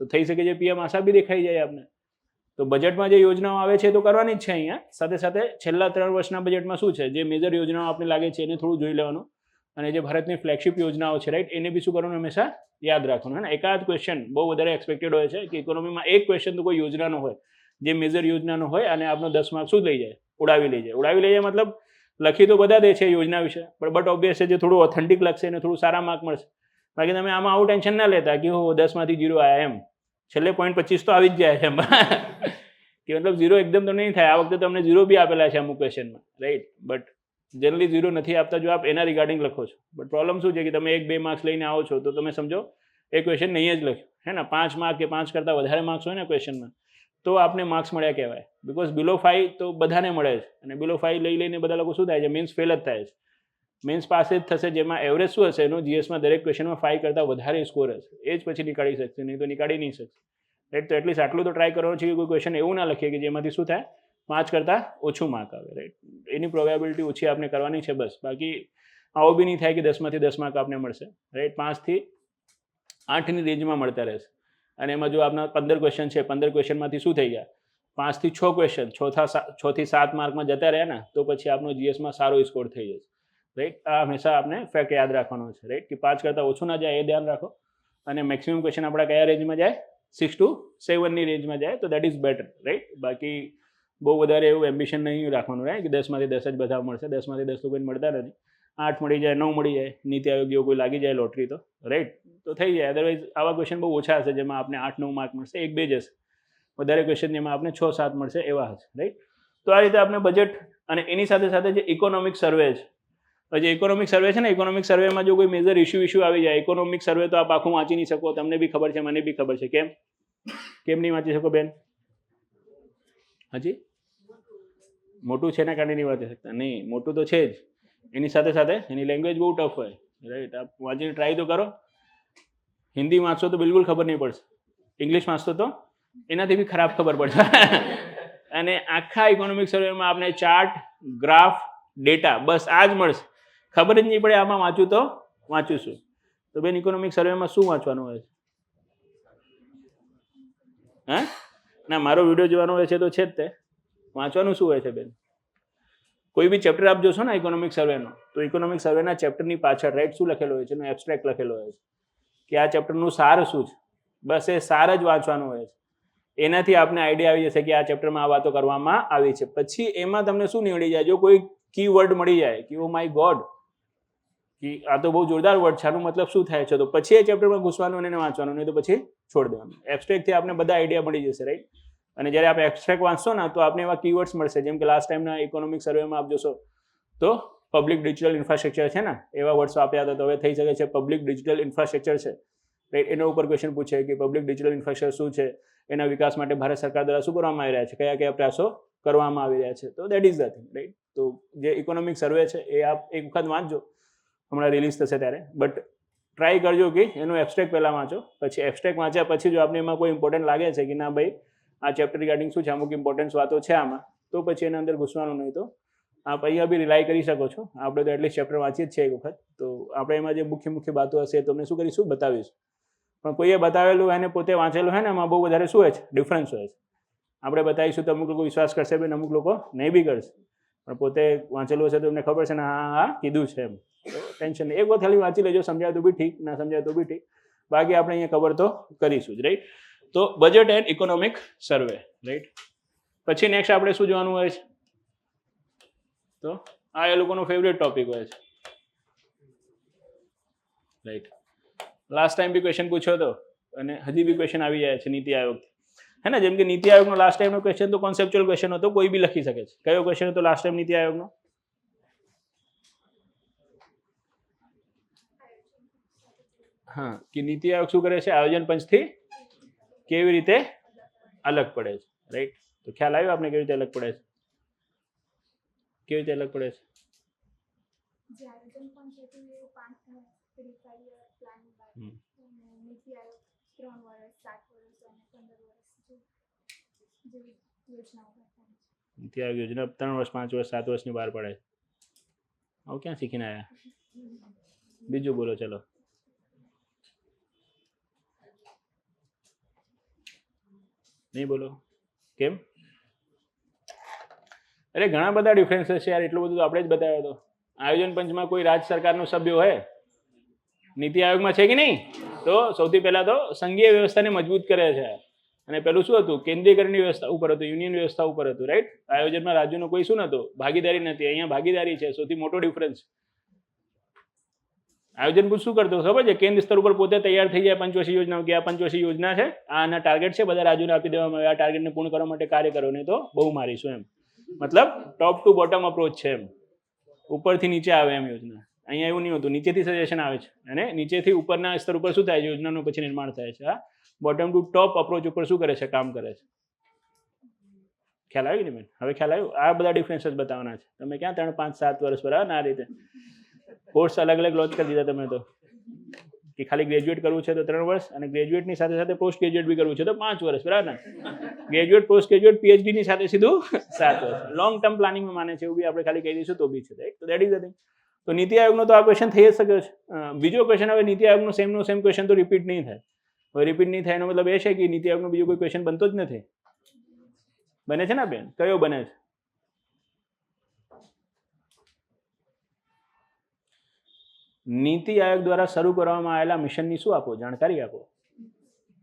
A: તો થઈ શકે છે પીએમ આશા બી દેખાઈ જાય આપણે. તો બજેટમાં જે યોજનાઓ આવે છે એ તો કરવાની જ છે અહીંયા. સાથે સાથે છેલ્લા 3 વર્ષના બજેટમાં શું છે, જે મેજર યોજનાઓ આપણે લાગે છે એને થોડું જોઈ લેવાનું, અને જે ભારતની ફ્લેગશિપ યોજનાઓ છે, રાઈટ, એને બી શું કરવાનું, હંમેશા યાદ રાખવાનું, હે ને. એકાદ ક્વેશ્ચન બહુ વધારે એક્સપેક્ટેડ હોય છે કે ઇકોનોમીમાં એક ક્વેશ્ચન તો કોઈ યોજનાનો હોય, જે મેજર યોજનાનો હોય, અને આપનો 10 માર્ક શું લઈ જાય, ઉડાવી લઈ જાય. ઉડાવી લઈ જાય મતલબ લખી તો બધા દે છે યોજના વિશે, પણ બટ ઓબ્વિયસ છે જે થોડું ઓથેન્ટિક લખશે એને થોડું સારા માર્ક મળશે. બાકી તમે આમાં આવું ટેન્શન ના લેતા કે હો 10 માંથી 0 આવ્યા, એમ છેલ્લે 0.25 તો આવી જ જાય છે એમ કે મતલબ 0 એકદમ તો નહીં થાય. આ વખતે તમને 0 બી આપેલા છે અમુક ક્વેશ્ચનમાં, રાઈટ. બટ જનરલી 0 નથી આપતા જો આપ એના રિગાર્ડિંગ લખો છો. બટ પ્રોબ્લેમ શું છે કે તમે 1-2 માર્ક્સ લઈને આવો છો તો તમે સમજો એ ક્વેશ્ચન નહીં જ લખ્યો, હે ને. 5 માર્ક કે 5 કરતાં વધારે માર્ક્સ હોય ને ક્વેશ્ચનમાં તો આપને માર્ક્સ મળ્યા કહેવાય. બિકોઝ બિલો 5 તો બધાને મળે છે, અને બિલો 5 લઈ લઈને બધા લોકો શું થાય છે, મીન્સ ફેલ જ થાય છે. મીન્સ પાસે જ થશે, જેમાં એવરેજ શું હશે એનો જીએસમાં દરેક ક્વેશ્ચનમાં 5 કરતાં વધારે સ્કોર હશે, એ જ પછી નીકાળી શકશે, નહીં તો નીકાળી નહીં શકશે, રાઈટ. તો એટલીસ્ટ આટલું તો ટ્રાય કરવાનું છે કે કોઈ ક્વેશ્ચન એવું ના લખીએ કે જેમાંથી શું થાય 5 કરતાં ઓછું માર્ક આવે, રાઈટ. એની પ્રોબેબિલિટી ઓછી આપણે કરવાની છે બસ. બાકી આવું બી નહીં થાય કે 10માંથી 10 માર્ક આપને મળશે, રાઈટ. 5થી 8ની રેન્જમાં મળતા રહેશે. અને એમાં જો આપના 15 ક્વેશ્ચન છે, 15 ક્વેશ્ચનમાંથી શું થઈ ગયા, 5 થી 6 ક્વેશ્ચન 6 થી 7 માર્કમાં જતા રહ્યા ને, તો પછી આપનો જીએસમાં સારો સ્કોર થઈ જશે, રાઈટ. આ હંમેશા આપણે ફેક્ટ યાદ રાખવાનો છે, રાઈટ. કે 5 કરતાં ઓછું ના જાય એ ધ્યાન રાખો. અને મેક્સિમમ ક્વેશ્ચન આપણા કયા રેન્જમાં જાય, 6 to 7ની રેન્જમાં જાય તો દેટ ઇઝ બેટર, રાઈટ. બાકી બહુ વધારે એવું એમ્બિશન નહીં રાખવાનું, રાઈટ, કે 10માંથી 10 જ બધા મળશે. 10માંથી 10 તો કોઈ મળતા નથી. 8 મળી જાય, 9 મળી જાય, નીતિ આયોગ જેવો કોઈ લાગી જાય લોટરી તો, રાઈટ, તો થઈ જાય. અદરવાઇઝ આવા ક્વેશ્ચન બહુ ઓછા હશે જેમાં આપણે 8-9 માર્ક મળશે, 1-2 જ હશે. વધારે ક્વેશ્ચન જેમાં આપણે 6-7 મળશે એવા હશે, રાઈટ. તો આ રીતે આપણે બજેટ અને એની સાથે સાથે જે ઇકોનોમિક સર્વે છે, જે ઇકોનોમિક સર્વે છે ને, ઇકોનોમિક સર્વેમાં જો કોઈ મેજર ઇશ્યુ આવી જાય, ઇકોનોમિક સર્વે તો આપ આખું વાંચી નહીં શકો. તમને બી ખબર છે, મને બી ખબર છે. કેમ નહીં વાંચી શકો બેન? હાજી, મોટું છે ને કારણે નહીં વાંચી શકતા? નહીં, મોટું તો છે જ. એની સાથે સાથે એની લેંગ્વેજ બહુ ટફ હોય, રાઈટ. આપ વાંચીને ટ્રાય તો કરો. હિન્દી વાંચશો તો બિલકુલ ખબર નહીં પડશે. ઇંગ્લિશ વાંચશો તો એનાથી બી ખરાબ ખબર પડશે. અને આખા ઇકોનોમિક સર્વેમાં આપણે ચાર્ટ, ગ્રાફ, ડેટા, બસ આ જ મળશે. ખબર જ નહીં પડે આમાં વાંચું તો વાંચું છું. તો બેન ઇકોનોમિક સર્વેમાં શું વાંચવાનું હોય છે? હા ના, મારો વિડીયો જોવાનો હોય છે તો છે જ તે. વાંચવાનું શું હોય છે બેન? કોઈ બી ચેપ્ટર આપ જોશો ને ઇકોનોમિક સર્વેનો, તો ઇકોનોમિક સર્વેના ચેપ્ટરની પાછળ, રાઈટ, શું લખેલું હોય છે? એનો એબ્સ્ટ્રેક્ટ લખેલો હોય છે કે આ ચેપ્ટરનું સાર શું છે. બસ એ સાર જ વાંચવાનું હોય છે. એનાથી આપને આઈડિયા આવી જશે કે આ ચેપ્ટરમાં આ વાતો કરવામાં આવી છે. પછી એમાં તમને શું નીકળી જાય, જો કોઈ કીવર્ડ મળી જાય કે ઓ માય ગોડ, કે આ તો બહુ જોરદાર વર્ડ છે, આનો મતલબ શું થાય છે, તો પછી એ ચેપ્ટરમાં ઘૂસવાનું અને એને વાંચવાનું, નહીં તો પછી છોડ દેવાનું. એબ્સ્ટ્રેક્ટથી આપણે બધા આઈડિયા મળી જશે, રાઈટ. અને જ્યારે આપણે એબ્સ્ટ્રેક્ટ વાંચશો ને તો આપણે એવા કીવર્ડ્સ મળશે. જેમ કે લાસ્ટ ટાઈમના ઇકોનોમિક સર્વેમાં આપ જોશો તો પબ્લિક ડિજિટલ ઇન્ફ્રાસ્ટ્રક્ચર છે ને, એવા વર્ડ્સ આપ્યા હતા. તો હવે થઈ શકે છે પબ્લિક ડિજિટલ ઇન્ફ્રાસ્ટ્રક્ચર છે, રાઈટ. એના ઉપર ક્વેશ્ચન પૂછે કે પબ્લિક ડિજિટલ ઇન્ફ્રાસ્ટ્રક્ચર શું છે, એના વિકાસ માટે ભારત સરકાર દ્વારા શું કરવામાં આવી રહ્યા છે, કયા કયા પ્રયાસો કરવામાં આવી રહ્યા છે. તો that is the thing, right. તો જે ઇકોનોમિક સર્વે છે એ આપ એક વખત વાંચજો, હમણાં રિલીઝ થશે ત્યારે. બટ ટ્રાય કરજો કે એનું એબ્સ્ટ્રેક્ટ પહેલાં વાંચો. પછી એબ્સ્ટ્રેક્ટ વાંચ્યા પછી જો આપણે એમાં કોઈ ઇમ્પોર્ટન્ટ લાગે છે કે ના ભાઈ આ ચેપ્ટર રિગાર્ડિંગ શું છે, અમુક ઇમ્પોર્ટન્સ વાતો છે આમાં, તો પછી એના અંદર ઘૂસવાનું. નહીં તો આપ અહીંયા બી રિલાય કરી શકો છો. આપણે તો એટલીસ્ટ ચેપ્ટર વાંચીએ જ છે એક વખત. તો આપણે એમાં જે મુખ્ય મુખ્ય વાતો હશે તો તમને શું કરીશું, બતાવીશું. પણ કોઈએ બતાવેલું એને પોતે વાંચેલું હોય ને એમાં બહુ વધારે શું હોય છે ડિફરન્સ હોય છે. આપણે બતાવીશું તો અમુક લોકો વિશ્વાસ કરશે પણ અમુક લોકો નહીં બી કરશે, પણ પોતે વાંચેલું હશે તો એમને ખબર છે ને હા કીધું છે એમ. તો ટેન્શન નહીં, એક વખત ખાલી વાંચી લેજો, સમજાય તો બી ઠીક, ના સમજાય તો બી ઠીક, બાકી આપણે અહીંયા કવર તો કરીશું જ, રાઈટ. તો budget and economic survey, right. પછી નેક્સ્ટ આપણે શું જોવાનું હોય છે, તો આ એ લોકોનો ફેવરેટ ટોપિક હોય છે, રાઈટ. લાસ્ટ ટાઈમ બી ક્વેશ્ચન પૂછ્યો હતો અને હજી બી ક્વેશ્ચન આવી જાય છે નીતિ આયોગ, હે ને. જેમ કે નીતિ આયોગનો લાસ્ટ ટાઈમનો ક્વેશ્ચન તો કોન્સેપ્ચ્યુઅલ ક્વેશ્ચન હતો, કોઈ બી લખી શકે છે. કયો ક્વેશ્ચન હતો લાસ્ટ ટાઈમ નીતિ આયોગનો? હા, કે નીતિ આયોગ શું કરે છે, આયોજન પંચથી કેવી રીતે અલગ પડે છે, રાઈટ. તો ખ્યાલ આવ્યો આપણે કેવી રીતે અલગ પડે છે, કેવી રીતે અલગ પડે છે? નીતિ આયોગ યોજના 3 વર્ષ 5 વર્ષ 7 વર્ષની બહાર પડે છે. આવું ક્યાં શીખીને આવ્યા? બીજું બોલો ચલો. નહીં બોલો કેમ? અરે ઘણા બધા ડિફરન્સીસ છે યાર, એટલું બધું તો આપણે જ બતાવ્યો હતો. આયોજન પંચમાં કોઈ રાજ્ય સરકારનો સભ્ય હોય, નીતિ આયોગમાં છે કે નહીં? તો સૌથી પહેલા તો સંઘીય વ્યવસ્થાને મજબૂત કરે છે, અને પેલું શું હતું, કેન્દ્રીયકરણની વ્યવસ્થા ઉપર હતું, યુનિયન વ્યવસ્થા ઉપર હતું, રાઈટ. આયોજનમાં રાજ્યનો કોઈ શું નહોતું, ભાગીદારી નથી. અહીંયા ભાગીદારી છે, સૌથી મોટો ડિફરન્સ. આયોજન પંચ શું કરતું ખબર છે, કેન્દ્ર સ્તર ઉપર પોતે તૈયાર થઈ જાય પંચવર્ષીય યોજના, કે આ પંચવર્ષીય યોજના છે, આના ટાર્ગેટ છે, બધા રાજ્યોને આપી દેવામાં આવે, આ ટાર્ગેટને પૂર્ણ કરવા માટે કાર્ય કરો, નહીં તો બહુ મારીશું એમ. મતલબ ટોપ ટુ બોટમ અપ્રોચ છે એમ, ઉપરથી નીચે આવે એમ યોજના. અહીંયા એવું નહીં હોતું, નીચેથી સજેશન આવે છે અને નીચેથી ઉપરના સ્તર ઉપર શું થાય છે, યોજનાનું પછી નિર્માણ થાય છે. આ બોટમ ટુ ટોપ અપ્રોચ ઉપર શું કરે છે, કામ કરે છે. ખ્યાલ આવ્યું ને બેન? હવે ખ્યાલ આવ્યું? આ બધા ડિફરન્સીસ બતાવવાના છે. તમે ક્યાં 3 5 7 વર્ષ બરાબર ને આ રીતે કોર્સ અલગ અલગ લોન્ચ કરી દીધા તમે તો, કે ખાલી ગ્રેજ્યુએટ કરવું છે તો 3 વર્ષ, અને ગ્રેજ્યુએટની સાથે સાથે પોસ્ટ ગ્રેજ્યુએટ બી કરવું છે તો 5 વર્ષ, બરાબર ને? ગ્રેજ્યુએટ, પોસ્ટ ગ્રેજ્યુએટ, પીએચડી ની સાથે સીધું 7 વર્ષ. લોંગ ટર્મ પ્લાનિંગમાં માને છે એવું બી આપણે ખાલી કહી દઈશું તો બી છે, રાઈટ. તો દેટ ઇઝ ધ થિંગ. તો નીતિ આયોગનો તો આ ક્વેશ્ચન થઈ જ શકે છે. બીજો ક્વેશ્ચન, હવે નીતિ આયોગનો સેમ ક્વેશ્ચન તો રિપીટ નહીં થાય. હવે રિપીટ નહીં થાય એનો મતલબ એ છે કે નીતિ આયોગનો બીજો કોઈ ક્વેશ્ચન બનતો જ નથી. બને છે ને બેન? કયો બને છે? નીતિ આયોગ દ્વારા શરૂ કરવામાં આવેલા મિશનની શું આપો, જાણકારી આપો,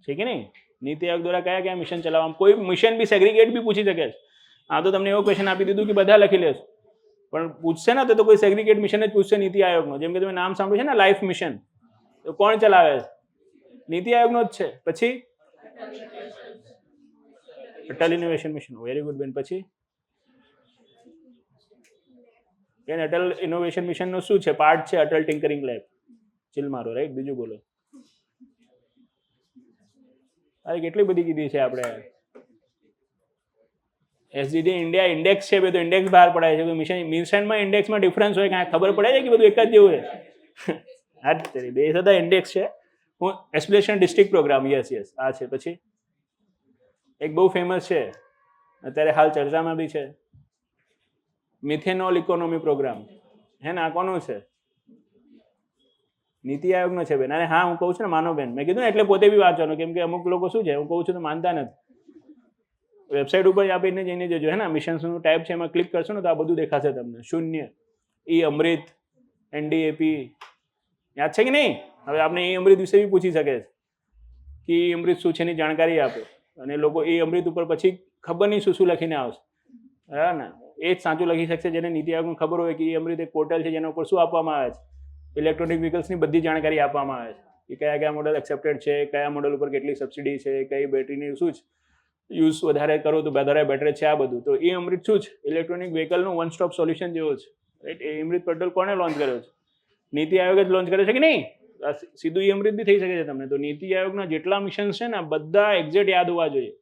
A: છે કે નહીં? નીતિ આયોગ દ્વારા કયા કયા મિશન ચલાવવામાં, કોઈ મિશન બી સેગ્રીગેટ બી પૂછી શકે છે. આ તો તમને એવો ક્વેશ્ચન આપી દીધું કે બધા લખી લેશો, પણ પૂછશે ને તો કોઈ સેગ્રીગેટ મિશન જ પૂછશે નીતિ આયોગનો. જેમ કે તમે નામ સાંભળ્યું છે ને, લાઈફ મિશન, તો કોણ ચલાવે છે? નીતિ આયોગનો જ છે. પછી Atal innovation mission, very good બેન. પછી અટલ ઇનોવેશન મિશનનો શું છે, પાર્ટ છે અટલ ટિંકરિંગ લેબ. ચિલ મારો, રાઈટ. બીજું બોલો. અરે કેટલી બધી કીધી છે આપણે. એસડીજી ઇન્ડિયા ઇન્ડેક્સ છે, બધું ઇન્ડેક્સ બહાર પડાય છે. મિશનમાં ઇન્ડેક્સમાં ડિફરન્સ હોય, કાંઈ ખબર પડે છે કે બધું એક જ જેવું છે? હા, બે બધા ઇન્ડેક્સ છે. હું એસ્પિરેશન ડિસ્ટ્રિક્ટ પ્રોગ્રામ, યસ આ છે. પછી એક બહુ ફેમસ છે, અત્યારે હાલ ચર્ચામાં બી છે, મિથેનોલ ઇકોનોમી પ્રોગ્રામ, હે ને? આ કોનું છે? નીતિ આયોગનો છે બેન. અને હા, હું કહું છું ને માનો બેન, મેં કીધું ને એટલે પોતે બી વાંચવાનું, કેમ કે અમુક લોકો શું છે, હું કહું છું તો માનતા નથી. વેબસાઇટ ઉપર આપીને જઈને જજો, હે ને? મિશન્સનું ટાઈપ છે, એમાં ક્લિક કરશો ને તો આ બધું દેખાશે તમને. 0 ઈ અમૃત, એનડીએપી, યાદ છે કે નહીં? હવે આપણે ઈ અમૃત વિશે બી પૂછી શકે છે કે ઈ અમૃત શું છે એની જાણકારી આપો, અને લોકો ઈ અમૃત ઉપર પછી ખબર નહીં શું લખીને આવશે, બરાબર ને? એ જ સાચું લખી શકશે જેને નીતિ આયોગને ખબર હોય કે ઈ અમૃત એક પોર્ટલ છે જેના ઉપર શું આપવામાં આવે છે, ઇલેક્ટ્રોનિક વ્હીકલ્સની બધી જાણકારી આપવામાં આવે છે, કે કયા કયા મોડલ એક્સેપ્ટેડ છે, કયા મોડલ ઉપર કેટલી સબસિડી છે, કઈ બેટરીની શું છે, યુઝ વધારે કરો તો વધારે બેટર છે, આ બધું. તો એ અમૃત શું છે, ઇલેક્ટ્રોનિક વ્હીકલનું વન સ્ટોપ સોલ્યુશન જેવો છે, રાઈટ. એ અમૃત પોર્ટલ કોણે લોન્ચ કર્યો છે? નીતિ આયોગ જ લોન્ચ કરે છે કે નહીં? સીધું ઈ અમૃત બી થઈ શકે છે તમને. તો નીતિ આયોગના જેટલા મિશન છે ને બધા એક્ઝેક્ટ યાદ હોવા જોઈએ,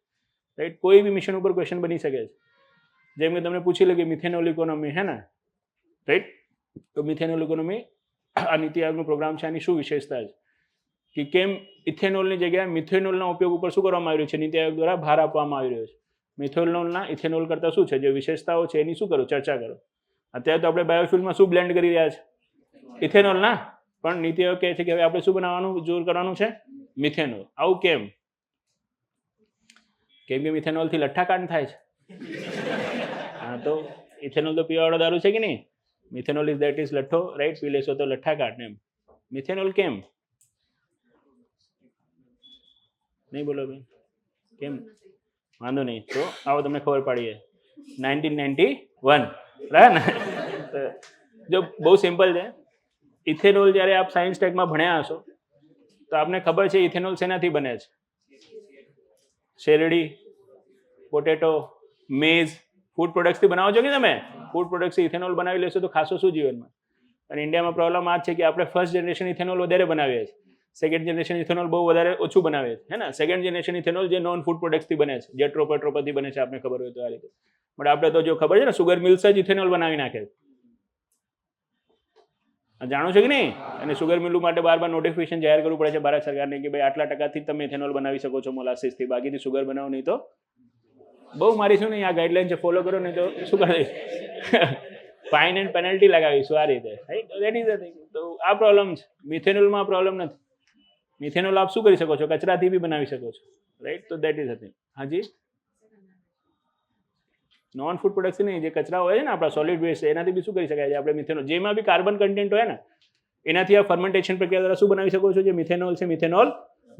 A: રાઈટ. કોઈ બી મિશન ઉપર ક્વેશ્ચન બની શકે છે. જેમ કે તમને પૂછી લે કે મિથેનોલ ઇકોનોમી, હે ને, રાઈટ. તો મિથેનોલ ઇકોનોમી આ નીતિ આયોગનો પ્રોગ્રામ છે, આની શું વિશેષતા છે, કે કેમ ઇથેનોલની જગ્યાએ મિથેનોલના ઉપયોગ ઉપર શું કરવામાં આવી રહ્યું છે, નીતિ આયોગ દ્વારા ભાર આપવામાં આવી રહ્યો છે. મિથેનોલના ઇથેનોલ કરતાં શું છે જે વિશેષતાઓ છે એની શું કરો, ચર્ચા કરો. અત્યારે તો આપણે બાયોફ્યુલમાં શું બ્લેન્ડ કરી રહ્યા છે, ઇથેનોલના, પણ નીતિ આયોગ કહે છે કે હવે આપણે શું બનાવવાનું, જોર કરવાનું છે, મિથેનોલ. આવું કેમ? કેમ કે મિથેનોલથી લઠ્ઠાકાંડ થાય છે. હા, તો ઇથેનોલ તો પીવાવાળો દારૂ છે કે નહીં? મિથેનોલ ઇઝ દેટ ઇઝ લઠ્ઠો, રાઈટ? પી લેશો તો લઠ્ઠાકાંડ એમ. મિથેનોલ કેમ? નહીં બોલો બેન, કેમ? વાંધો નહીં, તો આવો તમને ખબર પડીએ. 1991, બરાબર ને? જો બહુ સિમ્પલ છે. ઇથેનોલ જ્યારે આપ સાયન્સ ટેકમાં ભણ્યા હશો તો આપને ખબર છે ઇથેનોલ શેનાથી બને છે? શેરડી, પોટેટો, મેઝ, ફૂડ પ્રોડક્ટ્સથી બનાવો છો કે તમે? ફૂડ પ્રોડક્ટ્સથી ઇથેનોલ બનાવી લેશો તો ખાસો શું જીવનમાં? અને ઇન્ડિયામાં પ્રોબ્લેમ આ છે કે આપણે ફર્સ્ટ જનરેશન ઇથેનોલ વધારે બનાવીએ છીએ, સેકન્ડ જનરેશન ઇથેનોલ બહુ વધારે ઓછું બનાવીએ છીએ, હે ને? સેકન્ડ જનરેશન ઇથેનોલ જે નોન ફૂડ પ્રોડક્ટ્સથી બને છે, જે ટ્રોપરથી બને છે, આપને ખબર હોય તો આ રીતે. બટ આપણે તો જો ખબર છે ને, સુગર મિલ્સ જ ઇથેનોલ બનાવી નાખે છે. જાણો છો કે નહીં? અને સુગર મિલો માટે બાર નોટિફિકેશન જાહેર કરવું પડે છે ભારત સરકારને કે ભાઈ આટલા ટકાથી તમે ઇથેનોલ બનાવી શકો છો મોલાસીસથી, બાકીથી સુગર બનાવો નહીં તો બહુ મારીશું નહીં. આ ગાઈડલાઈન છે, ફોલો કરો નહીં તો શું કરે? ફાઇન એન્ડ પેનલ્ટી લગાવીશું આ રીતે, right? That is the thing. તો આ પ્રોબ્લેમ છે. મિથેનોલમાં પ્રોબ્લેમ નથી. મિથેનોલ આપ શું કરી શકો છો? કચરાથી બી બનાવી શકો છો, રાઈટ? તો દેટ ઇઝ ધ થિંગ. હાજી, નોન ફૂડ પ્રોડક્ટ્સ નહીં, જે કચરા હોય છે ને આપણા સોલિડ વેસ્ટ, એનાથી બી શું કરી શકાય છે આપણે મિથેનોલ? જેમાં બી કાર્બન કન્ટેન્ટ હોય ને એનાથી આ ફર્મેન્ટેશન પ્રક્રિયા દ્વારા શું બનાવી શકો છો? જે મિથેનોલ છે, મિથેનોલ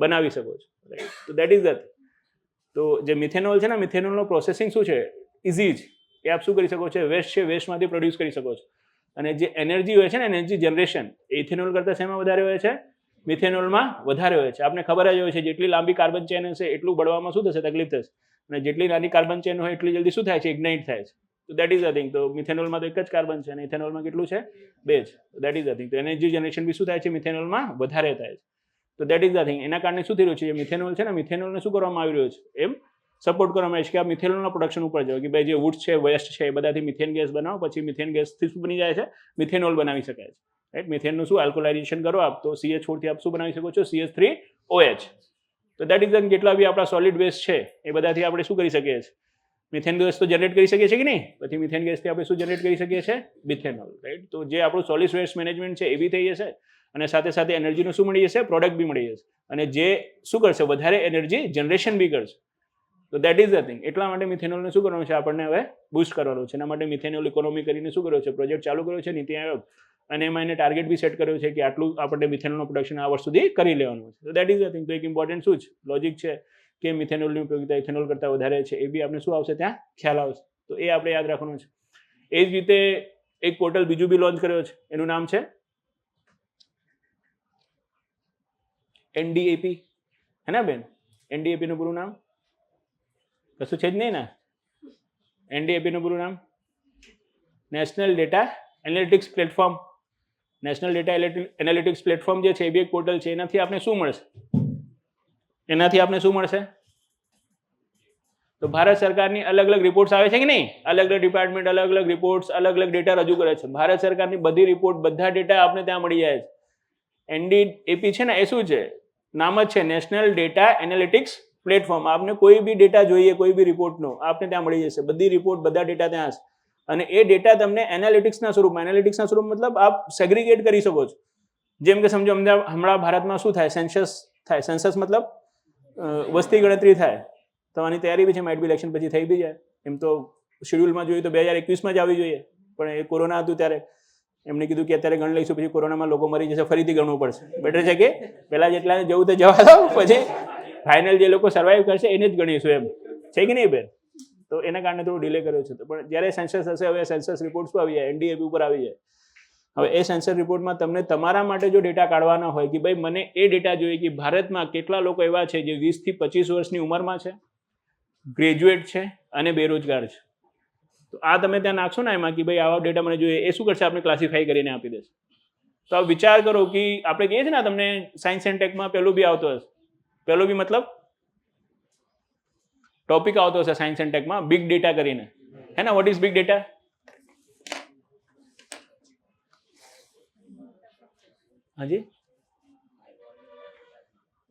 A: બનાવી શકો છો, રાઈટ? તો દેટ ઇઝ ધ. તો જે મિથેનોલ છે ને, મિથેનોલનો પ્રોસેસિંગ શું છે? ઇઝી જ. એ આપ શું કરી શકો છો? વેસ્ટ છે, વેસ્ટમાંથી પ્રોડ્યુસ કરી શકો છો. અને જે એનર્જી હોય છે ને, એનર્જી જનરેશન, એ ઇથેનોલ કરતાં શેમાં વધારે હોય છે? મિથેનોલમાં વધારે હોય છે. આપને ખબર જ હોય છે જેટલી લાંબી કાર્બન ચેન હશે એટલું બળવામાં શું થશે? તકલીફ થશે. અને જેટલી નાની કાર્બન ચેન હોય એટલી જલ્દી શું થાય છે? ઇગ્નાઇટ થાય છે. તો દેટ ઇઝ ધ થિંગ. તો મિથેનોલમાં તો એક જ કાર્બન છે અને ઇથેનોલમાં કેટલું છે? 2 જ. That is the thing. તો એનર્જી જનરેશન બી શું થાય છે? મિથેનોલમાં વધારે થાય છે. તો દેટ ઇઝ ધ થિંગ. એના કારણે શું થઈ રહ્યું છે? જે મિથેનોલ છે ને, મિથેનોલને શું કરવામાં આવી રહ્યો છે? એમ સપોર્ટ કરવામાં આવે છે કે આ મિથેનોલના પ્રોડક્શન ઉપર જાઓ કે ભાઈ જે વુડ છે, વેસ્ટ છે, એ બધાથી મિથેન ગેસ બનાવો, પછી મિથેન ગેસથી શું બની જાય છે? મિથેનોલ બનાવી શકાય છે, રાઈટ? મિથેનનું શું આલ્કોલાઇઝેશન કરો આપ તો CH4 આપ શું બનાવી શકો છો? CH3OH. તો દેટ ઇઝ ધ. જેટલા બી આપણા સોલિડ વેસ્ટ છે એ બધાથી આપણે શું કરી શકીએ છીએ? મિથેન ગેસ તો જનરેટ કરી શકીએ છીએ કે નહીં? પછી મિથેન ગેસથી આપણે શું જનરેટ કરી શકીએ છીએ? Methanol, right? તો જે આપણું સોલિડ વેસ્ટ મેનેજમેન્ટ છે એ બી થઈ જશે અને સાથે સાથે એનર્જીનું શું મળી જશે? પ્રોડક્ટ બી મળી જશે. અને જે શું કરશે? વધારે એનર્જી જનરેશન બી કરશે. તો દેટ ઇઝ ધ થિંગ. એટલા માટે મિથેનોલને શું કરવાનું છે? આપણને હવે બૂસ્ટ કરવાનું છે. એના માટે મિથેનોલ ઇકોનોમી કરીને શું કર્યો છે? પ્રોજેક્ટ ચાલુ કર્યો છે નીતિ આયોગ, અને એમાં એને ટાર્ગેટ બી સેટ કર્યો છે કે આટલું આપણે મિથેનોલનું પ્રોડક્શન આ વર્ષ સુધી કરી લેવાનું છે. તો દેટ ઇઝ ધ થિંગ. તો એક ઇમ્પોર્ટન્ટ શું છે? લોજિક છે કે મિથેનોલની ઉપયોગિતા ઇથેનોલ કરતાં વધારે છે. એ બી આપણે શું આવશે? ત્યાં ખ્યાલ આવશે. તો એ આપણે યાદ રાખવાનું છે. એ જ રીતે એક પોર્ટલ બીજું બી લોન્ચ કર્યો છે. એનું નામ છે NDAP, હે ને બેન? NDAP નું પૂરું નામ કશું છે જ નહીં ને? NDAP નું પૂરું નામ national data analytics platform. National data analytics platform જે છે એ બી એક પોર્ટલ છે. એનાથી આપણે શું મળશે? એનાથી આપણે શું મળશે? તો ભારત સરકારની અલગ અલગ રિપોર્ટ્સ આવે છે કે નહીં? અલગ અલગ ડિપાર્ટમેન્ટ અલગ અલગ રિપોર્ટ્સ, અલગ અલગ ડેટા રજૂ કરે છે. ભારત સરકારની બધી રિપોર્ટ, બધા ડેટા આપણે ત્યાં મળી જાય છે. NDAP છે ને, એ શું છે? નામ જ છે નેશનલ ડેટા એનાલિટિક્સ પ્લેટફોર્મ. આપને કોઈ બી ડેટા જોઈએ, કોઈ બી રિપોર્ટનો, આપને ત્યાં મળી જશે. બધી રિપોર્ટ, બધા ડેટા ત્યાં હશે. અને એ ડેટા તમને એનાલિટિક્સના સ્વરૂપમાં, એનાલિટિક્સના સ્વરૂપ મતલબ આપ સેગ્રીગેટ કરી શકો છો. જેમ કે સમજો હમણાં ભારતમાં શું થાય? સેન્સસ થાય. સેન્સસ મતલબ વસ્તી ગણતરી થાય. તો આની તૈયારી બી છે. માઇટ બી ઇલેક્શન પછી થઈ બી જાય. એમ તો શેડ્યુલમાં જોઈએ તો 2021માં જ આવી જોઈએ, પણ એ કોરોના હતું ત્યારે એમને કીધું કે અત્યારે ગણ લઈશું, પછી કોરોનામાં લોકો મરી જશે, ફરીથી ગણવું પડશે. બેટર છે કે પહેલાં જેટલા જવું તો જવા દો, પછી ફાઇનલ જે લોકો સર્વાઈવ કરશે એને જ ગણીશું. એમ છે કે નહીં બેન? તો એના કારણે થોડું ડિલે કર્યો છે. પણ જ્યારે સેન્સસ હશે, હવે સેન્સસ રિપોર્ટ શું આવી જાય? NDAP ઉપર આવી જાય. હવે એ સેન્સર રિપોર્ટમાં તમને તમારા માટે જો ડેટા કાઢવાના હોય કે ભાઈ મને એ ડેટા જોઈએ કે ભારતમાં કેટલા લોકો એવા છે જે 20 થી 25 વર્ષની ઉંમરમાં છે, ગ્રેજ્યુએટ છે અને બેરોજગાર છે. તો આ તમે ત્યાં નાખશો ને એમાં કે ભાઈ આવા ડેટા મને જોઈએ, એ શું કરશે? આપણે ક્લાસિફાઈ કરીને આપી દેશે. તો આ વિચાર કરો કે આપણે કહીએ છીએ ને તમને સાયન્સ એન્ડ ટેકમાં પેલું બી આવતો હશે. પેલું બી મતલબ ટોપિક આવતો હશે સાયન્સ એન્ડ ટેકમાં, બિગ ડેટા કરીને, હે ને? What is big data? હાજી,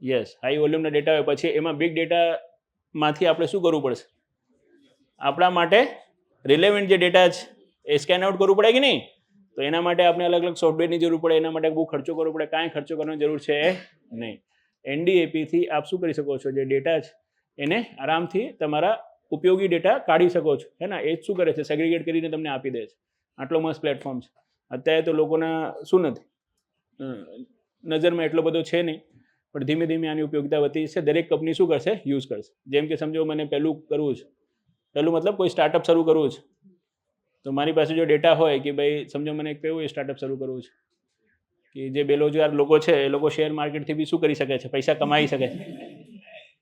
A: યસ, હાઈ વોલ્યુમના ડેટા હોય. પછી એમાં બિગ ડેટામાંથી આપણે શું કરવું પડશે? આપણા માટે રિલેવન્ટ જે ડેટા છે એ સ્કેન આઉટ કરવું પડે કે નહીં? તો એના માટે આપણે અલગ અલગ સોફ્ટવેરની જરૂર પડે. એના માટે બહુ ખર્ચો કરવો પડે. કાંઈ ખર્ચો કરવાની જરૂર છે નહીં. NDAP થી આપ શું કરી શકો છો, જે ડેટા છે એને આરામથી તમારા ઉપયોગી ડેટા કાઢી શકો છો, હે ને. એ જ શું કરે છે, સેગ્રીગેટ કરીને તમને આપી દે છે. આટલો મસ્ત પ્લેટફોર્મ છે. અત્યારે તો લોકોના શું નથી, નજરમાં એટલો બધો છે નહીં, પણ ધીમે ધીમે આની ઉપયોગિતા વધતી છે. દરેક કંપની શું કરશે, યુઝ કરશે. જેમ કે સમજો મને પહેલું કરવું છે, પહેલું મતલબ કોઈ સ્ટાર્ટઅપ શરૂ કરવું છે, તો મારી પાસે જો ડેટા હોય કે ભાઈ સમજો મને કેવું સ્ટાર્ટઅપ શરૂ કરવું છે કે જે બેરોજગાર લોકો છે એ લોકો શેર માર્કેટથી બી શું કરી શકે છે, પૈસા કમાઈ શકે છે.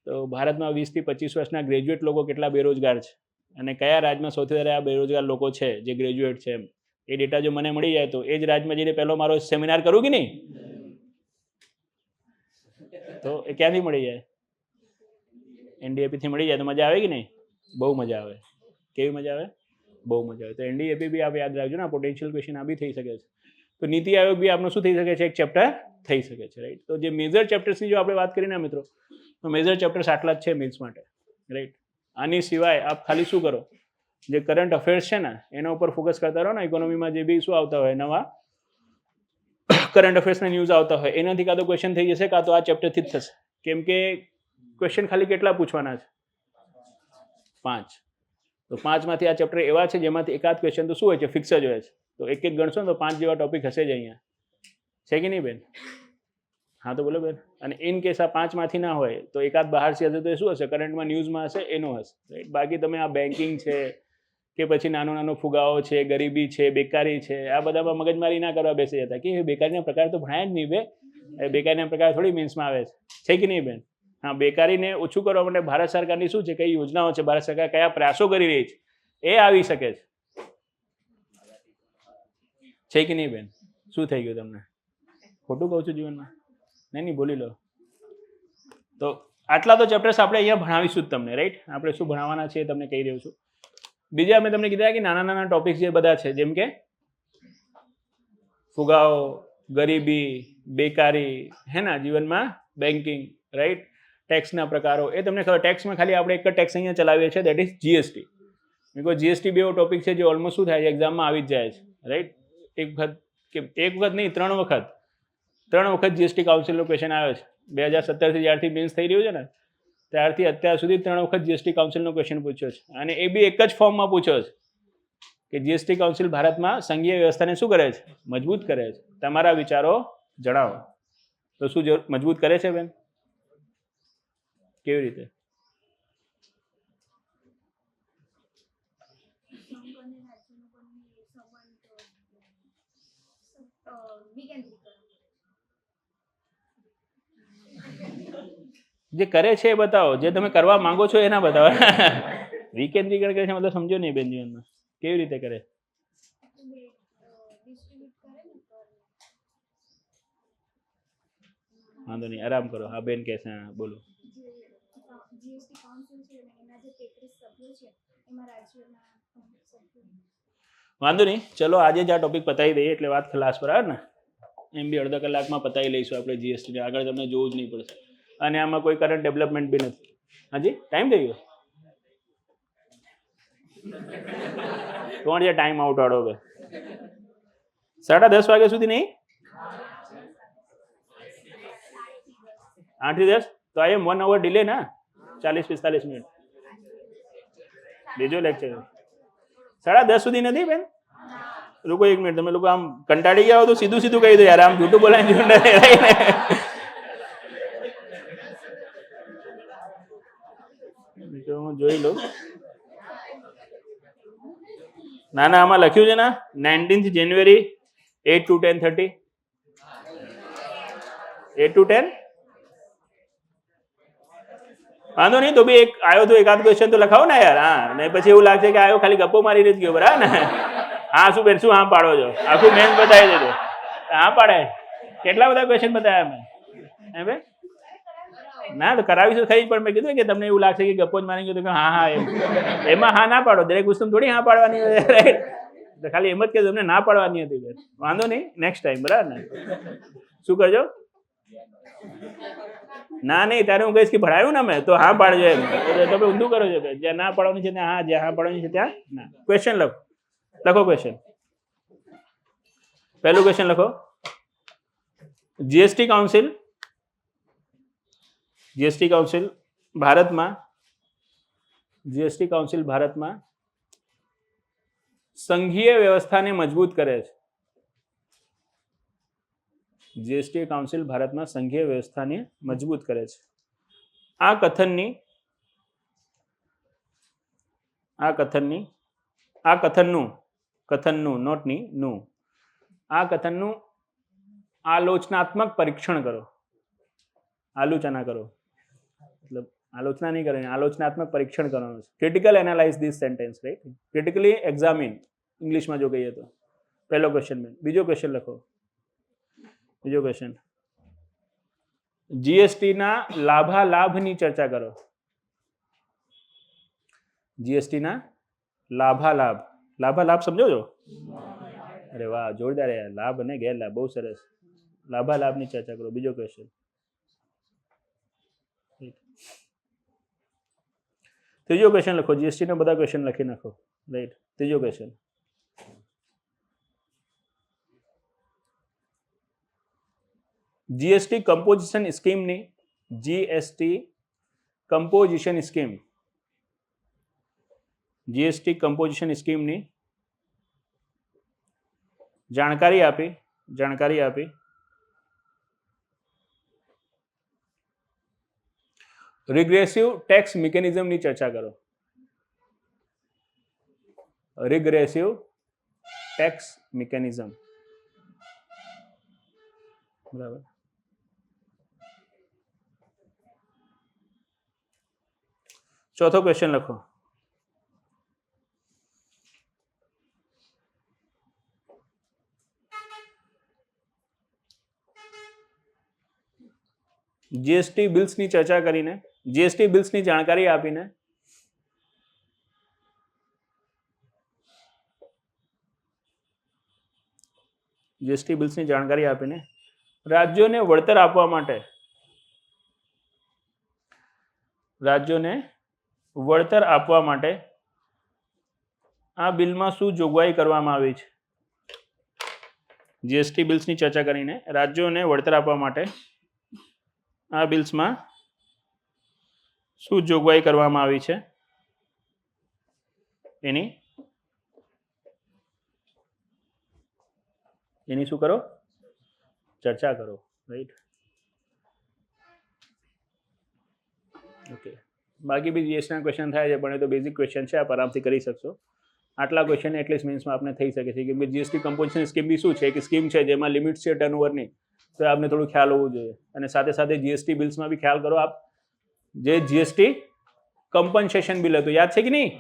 A: તો ભારતમાં 20 થી 25 વર્ષના ગ્રેજ્યુએટ લોકો કેટલા બેરોજગાર છે અને કયા રાજ્યમાં સૌથી વધારે આ બેરોજગાર લોકો છે જે ગ્રેજ્યુએટ છે, એમ એ ડેટા જો મને મળી જાય તો એ જ રાજ્યમાં જઈને પહેલો મારો સેમિનાર કરું કે નહીં, તો એ ક્યાંથી મળી જાય, NDAP થી મળી જાય તો મજા આવે કે નહીં, બહુ મજા આવે. કેવી મજા આવે, બહુ મજા આવે. તો NDAP બી આપ યાદ રાખજો ને, પોટેન્શિયલ ક્વેશ્ચન આ બી થઈ શકે છે. તો નીતિ આયોગ બી આપણું શું થઈ શકે છે, એક ચેપ્ટર થઈ શકે છે, રાઈટ. તો જે મેજર ચેપ્ટર્સની જો આપણે વાત કરીએ ને મિત્રો, તો મેજર ચેપ્ટર્સ આટલા જ છે મેથ્સ માટે, રાઈટ. આની સિવાય આપ ખાલી શું કરો, જે કરંટ અફેર્સ છે ને એના ઉપર ફોકસ કરતા રહો ને. ઇકોનોમીમાં જે બી શું આવતા હોય નવા કરંટ અફેર્સના ન્યૂઝ આવતા હોય એનાથી કાં તો ક્વેશ્ચન થઈ જશે, કાં તો આ ચેપ્ટરથી જ થશે. કેમ કે ક્વેશ્ચન ખાલી કેટલા પૂછવાના છે, 5. તો 5માંથી આ ચેપ્ટર એવા છે જેમાંથી એકાદ ક્વેશ્ચન તો શું હોય છે, ફિક્સ જ હોય છે. તો એક એક ગણશો ને તો 5 જેવા ટોપિક હશે જ અહીંયા, છે કે નહીં બેન? હા તો બોલો બેન. અને ઇન કેસ આ 5માંથી ના હોય તો એકાદ બહારથી હશે તો એ શું હશે, કરંટમાં ન્યૂઝમાં હશે એનો હશે, રાઈટ. બાકી તમે આ બેન્કિંગ છે કે પછી નાનો ફુગાવો છે, ગરીબી છે, બેકારી છે, આ બધામાં મગજમારી ના કરવા બેસી જતા કે બેકારીના પ્રકાર તો ભણાય જ નહીં બે, બેકારીના પ્રકાર થોડી મીન્સમાં આવે છે કે નહીં બેન? હા, બેકારીને ઓછું કરવા માટે ભારત સરકારની શું છે, કઈ યોજનાઓ છે, ભારત સરકાર કયા પ્રયાસો કરી રહી છે, એ આવી શકે છે કે નહીં બેન? શું થઈ ગયું તમને, ખોટું કહું છું જીવનમાં? નહીં બોલી લો. તો આટલા તો ચેપ્ટર્સ આપણે અહીંયા ભણાવીશું જ તમને, રાઈટ. આપણે શું ભણાવવાના છે એ તમને કહી રહ્યો છું. બીજા મેં તમને કીધા કે નાના નાના ટોપિક્સ જે બધા છે, જેમ કે ફુગાવો, ગરીબી, બેકારી, હે ના, જીવનમાં બેન્કિંગ, રાઈટ, ટેક્સના પ્રકારો, એ તમને ખબર. ટેક્સમાં ખાલી આપણે એક જ ટેક્સ અહીંયા ચલાવીએ છીએ, that is GST. Because GST બે એવો ટોપિક છે જે ઓલમોસ્ટ શું થાય છે, એક્ઝામમાં આવી જ જાય છે, રાઈટ. એક વખત નહીં, 3 વખત GST કાઉન્સિલનો ક્વેશ્ચન આવ્યો છે. 2017થી જ્યારથી મેન્સ થઈ રહ્યું છે ને ત્યારથી અત્યાર સુધી 3 વખત GST કાઉન્સિલનો ક્વેશ્ચન પૂછ્યો છે. અને એ બી એક જ ફોર્મમાં પૂછ્યો છે કે GST કાઉન્સિલ ભારતમાં સંઘીય વ્યવસ્થાને શું કરે છે, મજબૂત કરે છે. તમારા વિચારો જણાવો. તો શું મજબૂત કરે છે બેન? કેવી રીતે? જે કરે છે એ બતાવો, જે તમે કરવા માંગો છો એના બતાવો. વિકેન્દ્રીકરણ કરે છે મતલબ સમજો નહીં બેન જીવનમાં. કેવી રીતે કરે? વાંધો નહીં, આરામ કરો. હા બેન કે છે, બોલો. વાંધો નહીં, ચલો આજે જ આ ટોપિક પતાવી દઈએ એટલે વાત ખલાસ, બરાબર ને? એમ બી અડધા કલાકમાં પતાવી લઈશું આપણે GST. આગળ તમને જોવું જ નહીં પડશે. અને આમાં કોઈ કરંટ ડેવલપમેન્ટ બી નથી. હાજી ટાઈમ થઈ ગયો? કોણ છે ટાઈમ આઉટ વાળો? કે 10:30 વાગ્યા સુધી નહીં? 8 થી 10? તો આઈ એમ 1 hour ડિલે ના, 40-45 મિનિટ. બીજો લેક્ચર 10:30 સુધી નથી બેન? લોકો 1 મિનિટ, તમે લોકો આમ કંટાળી ગયા હો તો સીધું કહી દો યાર, આમ જૂઠું બોલાય હું જોઈ લઉં. ના આમાં લખ્યું છે ને 19th January 8 to 10:30. 8 to 10 વાંધો નહીં, તો બી એક આવ્યો તો એકાદ ક્વેશ્ચન તો લખાવો ને યાર. હા, ને પછી એવું લાગશે કે આવ્યો ખાલી ગપ્પો મારીને જ ગયો, બરાબર ને? હા શું બેન, શું હા પાડો છો? આખું મેન બતાવી દેજો. હા પાડે. કેટલા બધા ક્વેશ્ચન બતાવ્યા મેં, હે બેન? ના તો કરાવીશું ખરી, પણ મેં કીધું કે તમને એવું લાગશે કે ગપ્પો જ મારી ગયો તો હા એમાં હા ના પાડો. દરેક વસ્તુ થોડી હા પાડવાની હોય, રાઈટ? તો ખાલી એમ જ કે તમને ના પાડવાની હતી બેન. વાંધો નહીં, નેક્સ્ટ ટાઈમ, બરાબર ને? શું કરજો? ના નહીં, ત્યારે હું કહીશ કે ભણાવ્યું ને મેં તો હા પાડજો એમ. તમે ઊંધું કરો છો, જ્યાં ના પાડવાની છે ત્યાં હા, જ્યાં હા પાડવાની છે ત્યાં ના. ક્વેશ્ચન લખો ક્વેશ્ચન. પહેલું ક્વેશ્ચન લખો. GST કાઉન્સિલ જીએસટી કાઉન્સિલ ભારતમાં સંઘીય વ્યવસ્થાને મજબૂત કરે છે. જીએસટી કાઉન્સિલ ભારતમાં સંઘીય વ્યવસ્થાને મજબૂત કરે છે. આ કથનનું આલોચનાત્મક પરીક્ષણ કરો. આલોચના કરો મતલબ આલોચના નહીં કરવાની, આલોચનાત્મક પરીક્ષણ કરવાનું છે. Critical analyse this sentence, right? Critically examine ઇંગ્લિશમાં જો કહીએ તો. પહેલો ક્વેશ્ચન. બીજો ક્વેશ્ચન લખો. બીજો ક્વેશ્ચન, જીએસટીના લાભાલાભની ચર્ચા કરો. જીએસટીના લાભાલાભ સમજો છો? અરે વાહ, જોરદાર યાર. લાભ અને ગેરલાભ બહુ સરસ. લાભાલાભની ચર્ચા કરો. બીજો ક્વેશ્ચન. ત્રીજો ક્વેશ્ચન લખો. જીએસટી ના બધા ક્વેશ્ચન લખી નાખો, રાઈટ? ત્રીજો ક્વેશ્ચન, જીએસટી કમ્પોઝિશન સ્કીમની જાણકારી આપી રિગ્રેસિવ ટેક્સ મિકેનિઝમની ચર્ચા કરો. રિગ્રેસિવ ટેક્સ મિકેનિઝમ, બરાબર. ચોથો ક્વેશ્ચન લખો. જીએસટી બિલ્સની ચર્ચા કરીને, જીએસટી બિલ્સની જાણકારી આપીને રાજ્યોને વળતર આપવા માટે આ બિલમાં શું જોગવાઈ કરવામાં આવી છે? જીએસટી બિલ્સની ચર્ચા કરીને રાજ્યોને વળતર આપવા માટે આ બિલ્સમાં શું જોગવાઈ કરવામાં આવી છે એની શું કરો? ચર્ચા કરો, રાઈટ? ઓકે. બાકી બી જીએસટીના ક્વેશ્ચન થાય છે, પણ એ તો બેઝિક ક્વેશ્ચન છે, આપ આરામથી કરી શકશો. આટલા ક્વેશ્ચન એટલીસ્ટ મેન્સમાં આપણે થઈ શકે છે. કે જીએસટી કમ્પોઝિશન સ્કીમ બી શું છે? એક સ્કીમ છે જેમાં લિમિટ છે ટર્નઓવરની, તો આપને થોડું ખ્યાલ હોવું જોઈએ. અને સાથે સાથે જીએસટી બિલ્સમાં બી ખ્યાલ કરો આપ. જે જીએસટી કમ્પન્સેશન બિલ હતું, યાદ છે કે નહીં?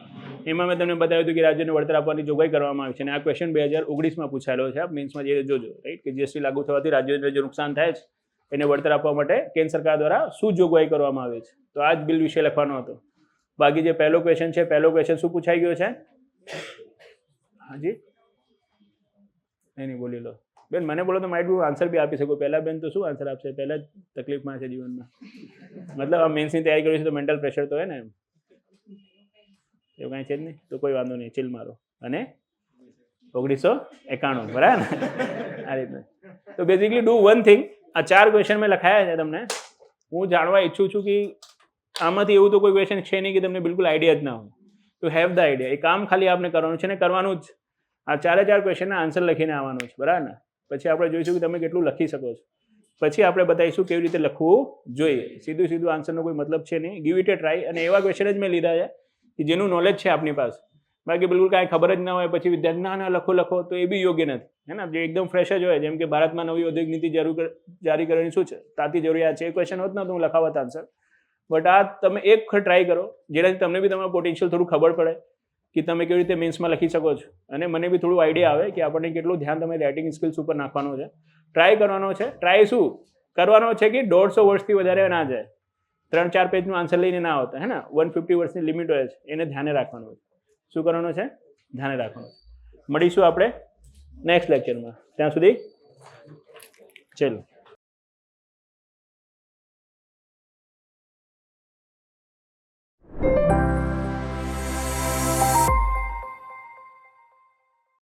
A: એમાં મેં તમને બતાવ્યું હતું કે રાજ્યોને વળતર આપવાની જોગવાઈ કરવામાં આવી છે. અને આ ક્વેશ્ચન 2019માં પૂછાયેલો છે. આપ મેન્સમાં જે જોજો, રાઈટ? કે જીએસટી લાગુ થવાથી રાજ્યોને જે નુકસાન થાય છે એને વળતર આપવા માટે કેન્દ્ર સરકાર દ્વારા શું જોગવાઈ કરવામાં આવે છે. તો આ જ બિલ વિશે લખવાનો હતો. બાકી જે પહેલો ક્વેશ્ચન છે, પહેલો ક્વેશ્ચન શું પૂછાઈ ગયો છે? હાજી, નહીં બોલી લો બેન. મને બોલો તો માઇટ બી આન્સર બી આપી શકું. પહેલા બેન તો શું આન્સર આપશે? પહેલા જ તકલીફમાં છે જીવનમાં. મતલબ આ મેન્સની તૈયારી કરી છે તો મેન્ટલ પ્રેશર તો હોય ને, એમ એવું કાંઈ છે જ નહીં. તો કોઈ વાંધો નહીં, ચીલ મારો. અને 1991, બરાબર ને? આ રીતના. તો બેઝિકલી ડુ વન થિંગ. આ 4 ક્વેશ્ચન મેં લખાયા છે તમને. હું જાણવા ઈચ્છું છું કે આમાંથી એવું તો કોઈ ક્વેશ્ચન છે નહીં કે તમને બિલકુલ આઈડિયા જ ના હોય. To have the idea. એ કામ ખાલી આપણે કરવાનું છે ને કરવાનું જ. આ 4 ક્વેશ્ચનના આન્સર લખીને આવવાનું છે, બરાબર ને? પછી આપણે જોઈશું કે તમે કેટલું લખી શકો છો. પછી આપણે બતાવીશું કેવી રીતે લખવું જોઈએ. સીધું આન્સરનો કોઈ મતલબ છે નહીં. Give it A try. અને એવા ક્વેશ્ચન જ મેં લીધા છે કે જેનું નોલેજ છે આપની પાસે. બાકી બિલકુલ કાંઈ ખબર જ ના હોય પછી વિદ્યાર્થી ના લખો તો એ બી યોગ્ય નથી, હે ને? જે એકદમ ફ્રેશ જ હોય, જેમ કે ભારતમાં નવી ઔદ્યોગિક નીતિ જારી કરવાની શું છે, તાતી જરૂરિયાત છે, એ ક્વેશ્ચન હોત ને તો હું લખાવત આન્સર. બટ આ તમે એક વખત ટ્રાય કરો, જેનાથી તમને બી તમારું પોટેન્શિયલ થોડું ખબર પડે કે તમે કેવી રીતે મેન્સમાં લખી શકો છો. અને મને બી થોડું આઈડિયા આવે કે આપણને કેટલું ધ્યાન તમે રાઇટિંગ સ્કિલ્સ ઉપર નાખવાનું છે. ટ્રાય કરવાનો છે. ટ્રાય શું કરવાનો છે કે 150 વર્ષથી વધારે ના જાય. 3-4 પેજનું આન્સર લઈને ના આવતા, હે ને? 150 વર્ષની લિમિટ હોય છે, એને ધ્યાને રાખવાનું હોય. શું કરવાનું છે? ધ્યાને રાખવાનું. મળીશું આપણે નેક્સ્ટ લેક્ચરમાં. ત્યાં સુધી ચલો.